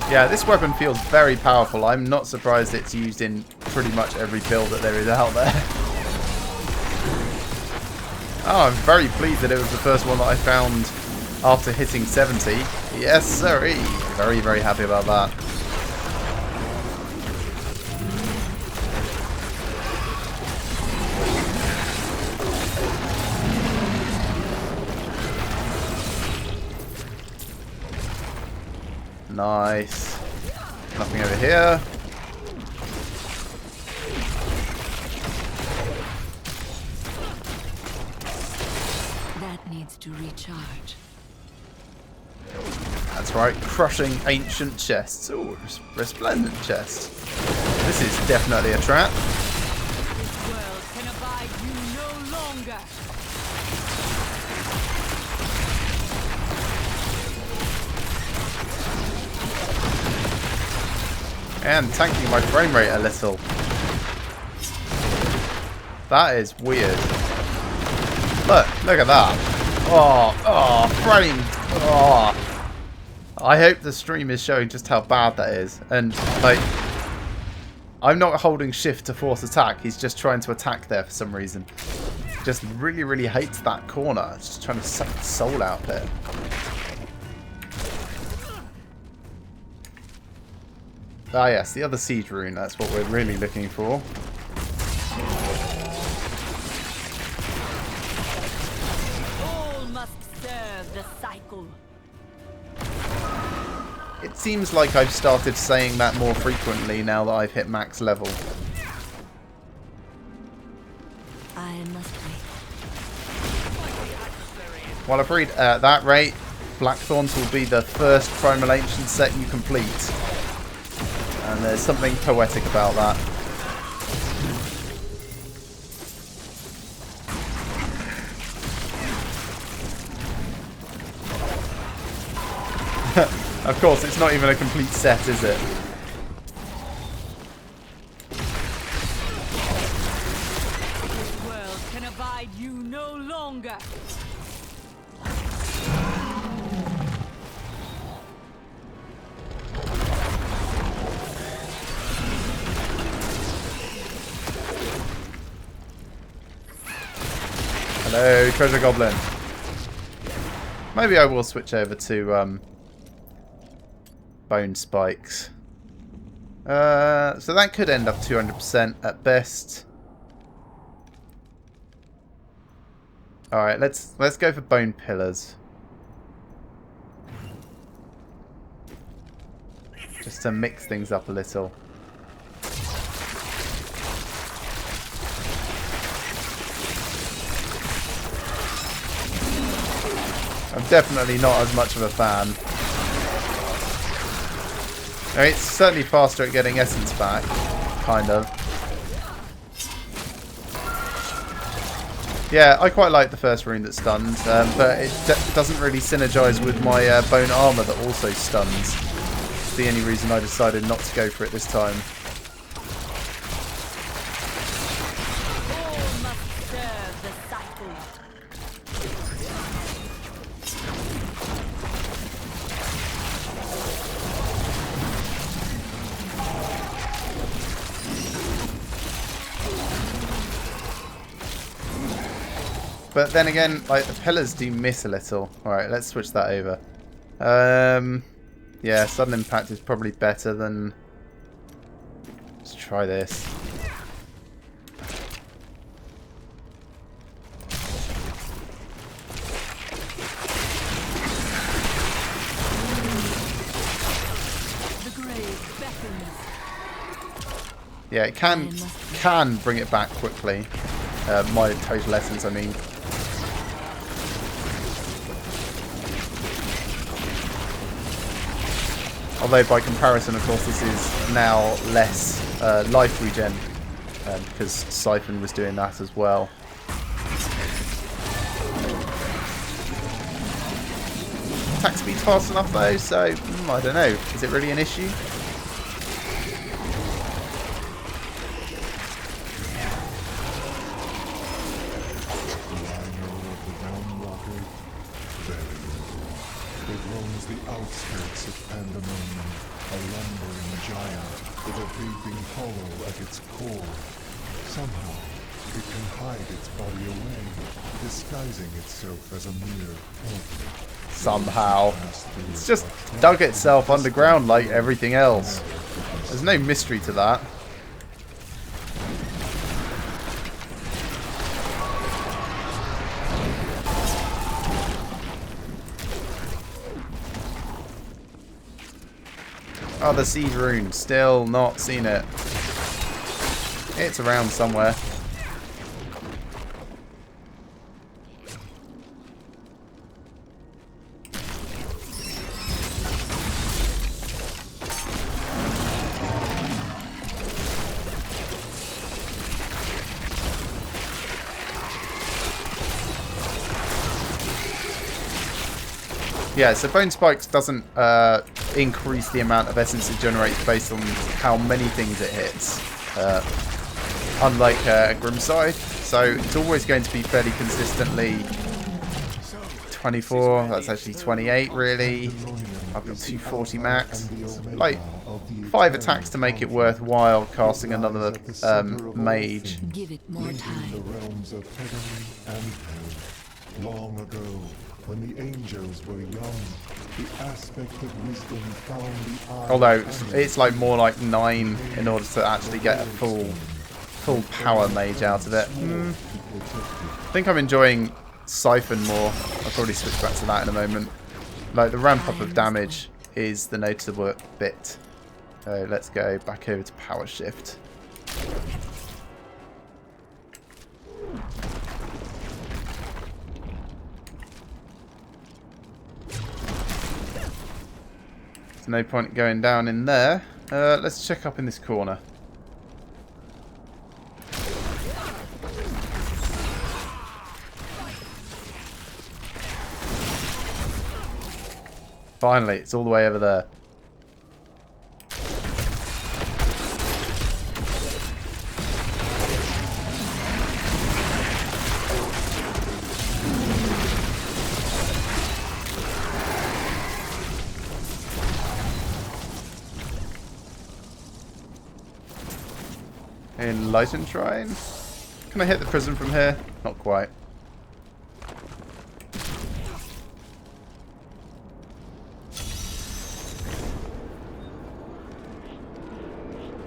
Yeah, this weapon feels very powerful. I'm not surprised it's used in pretty much every build that there is out there. Oh, I'm very pleased that it was the first one that I found after hitting 70. Yes, sirree. Very, very happy about that. Nice. Nothing over here. That needs to recharge. That's right, crushing ancient chests. Ooh, resplendent chest. This is definitely a trap. This world can abide you no longer. And tanking my frame rate a little. That is weird. Look at that. Oh, frame. Oh. I hope the stream is showing just how bad that is. And, like, I'm not holding shift to force attack. He's just trying to attack there for some reason. Just really, really hates that corner. Just trying to suck the soul out there. Ah yes, the other siege rune, that's what we're really looking for. All must serve the cycle. It seems like I've started saying that more frequently now that I've hit max level. I must wait. While I've read at that rate, Blackthorns will be the first Primal Ancient set you complete. And there's something poetic about that. Of course, it's not even a complete set, is it? This world can abide you no longer. Hello, Treasure Goblin. Maybe I will switch over to Bone Spikes. So that could end up 200% at best. Alright, let's go for Bone Pillars. Just to mix things up a little. I'm definitely not as much of a fan. I mean, it's certainly faster at getting essence back, kind of. Yeah, I quite like the first rune that stuns, but it doesn't really synergize with my bone armor that also stuns. It's the only reason I decided not to go for it this time. All must serve the cycle. But then again, like, the pillars do miss a little. Alright, let's switch that over. Yeah, sudden impact is probably better than... Let's try this. The grave beckons. Yeah, it can bring it back quickly. My total essence, I mean. Although by comparison, of course, this is now less life regen, because Siphon was doing that as well. Attack speed's fast enough though, so I don't know. Is it really an issue? Outskirts of Pandemonium, a lumbering giant with a gaping hollow at its core. Somehow, it can hide its body away, disguising itself as a mere portal. Somehow. It's just dug itself underground like everything else. There's no mystery to that. Oh, the seed rune. Still not seen it. It's around somewhere. Yeah, so Bone Spikes doesn't increase the amount of essence it generates based on how many things it hits, unlike Grimside. So it's always going to be fairly consistently 24, that's actually 28 really, I've got 240 max, like 5 attacks to make it worthwhile casting another mage. Give it more time. The realms of heaven and hell, long ago, when the angels were young, the aspect of wisdom found the eye. Although it's like more like 9 in order to actually get a full power mage out of it. I think I'm enjoying Siphon more. I'll probably switch back to that in a moment. Like the ramp up of damage is the noticeable bit. So let's go back over to power shift. There's no point going down in there. Let's check up in this corner. Finally, it's all the way over there. Enlightened Shrine? Can I hit the prison from here? Not quite.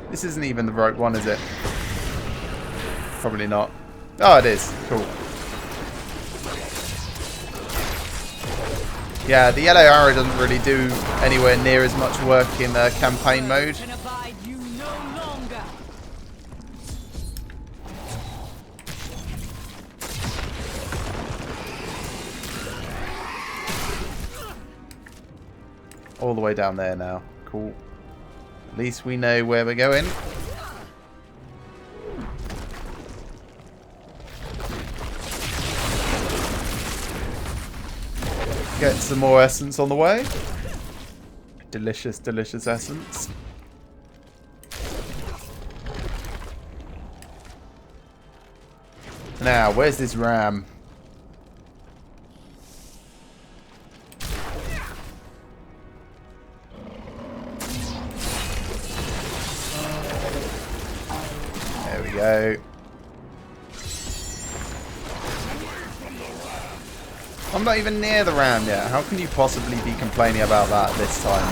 This isn't even the right one, is it? Probably not. Oh, it is. Cool. Yeah, the yellow arrow doesn't really do anywhere near as much work in campaign mode. All the way down there now. Cool. At least we know where we're going. Get some more essence on the way. Delicious, delicious essence. Now, where's this ram? There we go. I'm not even near the ram yet. How can you possibly be complaining about that this time?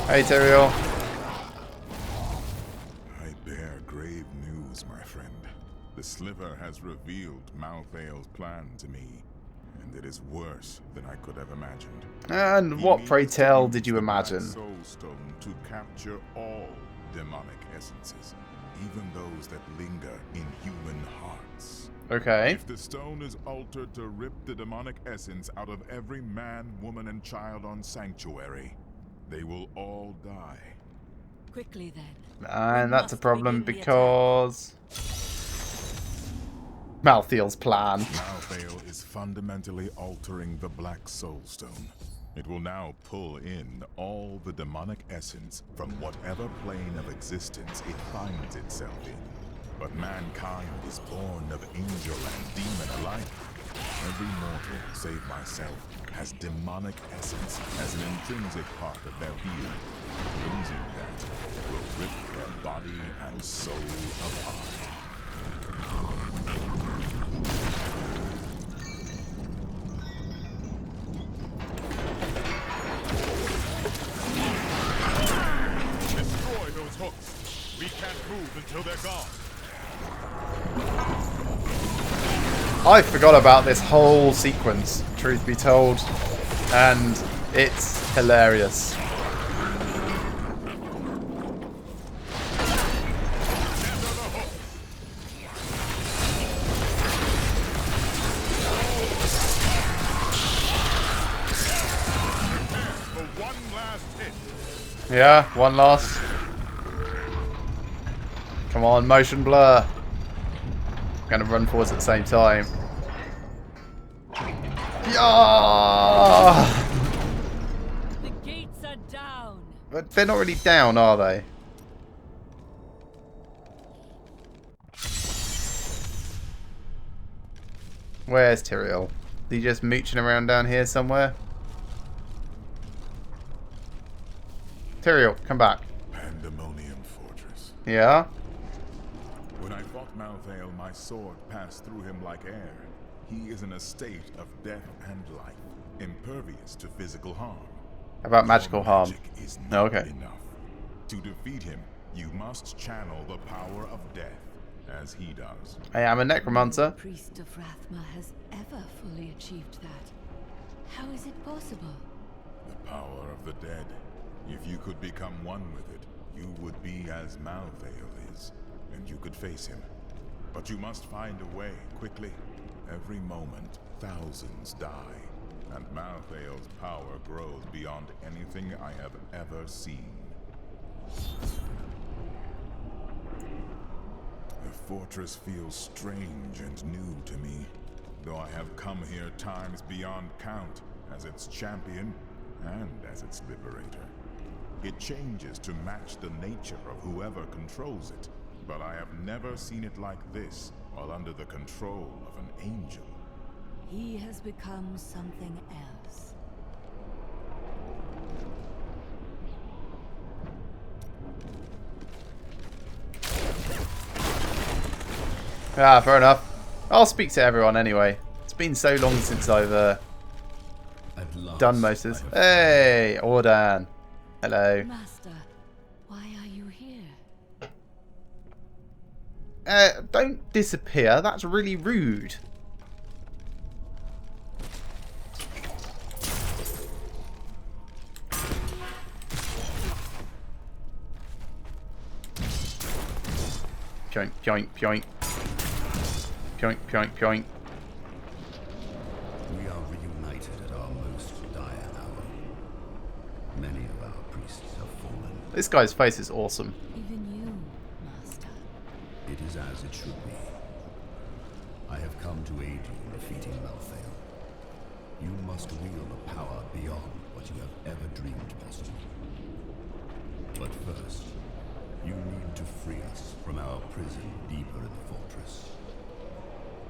Hey, Teriel. I bear grave news, my friend. The Sliver has revealed Malthael's plan to me, and it is worse than I could have imagined. And what, pray tell, did you imagine? Soul Stone to capture all demonic essences, even those that linger in human hearts. Okay. If the stone is altered to rip the demonic essence out of every man, woman, and child on Sanctuary, they will all die. Quickly then. And that's a problem because Malthael's plan. Malthael is fundamentally altering the Black Soulstone. It will now pull in all the demonic essence from whatever plane of existence it finds itself in. But mankind is born of angel and demon alike. Every mortal, save myself, has demonic essence as an intrinsic part of their being. Losing that will rip their body and soul apart. Destroy those hooks. We can't move until they're gone. I forgot about this whole sequence, truth be told, and it's hilarious. Yeah, one last. Come on, motion blur. I'm gonna run forwards at the same time. Yeah! The gates are down. But they're not really down, are they? Where's Trag'Oul? Is he just mooching around down here somewhere? Trag'Oul, come back. Pandemonium Fortress. Yeah? When I fought Malthael, my sword passed through him like air. He is in a state of death and life, impervious to physical harm. How about magical harm? Magic is not okay. enough. To defeat him, you must channel the power of death, as he does. I am a necromancer. No priest of Rathma has ever fully achieved that. How is it possible? The power of the dead. If you could become one with it, you would be as Malthael is, and you could face him. But you must find a way, quickly. Every moment, thousands die, and Malthael's power grows beyond anything I have ever seen. The fortress feels strange and new to me, though I have come here times beyond count as its champion and as its liberator. It changes to match the nature of whoever controls it, but I have never seen it like this while under the control of an angel. He has become something else. Ah, fair enough. I'll speak to everyone anyway. It's been so long since I've done most of this. Hey, Ordan. Hello. Master, why are you here? Don't disappear. That's really rude. Pyoink, pyoink, pyoink. Pyoink, pyoink, pyoink. We are reunited at our most dire hour. Many of our priests have fallen. This guy's face is awesome. Even you, Master. It is as it should be. I have come to aid you in defeating Malthael. You must wield a power beyond what you have ever dreamed possible. But first, you need to free us from our prison deeper in the fortress.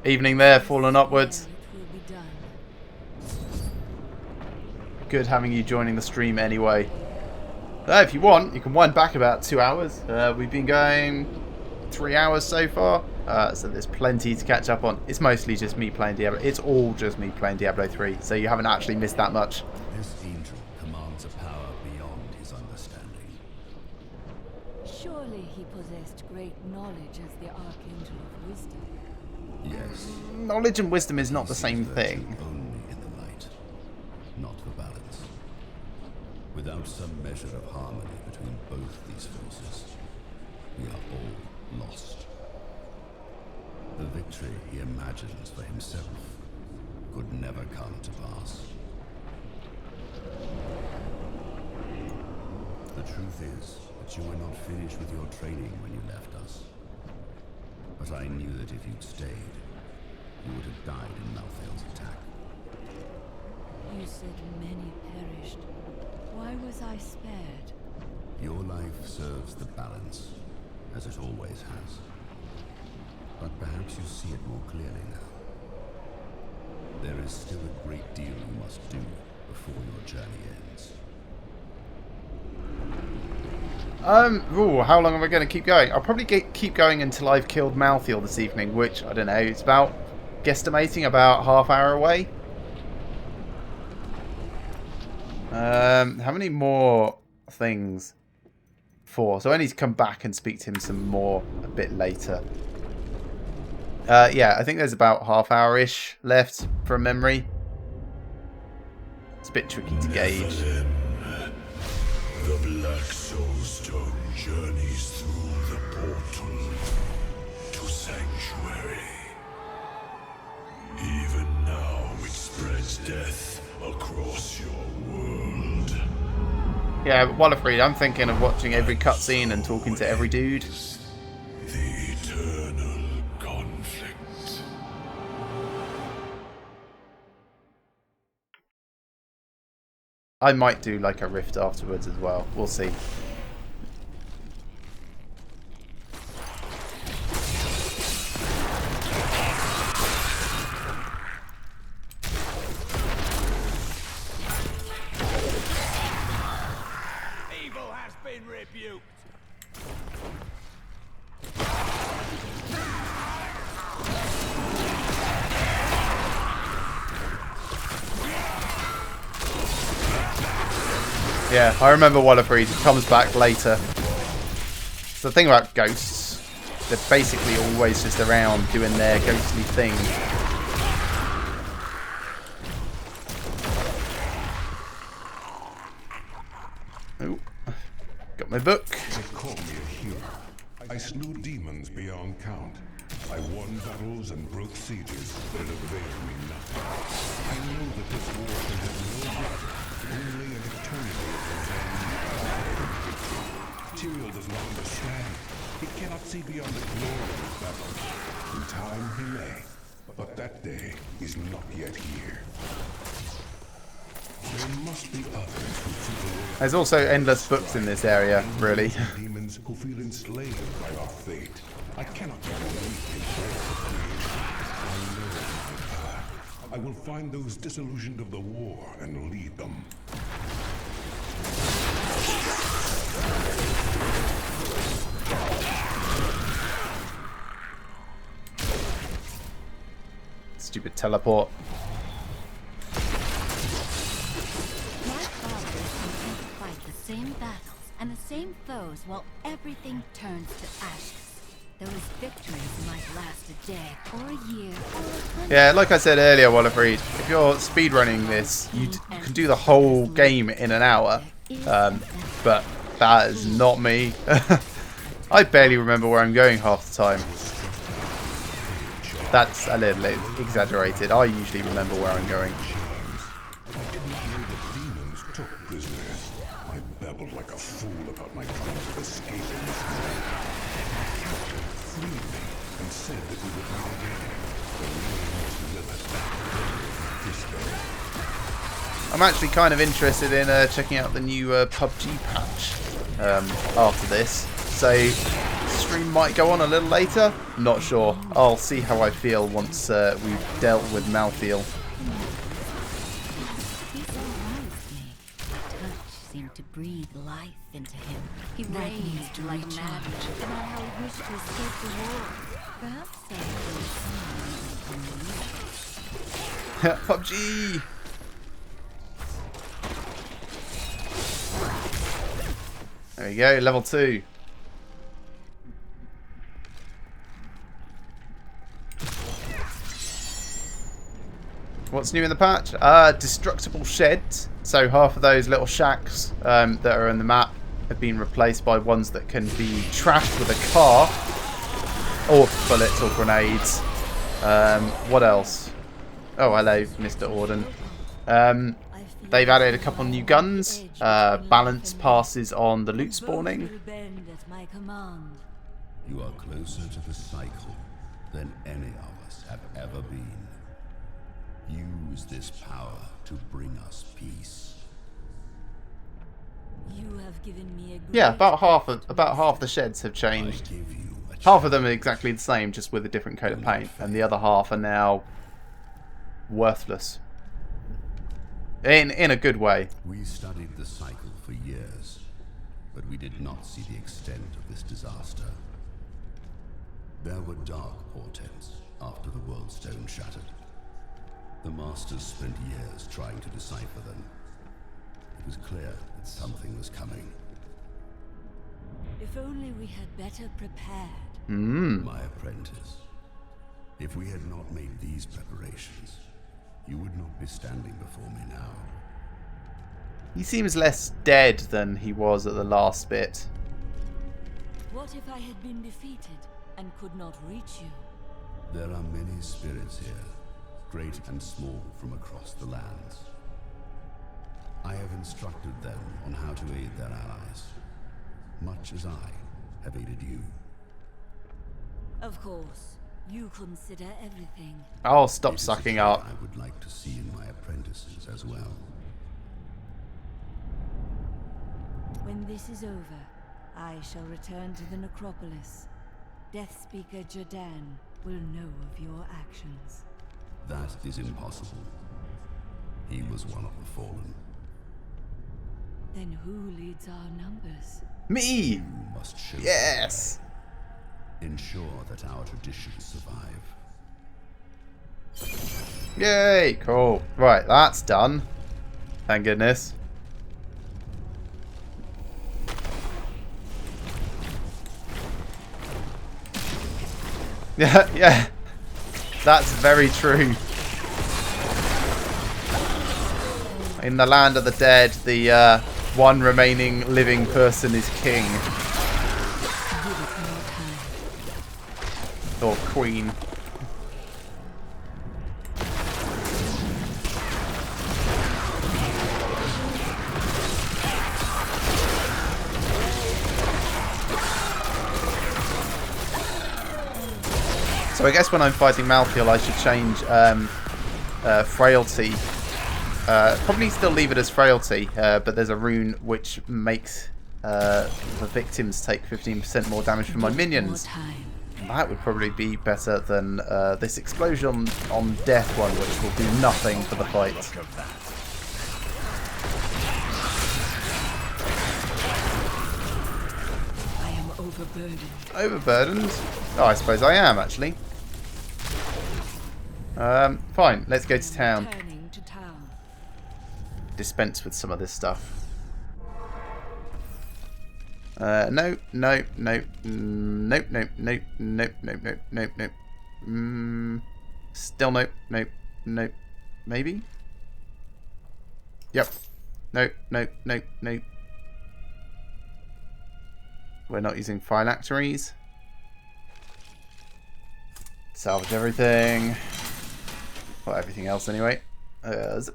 Evening there, falling upwards. It will be done. Good having you joining the stream anyway. If you want, you can wind back about 2 hours. We've been going 3 hours so far, so there's plenty to catch up on. It's mostly just me playing Diablo. It's all just me playing Diablo 3, so you haven't actually missed that much. This angel commands a power beyond his understanding. Surely he possessed great knowledge as the Archangel of Wisdom. Yes. Knowledge and wisdom is not the same Sees thing. virtue only in the light, not for balance. Without some measure of harmony between both these forces, we are all lost. The victory he imagines for himself could never come to pass. The truth is that you were not finished with your training when you left us. But I knew that if you'd stayed, you would have died in Malthael's attack. You said many perished. Why was I spared? Your life serves the balance, as it always has. But perhaps you see it more clearly now. There is still a great deal you must do before your journey ends. Ooh, how long am I going to keep going? I'll probably keep going until I've killed Malthael this evening, which, I don't know, it's about, guesstimating, about half hour away. How many more things? 4. So I need to come back and speak to him some more a bit later. Yeah, I think there's about half hour-ish left from memory. It's a bit tricky to gauge. The Black Soulstone journeys through the portal to Sanctuary. Even now it spreads death across your world. Yeah, but Wallerfried, I'm thinking of watching every cutscene and talking to every dude. The eternal conflict. I might do like a rift afterwards as well. We'll see. Evil has been rebuked. Yeah, I remember Wallerfried comes back later. So the thing about ghosts, they're basically always just around doing their ghostly thing. Oh, got my book. They call me a hero. I slew demons beyond count. I won battles and broke sieges, but it availed me nothing. I know that this war can have no blood, only an eternity of revenge. Tyrael does not understand. He cannot see beyond the glory of battle. In time he may, but that day is not yet here. There must be others who see the world. There's also endless books in this area, really. Demons who feel enslaved by our fate. I cannot believe I know my path. I will find those disillusioned of the war and lead them. Stupid teleport. My father is content to fight the same battles and the same foes while everything turns to ashes. Those victories might last a day, or a year, or a Yeah, like I said earlier, Wallerfried, if you're speedrunning this, you can do the whole game in an hour. But that is not me. I barely remember where I'm going half the time. That's a little exaggerated. I usually remember where I'm going. I did not know that demons took prisoners. I babbled like a fool about my plans of escaping this world. My captor freed me and said that we would meet again. The nameless Lilith. This day. I'm actually kind of interested in checking out the new PUBG patch after this. So, stream might go on a little later. Not sure. I'll see how I feel once we've dealt with Malthael. He's so right with me. The touch seemed to breathe life into him. He raged like mad about how he wished to escape the war. Perhaps PUBG! There we go, level 2. What's new in the patch? Destructible sheds. So half of those little shacks that are in the map have been replaced by ones that can be trashed with a car. Or bullets or grenades. What else? Oh, hello, Mr. Orden. They've added a couple new guns. Balance passes on the loot spawning. You are closer to the cycle than any of us have ever been. Use this power to bring us peace. You have given me a Yeah, about half the sheds have changed. Half of them are exactly the same, just with a different coat of paint, and the other half are now worthless. In a good way. We studied the cycle for years, but we did not see the extent of this disaster. There were dark portents after the World Stone shattered. The Masters spent years trying to decipher them. It was clear that something was coming. If only we had better prepared. My apprentice, if we had not made these preparations, you would not be standing before me now. He seems less dead than he was at the last bit. What if I had been defeated and could not reach you? There are many spirits here, great and small from across the lands. I have instructed them on how to aid their allies, much as I have aided you. Of course, you consider everything. Oh, stop sucking up. I would like to see in my apprentices as well. When this is over, I shall return to the necropolis. Death Speaker Jordan will know of your actions. That is impossible. He was one of the fallen. Then who leads our numbers? Me! You must show yes! Ensure that our traditions survive. Yay! Cool. Right, that's done. Thank goodness. Yeah. That's very true. In the land of the dead, the one remaining living person is king. Or queen. So I guess when I'm fighting Malthael, I should change frailty. Probably still leave it as frailty, but there's a rune which makes the victims take 15% more damage from my minions. That would probably be better than this explosion on death one, which will do nothing for the fight. I am overburdened. Overburdened? Oh, I suppose I am, actually. Fine, let's go to town. Dispense with some of this stuff. No. Still nope. Maybe? Yep. No. We're not using phylacteries. Salvage everything. Well, everything else anyway. Let's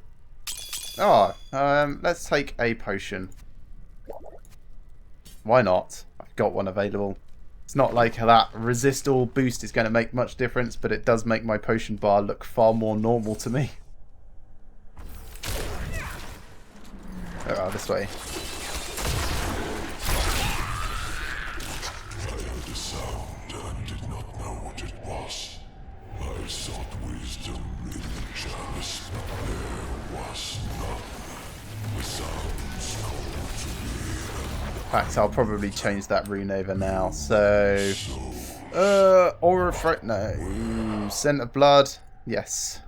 take a potion. Why not? I've got one available. It's not like that resist all boost is going to make much difference, but it does make my potion bar look far more normal to me. Oh, this way. I heard a sound and did not know what it was. I sought wisdom in the chalice, but there was none. The sounds called to me. In fact, I'll probably change that rune over now. So, Aura of no, Scent of Blood, yes.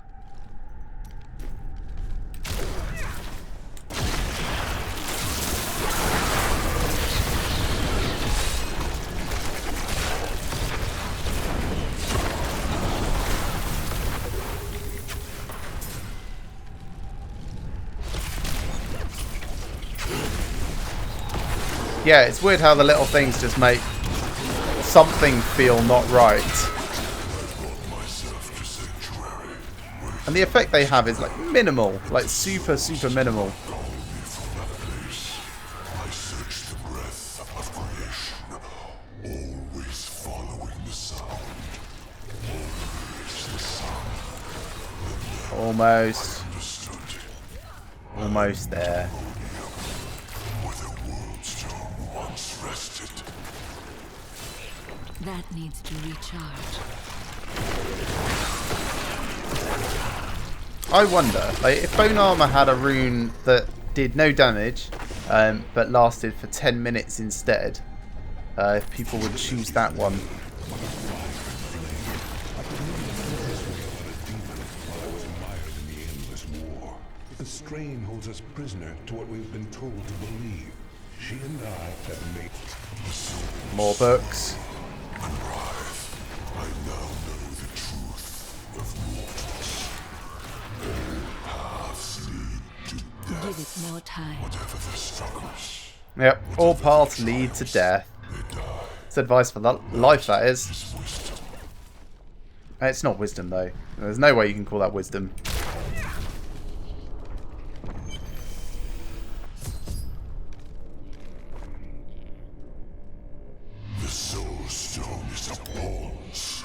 Yeah, it's weird how the little things just make something feel not right. And the effect they have is like minimal, like super, super minimal. Almost. Almost there. That needs to recharge. I wonder, like, if Bone Armor had a rune that did no damage, but lasted for 10 minutes instead, if people would choose that one. The strain holds us prisoner to what we've been told to believe. She and I have made More books. I now know the truth of mortals. All paths lead to death. Give it more time. Whatever the struggles. Yep, all paths lead to death. It's advice for life, that is. It's not wisdom, though. There's no way you can call that wisdom. The Soul Stone is a pulse.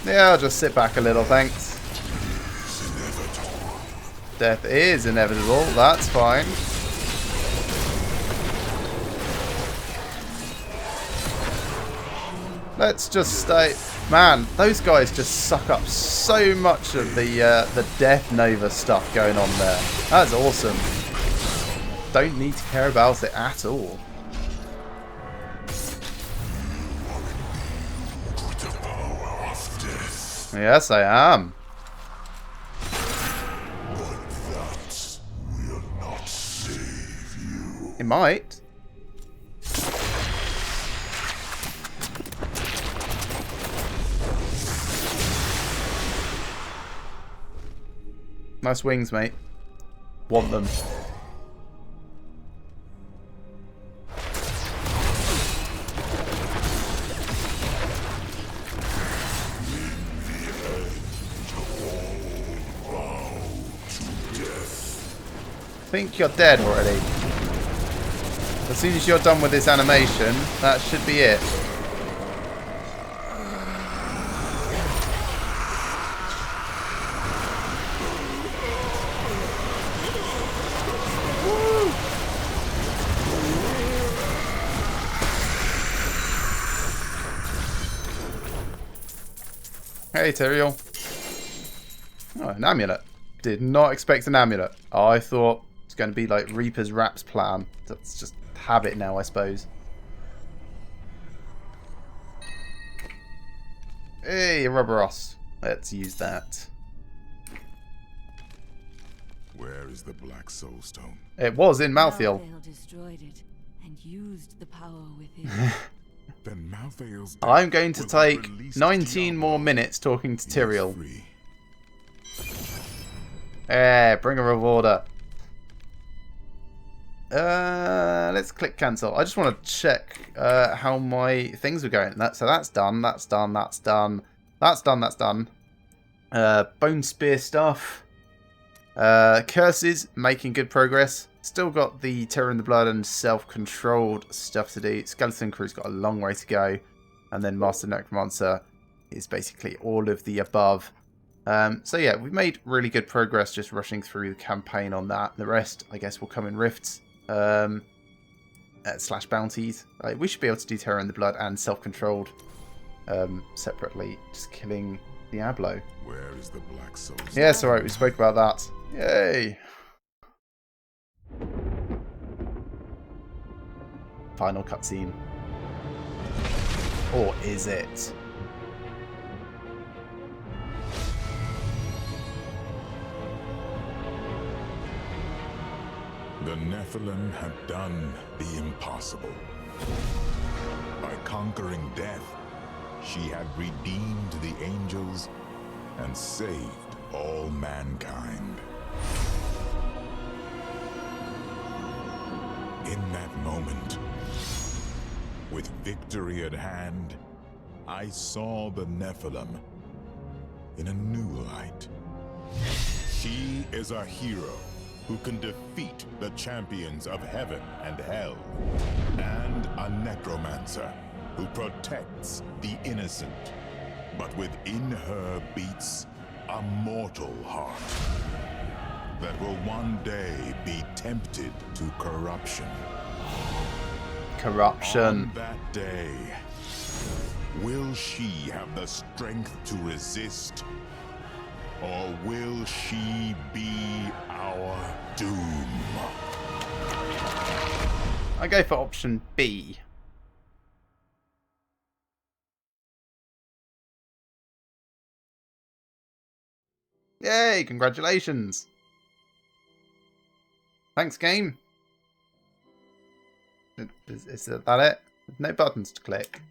Yeah, I'll just sit back a little, thanks. Death is inevitable, that's fine. Let's just stay... Man, those guys just suck up so much of the Death Nova stuff going on there. That's awesome. Don't need to care about it at all. Yes, I am. But that will not save you. It might. Nice wings, mate. Want them. I think you're dead already. As soon as you're done with this animation, that should be it. Hey, Tyrael. Oh, an amulet. Did not expect an amulet. Oh, I thought it's going to be like Reaper's Rap's plan. Let's just have it now, I suppose. Hey, Rubberos. Let's use that. Where is the Black Soul Stone? It was in Malthael. Malthael destroyed it and used the power within. Then Malthael's I'm going to take 19 more minutes talking to Tyrael. Bring a rewarder. Let's click cancel. I just want to check how my things were going. So that's done. That's done. That's done. That's done. That's done. Bone spear stuff. Curses making good progress. Still got the Terror in the Blood and self-controlled stuff to do. Skeleton Crew's got a long way to go. And then Master Necromancer is basically all of the above. So yeah, we've made really good progress just rushing through the campaign on that. The rest, I guess, will come in rifts. Slash bounties. We should be able to do Terror in the Blood and self-controlled separately. Just killing Diablo. Where is the Black Soul? Yes, alright, we spoke about that. Yay! Final cutscene. Or is it? The Nephilim had done the impossible. By conquering death, She had redeemed the angels and saved all mankind. In that moment, with victory at hand, I saw the Nephilim in a new light. She is a hero who can defeat the champions of heaven and hell, and a necromancer who protects the innocent. But within her beats a mortal heart that will one day be tempted to corruption. Corruption. On that day, will she have the strength to resist? Or will she be our doom? I go for option B. Yay, congratulations. Thanks, game. Is that it? No buttons to click.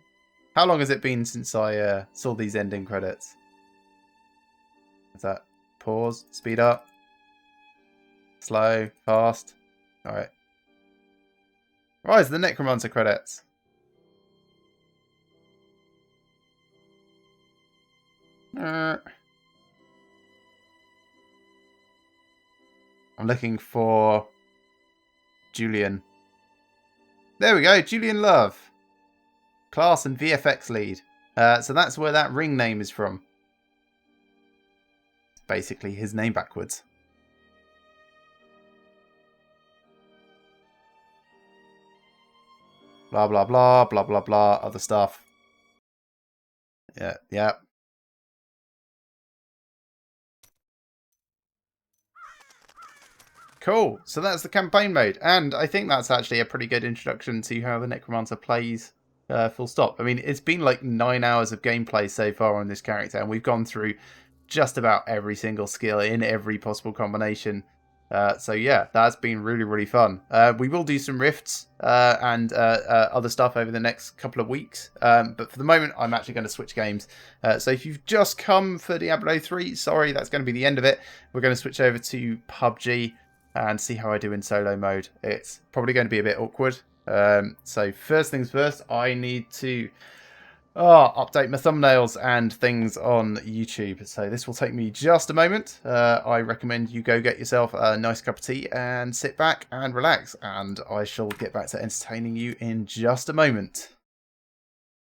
How long has it been since I saw these ending credits? Is that pause, speed up, slow, fast? Alright. Rise the Necromancer credits. I'm looking for Julian. There we go, Julian Love. Class and VFX lead. So that's where that ring name is from. Basically his name backwards. Blah, blah, blah, blah, blah, blah, other stuff. Yeah. Cool. So that's the campaign mode. And I think that's actually a pretty good introduction to how the Necromancer plays, full stop. I mean, it's been like 9 hours of gameplay so far on this character, and we've gone through just about every single skill in every possible combination. So yeah, that's been really, really fun. We will do some rifts and other stuff over the next couple of weeks. But for the moment, I'm actually going to switch games. So if you've just come for Diablo 3, sorry, that's going to be the end of it. We're going to switch over to PUBG and see how I do in solo mode. It's probably going to be a bit awkward. So first things first, I need to update my thumbnails and things on YouTube. So this will take me just a moment. I recommend you go get yourself a nice cup of tea and sit back and relax. And I shall get back to entertaining you in just a moment.